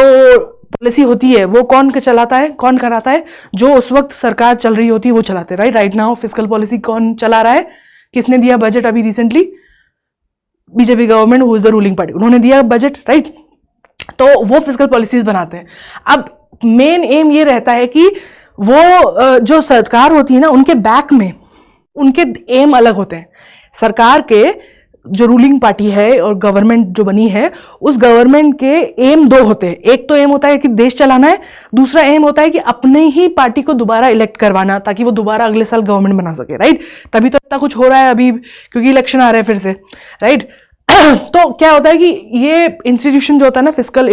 पॉलिसी होती है वो कौन चलाता है, कौन कराता है, जो उस वक्त सरकार चल रही होती है वो चलाते हैं, राइट नाउ फिस्कल पॉलिसी कौन चला रहा है, किसने दिया बजट अभी recently, BJP government, who is the ruling party, उन्होंने दिया बजट, राइट। तो वो फिस्कल पॉलिसीज बनाते हैं। अब मेन एम ये रहता है कि वो जो सरकार होती है ना, उनके बैक में उनके एम अलग होते हैं। सरकार के जो रूलिंग पार्टी है और गवर्नमेंट जो बनी है, उस गवर्नमेंट के एम दो होते हैं। एक तो एम होता है कि देश चलाना है, दूसरा एम होता है कि अपने ही पार्टी को दोबारा इलेक्ट करवाना, ताकि वो दोबारा अगले साल गवर्नमेंट बना सके, राइट। तभी तो इतना कुछ हो रहा है अभी, क्योंकि इलेक्शन आ रहे हैं फिर से, राइट। तो क्या होता है कि ये इंस्टीट्यूशन जो होता है ना, फिस्कल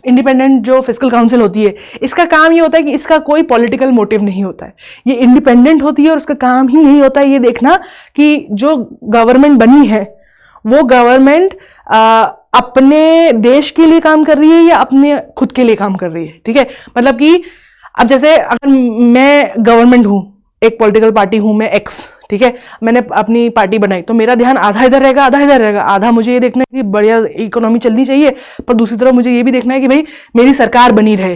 इंडिपेंडेंट जो फिस्कल काउंसिल होती है, इसका काम ये होता है कि इसका कोई पॉलिटिकल मोटिव नहीं होता है, ये इंडिपेंडेंट होती है और उसका काम ही यही होता है ये देखना कि जो गवर्नमेंट बनी है वो गवर्नमेंट अपने देश के लिए काम कर रही है या अपने खुद के लिए काम कर रही है, ठीक है। मतलब कि अब जैसे अगर मैं गवर्नमेंट हूं, एक पॉलिटिकल पार्टी हूं मैं एक्स, ठीक है, मैंने अपनी पार्टी बनाई, तो मेरा ध्यान आधा इधर रहेगा आधा इधर रहेगा। आधा मुझे ये देखना है कि बढ़िया इकोनॉमी चलनी चाहिए, पर दूसरी तरफ मुझे ये भी देखना है कि भाई मेरी सरकार बनी रहे,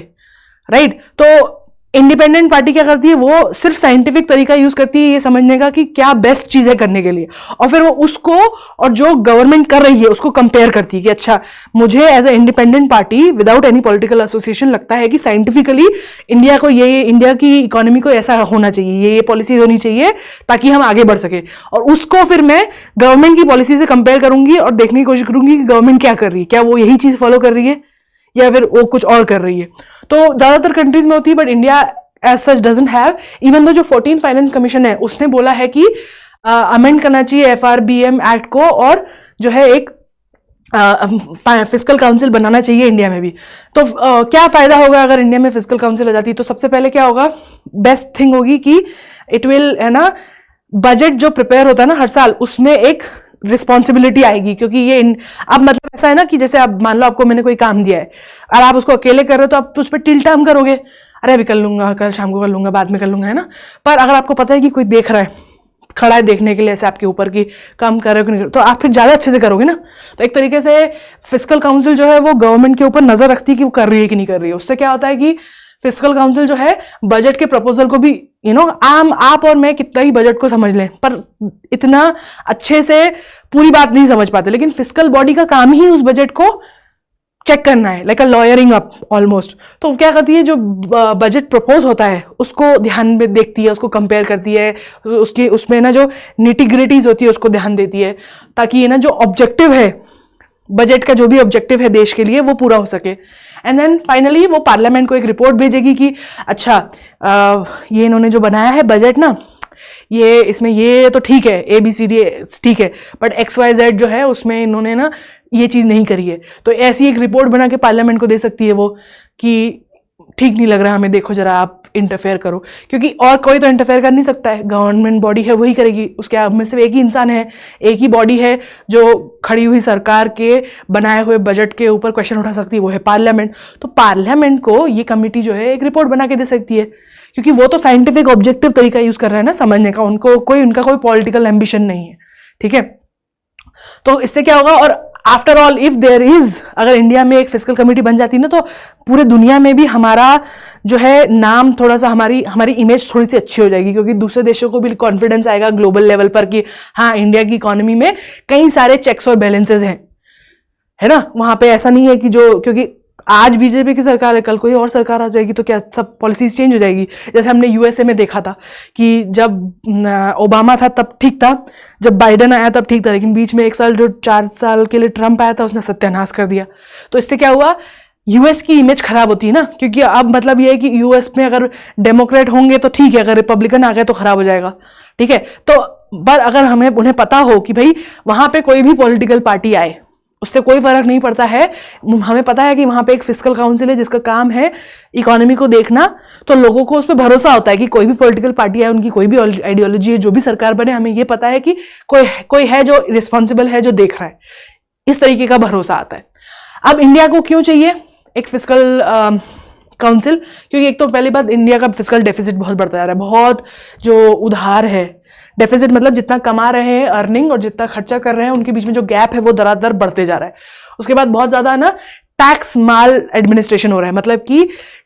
राइट। तो इंडिपेंडेंट पार्टी क्या करती है, वो सिर्फ साइंटिफिक तरीका यूज करती है ये समझने का कि क्या बेस्ट चीज है करने के लिए, और फिर वो उसको और जो गवर्नमेंट कर रही है उसको कंपेयर करती है कि अच्छा, मुझे as a independent party without any political association लगता है कि साइंटिफिकली इंडिया को ये इंडिया की इकोनॉमी को ऐसा होना चाहिए, ये पॉलिसीज होनी चाहिए ताकि हम आगे बढ़ सके, और उसको फिर मैं गवर्नमेंट की पॉलिसी से कंपेयर करूंगी और देखने की कोशिश करूंगी कि गवर्नमेंट क्या कर रही है, क्या वो यही चीज फॉलो कर रही है या फिर वो कुछ और कर रही है। तो ज्यादातर कंट्रीज में होती है, but India as such doesn't have. Even though जो 14 फाइनेंस कमीशन है उसने बोला है कि अमेंड करना चाहिए FRBM एक्ट को, और जो है एक फिस्कल काउंसिल बनाना चाहिए इंडिया में भी। तो क्या फायदा होगा अगर इंडिया में फिस्कल काउंसिल आ जाती है? तो सबसे पहले क्या होगा, बेस्ट थिंग होगी कि इट विल, है ना, बजट जो प्रिपेयर होता है ना हर साल, उसमें एक रिस्पॉन्सिबिलिटी आएगी, क्योंकि ये अब मतलब ऐसा है ना कि जैसे अब मान लो आपको मैंने कोई काम दिया है और आप उसको अकेले कर रहे हो तो आप उस पर टिल टाइम करोगे, अरे अभी कर लूंगा, कल शाम को कर लूंगा, बाद में कर लूंगा, है ना। पर अगर आपको पता है कि कोई देख रहा है, खड़ा है देखने के लिए ऐसे आपके ऊपर की काम कर रहे हो कि नहीं, तो आप फिर ज्यादा अच्छे से करोगे ना। तो एक तरीके से फिस्कल काउंसिल जो है वो गवर्नमेंट के ऊपर नजर रखती है कि वो कर रही है कि नहीं कर रही है। उससे क्या होता है कि फिस्कल काउंसिल जो है बजट के प्रपोजल को भी, आप और मैं कितना ही बजट को समझ लें, पर इतना अच्छे से पूरी बात नहीं समझ पाते, लेकिन फिस्कल बॉडी का काम ही उस बजट को चेक करना है, लाइक अ लॉयरिंग अप ऑलमोस्ट। तो क्या करती है, जो बजट प्रपोज होता है उसको ध्यान में देखती है, उसको कंपेयर करती है, उसकी उसमें ना जो निटिग्रिटीज होती है उसको ध्यान देती है, ताकि ये ना जो ऑब्जेक्टिव है बजट का, जो भी ऑब्जेक्टिव है देश के लिए, वो पूरा हो सके। एंड देन फाइनली वो पार्लियामेंट को एक रिपोर्ट भेजेगी कि अच्छा, ये इन्होंने जो बनाया है बजट ना, ये इसमें ये तो ठीक है, ABCD ठीक है, बट XYZ जो है उसमें इन्होंने ना ये चीज नहीं करी है। तो ऐसी एक रिपोर्ट बना के पार्लियामेंट को दे सकती है वो कि ठीक नहीं लग रहा हमें, देखो जरा आप इंटरफेयर करो, क्योंकि और कोई तो इंटरफेयर कर नहीं सकता है, गवर्नमेंट बॉडी है वही करेगी। उसके आप में सिर्फ एक ही इंसान है, एक ही बॉडी है जो खड़ी हुई सरकार के बनाए हुए बजट के ऊपर क्वेश्चन उठा सकती है, वो है पार्लियामेंट। तो पार्लियामेंट को ये कमेटी जो है एक रिपोर्ट बना के दे सकती है, क्योंकि वो तो साइंटिफिक ऑब्जेक्टिव तरीका यूज कर रहा है ना समझने का, उनका कोई पॉलिटिकल एम्बिशन नहीं है, ठीक है। तो इससे क्या होगा, और after all if there is, अगर इंडिया में एक फिस्कल कमेटी बन जाती है ना, तो पूरे दुनिया में भी हमारा जो है नाम, थोड़ा सा हमारी इमेज थोड़ी सी अच्छी हो जाएगी, क्योंकि दूसरे देशों को भी कॉन्फिडेंस आएगा ग्लोबल लेवल पर कि हाँ, इंडिया की इकोनॉमी में कई सारे चेक्स और बैलेंसेज हैं, है ना। वहां पे ऐसा नहीं है कि जो, क्योंकि आज बीजेपी की सरकार है, कल कोई और सरकार आ जाएगी तो क्या सब पॉलिसीज चेंज हो जाएगी। जैसे हमने USA में देखा था कि जब ओबामा था तब ठीक था, जब बाइडेन आया तब ठीक था, लेकिन बीच में एक साल जो 4 साल के लिए ट्रंप आया था उसने सत्यानाश कर दिया। तो इससे क्या हुआ, US की इमेज खराब होती है ना, क्योंकि अब मतलब ये है कि US में अगर डेमोक्रेट होंगे तो ठीक है, अगर रिपब्लिकन आ गए तो खराब हो जाएगा, ठीक है। तो पर अगर उन्हें पता हो कि भाई वहां पे कोई भी पॉलिटिकल पार्टी आए उससे कोई फर्क नहीं पड़ता है, हमें पता है कि वहां पे एक फिस्कल काउंसिल है जिसका काम है इकोनॉमी को देखना, तो लोगों को उस पर भरोसा होता है कि कोई भी पॉलिटिकल पार्टी है, उनकी कोई भी आइडियोलॉजी है, जो भी सरकार बने, हमें ये पता है कि कोई है जो रिस्पॉन्सिबल है, जो देख रहा है, इस तरीके का भरोसा आता है। अब इंडिया को क्यों चाहिए एक फिस्कल काउंसिल? क्योंकि एक तो पहली बात, इंडिया का फिस्कल डेफिसिट बहुत बढ़ता जा रहा है, बहुत जो उधार है, डेफिसिट मतलब जितना कमा रहे हैं अर्निंग और जितना खर्चा कर रहे हैं उनके बीच में जो गैप है वो दरादर बढ़ते जा रहा है। उसके बाद बहुत ज्यादा ना टैक्स माल एडमिनिस्ट्रेशन हो रहा है, मतलब कि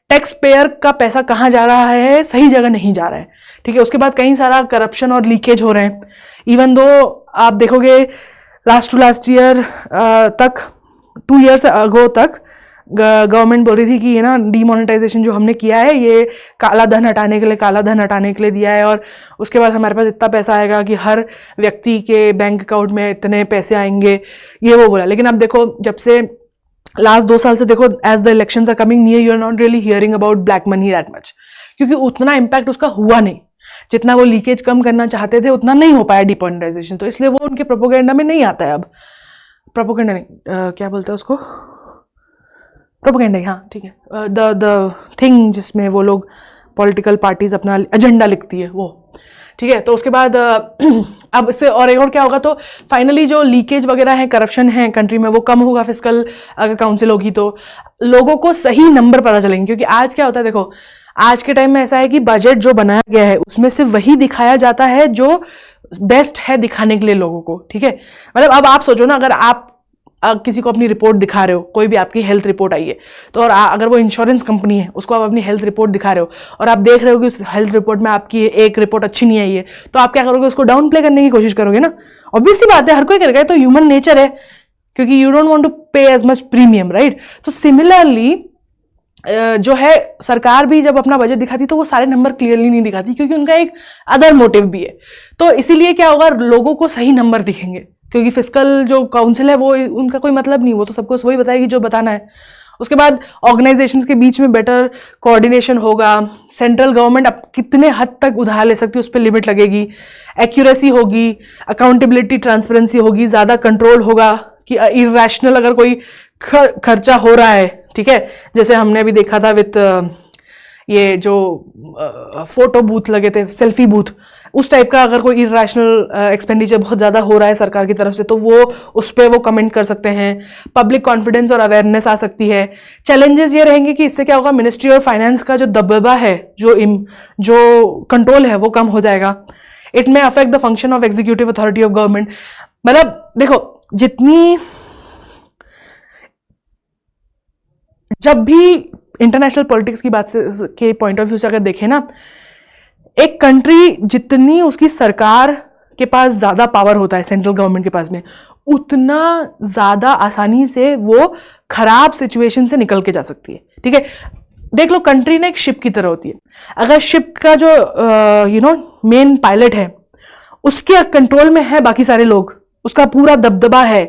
टैक्स पेयर का पैसा कहाँ जा रहा है, सही जगह नहीं जा रहा है, ठीक है। उसके बाद कई सारा करप्शन और लीकेज हो रहे हैं। इवन दो आप देखोगे लास्ट ईयर तक, 2 years अगो तक गवर्नमेंट बोल रही थी कि ये ना डीमोनेटाइजेशन जो हमने किया है ये काला धन हटाने के लिए दिया है, और उसके बाद हमारे पास इतना पैसा आएगा कि हर व्यक्ति के बैंक अकाउंट में इतने पैसे आएंगे, ये वो बोला। लेकिन अब देखो, जब से लास्ट 2 साल से देखो, as the elections are coming near, you are not really hearing about black money that much, क्योंकि उतना इम्पैक्ट उसका हुआ नहीं। जितना वो लीकेज कम करना चाहते थे उतना नहीं हो पाया डिमोनेटाइजेशन, तो इसलिए वो उनके प्रोपोगेंडा में नहीं आता है। अब प्रोपोगेंडा नहीं, क्या बोलते हैं उसको, प्रोपोगेंडा, हाँ ठीक है, द थिंग जिसमें वो लोग पॉलिटिकल पार्टीज अपना एजेंडा लिखती है वो, ठीक है। तो उसके बाद अब इससे और एक और क्या होगा, तो फाइनली जो लीकेज वगैरह है, करप्शन है कंट्री में, वो कम होगा फिस्कल अगर काउंसिल होगी तो लोगों को सही नंबर पता चलेंगे। क्योंकि आज क्या होता है, देखो आज के टाइम में ऐसा है कि बजट जो बनाया गया है उसमें से वही दिखाया जाता है जो बेस्ट है दिखाने के लिए लोगों को, ठीक है। मतलब अब आप सोचो ना, अगर आप किसी को अपनी रिपोर्ट दिखा रहे हो, कोई भी आपकी हेल्थ रिपोर्ट आई है, तो और अगर वो इंश्योरेंस कंपनी है उसको आप अपनी हेल्थ रिपोर्ट दिखा रहे हो और आप देख रहे हो कि उस हेल्थ रिपोर्ट में आपकी एक रिपोर्ट अच्छी नहीं आई है, तो आप क्या करोगे, उसको डाउन प्ले करने की कोशिश करोगे ना। ऑब्वियस सी बात है, हर कोई करेगा, तो ह्यूमन नेचर है, क्योंकि यू डोंट वांट टू पे एज मच प्रीमियम, राइट। तो सिमिलरली जो है, सरकार भी जब अपना बजट दिखाती तो वो सारे नंबर क्लियरली नहीं दिखाती, क्योंकि उनका एक अदर मोटिव भी है। तो इसीलिए क्या होगा, लोगों को सही नंबर दिखेंगे, क्योंकि फिस्कल जो काउंसिल है वो उनका कोई मतलब नहीं, वो तो सबको वही बताएगी जो बताना है। उसके बाद ऑर्गेनाइजेशंस के बीच में बेटर कोऑर्डिनेशन होगा, सेंट्रल गवर्नमेंट अब कितने हद तक उधार ले सकती है उस पर लिमिट लगेगी, एक्यूरेसी होगी, अकाउंटेबिलिटी ट्रांसपेरेंसी होगी, ज़्यादा कंट्रोल होगा कि इरेशनल अगर कोई खर्चा हो रहा है, ठीक है, जैसे हमने अभी देखा था विथ ये जो फोटो बूथ लगे थे, सेल्फी बूथ, उस टाइप का अगर कोई इरेशनल एक्सपेंडिचर बहुत ज़्यादा हो रहा है सरकार की तरफ से, तो वो उस पर वो कमेंट कर सकते हैं। पब्लिक कॉन्फिडेंस और अवेयरनेस आ सकती है। चैलेंजेस ये रहेंगे कि इससे क्या होगा, मिनिस्ट्री और फाइनेंस का जो दबदबा है, जो कंट्रोल है, वो कम हो जाएगा। It may affect the function of executive authority of government. मतलब देखो, जब भी इंटरनेशनल पॉलिटिक्स की बात से के पॉइंट ऑफ व्यू से अगर देखें ना, एक कंट्री जितनी उसकी सरकार के पास ज्यादा पावर होता है सेंट्रल गवर्नमेंट के पास में, उतना ज्यादा आसानी से वो खराब सिचुएशन से निकल के जा सकती है, ठीक है। देख लो, कंट्री ना एक शिप की तरह होती है। अगर शिप का जो मेन पायलट है उसके कंट्रोल में है बाकी सारे लोग, उसका पूरा दबदबा है,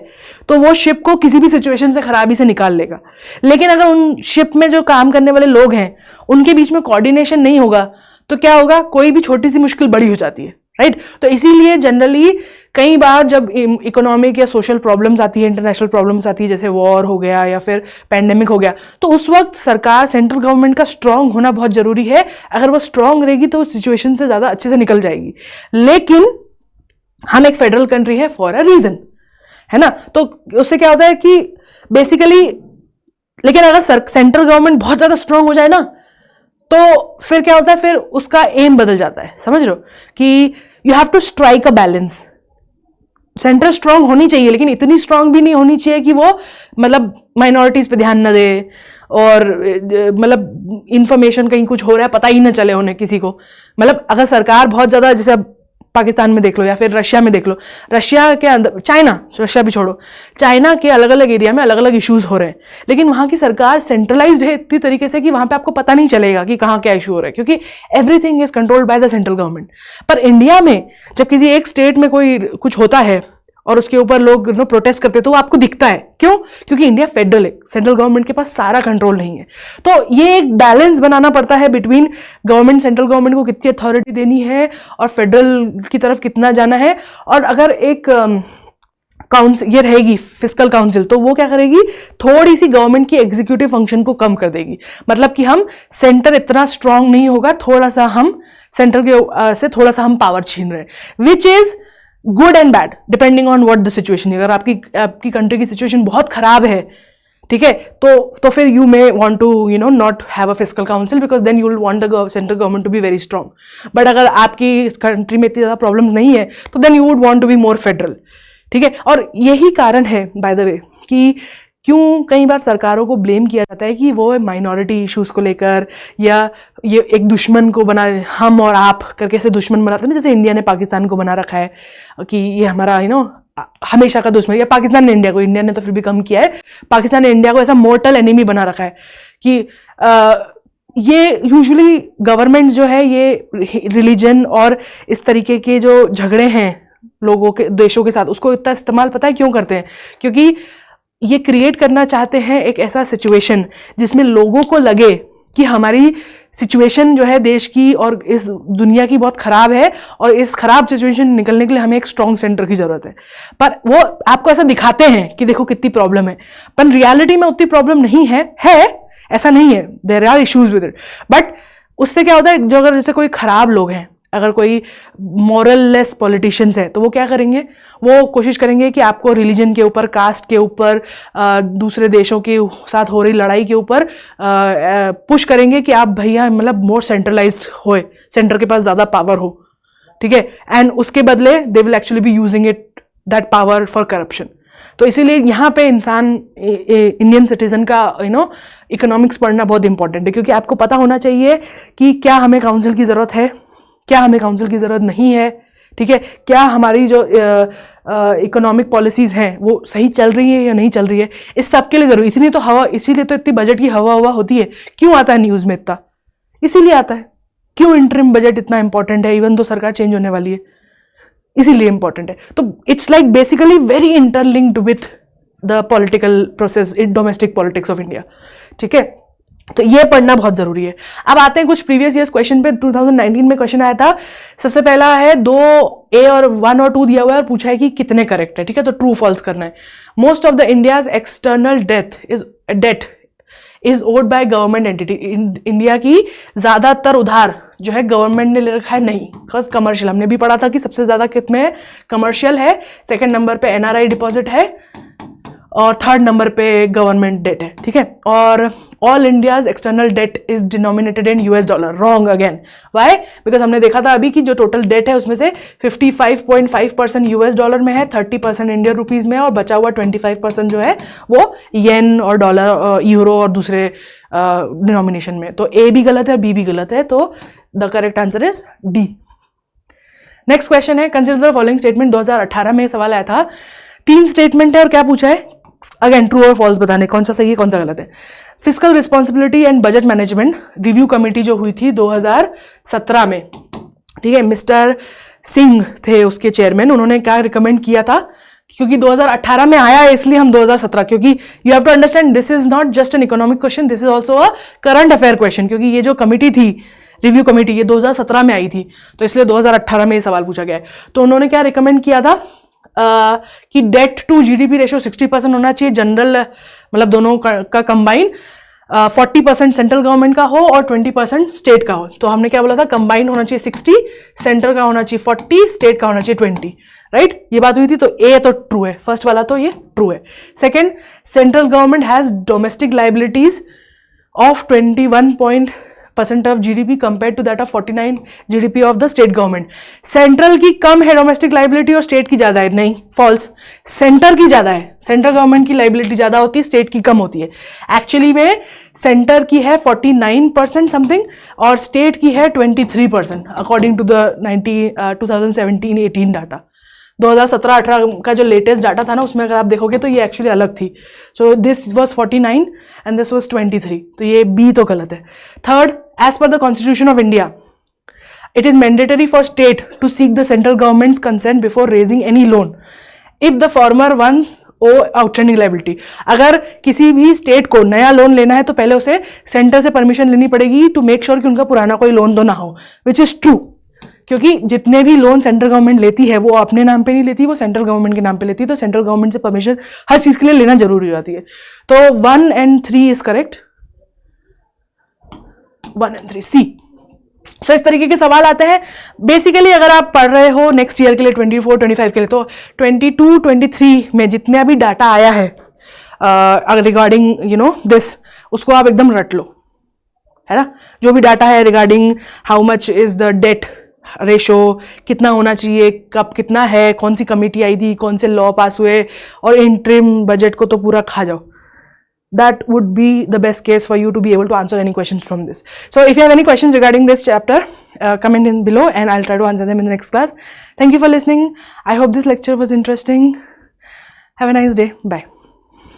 तो वो शिप को किसी भी सिचुएशन से खराबी से निकाल लेगा। लेकिन अगर उन शिप में जो काम करने वाले लोग हैं उनके बीच में कोऑर्डिनेशन नहीं होगा, तो क्या होगा, कोई भी छोटी सी मुश्किल बड़ी हो जाती है, राइट। तो इसीलिए जनरली कई बार जब इकोनॉमिक या सोशल प्रॉब्लम्स आती है, इंटरनेशनल प्रॉब्लम्स आती है, जैसे वॉर हो गया या फिर पैंडेमिक हो गया, तो उस वक्त सरकार, सेंट्रल गवर्नमेंट का स्ट्रांग होना बहुत जरूरी है। अगर वो स्ट्रांग रहेगी तो सिचुएशन से ज्यादा अच्छे से निकल जाएगी। लेकिन हम एक फेडरल कंट्री है फॉर अ रीजन, है ना। तो उससे क्या होता है कि बेसिकली, लेकिन अगर सेंट्रल गवर्नमेंट बहुत ज्यादा स्ट्रांग हो जाए ना, तो फिर क्या होता है, फिर उसका एम बदल जाता है, समझ रहे हो, कि you have to strike a balance. Centre strong होनी चाहिए, लेकिन इतनी स्ट्रांग भी नहीं होनी चाहिए कि वो मतलब माइनॉरिटीज पे ध्यान न दे, और मतलब इंफॉर्मेशन कहीं कुछ हो रहा है पता ही ना चले उन्हें किसी को। मतलब अगर सरकार बहुत ज्यादा, जैसे अब पाकिस्तान में देख लो या फिर रशिया में देख लो, रशिया के अंदर, चाइना, रशिया भी छोड़ो, चाइना के अलग अलग एरिया में अलग अलग इश्यूज हो रहे हैं, लेकिन वहां की सरकार सेंट्रलाइज्ड है इतनी तरीके से कि वहां पे आपको पता नहीं चलेगा कि कहाँ क्या इशू हो रहा है, क्योंकि everything is controlled by the central government. पर इंडिया में जब किसी एक स्टेट में कोई कुछ होता है और उसके ऊपर लोग प्रोटेस्ट करते हैं, तो वो आपको दिखता है। क्यों? क्योंकि इंडिया फेडरल है, सेंट्रल गवर्नमेंट के पास सारा कंट्रोल नहीं है। तो ये एक बैलेंस बनाना पड़ता है बिटवीन गवर्नमेंट, सेंट्रल गवर्नमेंट को कितनी अथॉरिटी देनी है और फेडरल की तरफ कितना जाना है। और अगर एक काउंसिल ये रहेगी, फिस्कल काउंसिल, तो वो क्या करेगी, थोड़ी सी गवर्नमेंट की एग्जीक्यूटिव फंक्शन को कम कर देगी। मतलब कि हम सेंटर इतना स्ट्रांग नहीं होगा, थोड़ा सा हम सेंटर के से थोड़ा सा हम पावर छीन रहे हैं, which is good and bad depending on what the situation. अगर आपकी कंट्री की सिचुएशन बहुत खराब है, ठीक है, तो फिर you may want to not have a fiscal council, because then you will want the central government to be very strong. But अगर आपकी कंट्री में इतनी ज्यादा प्रॉब्लम्स नहीं है, तो then you would want to be more federal, ठीक है। और यही कारण है बाय द वे कि क्यों कई बार सरकारों को ब्लेम किया जाता है कि वो माइनॉरिटी इश्यूज को लेकर, या ये एक दुश्मन को बना, हम और आप करके ऐसे दुश्मन बनाते हैं ना, जैसे इंडिया ने पाकिस्तान को बना रखा है कि ये हमारा हमेशा का दुश्मन, या पाकिस्तान ने इंडिया को, इंडिया ने तो फिर भी कम किया है, पाकिस्तान ने इंडिया को ऐसा मोर्टल एनिमी बना रखा है कि ये यूजुअली गवर्नमेंट जो है ये रिलीजन और इस तरीके के जो झगड़े हैं लोगों के, देशों के साथ, उसको इतना इस्तेमाल पता है क्यों करते हैं? क्योंकि ये क्रिएट करना चाहते हैं एक ऐसा सिचुएशन जिसमें लोगों को लगे कि हमारी सिचुएशन जो है देश की और इस दुनिया की बहुत खराब है, और इस खराब सिचुएशन निकलने के लिए हमें एक स्ट्रॉन्ग सेंटर की जरूरत है। पर वो आपको ऐसा दिखाते हैं कि देखो कितनी प्रॉब्लम है, पर रियलिटी में उतनी प्रॉब्लम नहीं है ऐसा नहीं है, there are issues with it. But उससे क्या होता है, जो अगर जैसे कोई खराब लोग हैं, अगर कोई मॉरल लेस पॉलिटिशियंस है, तो वो क्या करेंगे, वो कोशिश करेंगे कि आपको रिलीजन के ऊपर, कास्ट के ऊपर, दूसरे देशों के साथ हो रही लड़ाई के ऊपर पुश करेंगे कि आप भैया मतलब मोर सेंट्रलाइज्ड होए, सेंटर के पास ज़्यादा पावर हो, ठीक है, एंड उसके बदले they will actually be using it that power for corruption. तो इसीलिए यहाँ पे इंसान, इंडियन सिटीजन का इकोनॉमिक्स पढ़ना बहुत इंपॉर्टेंट है, क्योंकि आपको पता होना चाहिए कि क्या हमें काउंसिल की ज़रूरत है, क्या हमें काउंसिल की ज़रूरत नहीं है, ठीक है, क्या हमारी जो इकोनॉमिक पॉलिसीज़ हैं वो सही चल रही है या नहीं चल रही है, इस सब के लिए ज़रूरी। इसीलिए तो इतनी बजट की हवा होती है। क्यों आता है न्यूज़ में इतना? इसीलिए आता है। क्यों इंटरिम बजट इतना इंपॉर्टेंट है, इवन तो सरकार चेंज होने वाली है, इसीलिए इंपॉर्टेंट है। तो it's like basically very interlinked with the political process in domestic politics of India, ठीक है। तो ये पढ़ना बहुत जरूरी है। अब आते हैं कुछ प्रीवियस ईयर्स क्वेश्चन पे। 2019 में क्वेश्चन आया था। सबसे पहला है 2 A और 1 और 2 दिया हुआ है और पूछा है कि कितने करेक्ट है, ठीक है। तो ट्रू फॉल्स करना है। Most of the India's external debt is owed by government entity. India की ज्यादातर उधार जो है गवर्नमेंट ने ले रखा है, नहीं, बिकॉज कमर्शियल। हमने भी पढ़ा था कि सबसे ज्यादा कितने है, कमर्शियल है, सेकंड नंबर पे एनआरआई डिपॉजिट है, और थर्ड नंबर पे गवर्नमेंट डेट है, ठीक है। और all India's external debt is denominated in US dollar. Wrong again. Why? Because हमने देखा था अभी कि जो टोटल डेट है उसमें से 55.5% US डॉलर में है, 30% इंडियन रुपीज में है, और बचा हुआ 25% जो है वो येन और डॉलर, यूरो और दूसरे डिनोमिनेशन में। तो A भी गलत है, B भी गलत है, तो the correct answer is D। Next question है, कंसिडर द फॉलोइंग स्टेटमेंट। 2018 में सवाल आया था। 3 स्टेटमेंट है और क्या पूछा है, अगेन ट्रू और फॉल्स बताने, कौन सा सही है कौन सा गलत है। Fiscal responsibility and budget management review committee जो हुई थी 2017 में, ठीक है, मिस्टर सिंह थे उसके चेयरमैन। उन्होंने क्या रिकमेंड किया था, क्योंकि 2018 में आया है इसलिए हम 2017, क्योंकि you have to understand this is not just an economic question, this is also a current affair question, क्योंकि ये जो कमिटी थी, रिव्यू कमेटी, ये 2017 में आई थी, तो इसलिए 2018 में ये सवाल पूछा गया है। तो उन्होंने क्या रिकमेंड किया था कि डेट टू GDP रेशियो 60% होना चाहिए, जनरल मतलब दोनों का कंबाइन, 40% सेंट्रल गवर्नमेंट का हो और 20% स्टेट का हो। तो हमने क्या बोला था, कंबाइन होना चाहिए 60, सेंट्रल का होना चाहिए 40, स्टेट का होना चाहिए 20, राइट। ये बात हुई थी। तो A तो ट्रू है, फर्स्ट वाला तो ये ट्रू है। Second, central government has domestic liabilities of 21% of GDP compare to that of 49 GDP of the state government. Central की कम है डोमेस्टिक लाइबिलिटी और स्टेट की ज्यादा है, नहीं, फॉल्स। सेंटर की ज्यादा है, सेंट्रल गवर्नमेंट की लाइबिलिटी ज्यादा होती है, स्टेट की कम होती है। एक्चुअली में सेंटर की है 49% समथिंग और स्टेट की है 23%, अकॉर्डिंग टू द 2017-18 डाटा। 2017-18 का जो लेटेस्ट डाटा था ना, उसमें अगर आप देखोगे तो ये एक्चुअली अलग थी। So this was 49 and this was 23, तो ये B तो गलत है। Third, as per the constitution of India it is mandatory for state to seek the central government's consent before raising any loan if the former once owe outstanding liability. अगर किसी भी state को नया loan लेना है तो पहले उसे सेंटर से परमिशन लेनी पड़ेगी टू मेक श्योर कि उनका पुराना कोई लोन तो ना हो, विच इज ट्रू, क्योंकि जितने भी लोन सेंट्रल गवर्नमेंट लेती है वो अपने नाम पे नहीं लेती, वो सेंट्रल गवर्नमेंट के नाम पे लेती है। तो सेंट्रल गवर्नमेंट से परमिशन हर चीज के लिए लेना जरूरी हो जाती है। तो 1 and 3 is correct, 1 and 3 C। सो इस तरीके के सवाल आते हैं बेसिकली अगर आप पढ़ रहे हो नेक्स्ट ईयर के लिए, 24-25 के लिए। तो 22-23 में जितने भी डाटा आया है रिगार्डिंग दिस, उसको आप एकदम रट लो, है ना। जो भी डाटा है regarding how much is the debt ratio, कितना होना चाहिए, कब कितना है, कौन सी कमेटी आई थी, कौन से लॉ पास हुए, और इंटरिम बजट को तो पूरा खा जाओ, that would be the best case for you to be able to answer any questions from this. So if you have any questions regarding this chapter, comment in below and I'll try to answer them in the next class. Thank you for listening. I hope this lecture was interesting. Have a nice day. Bye.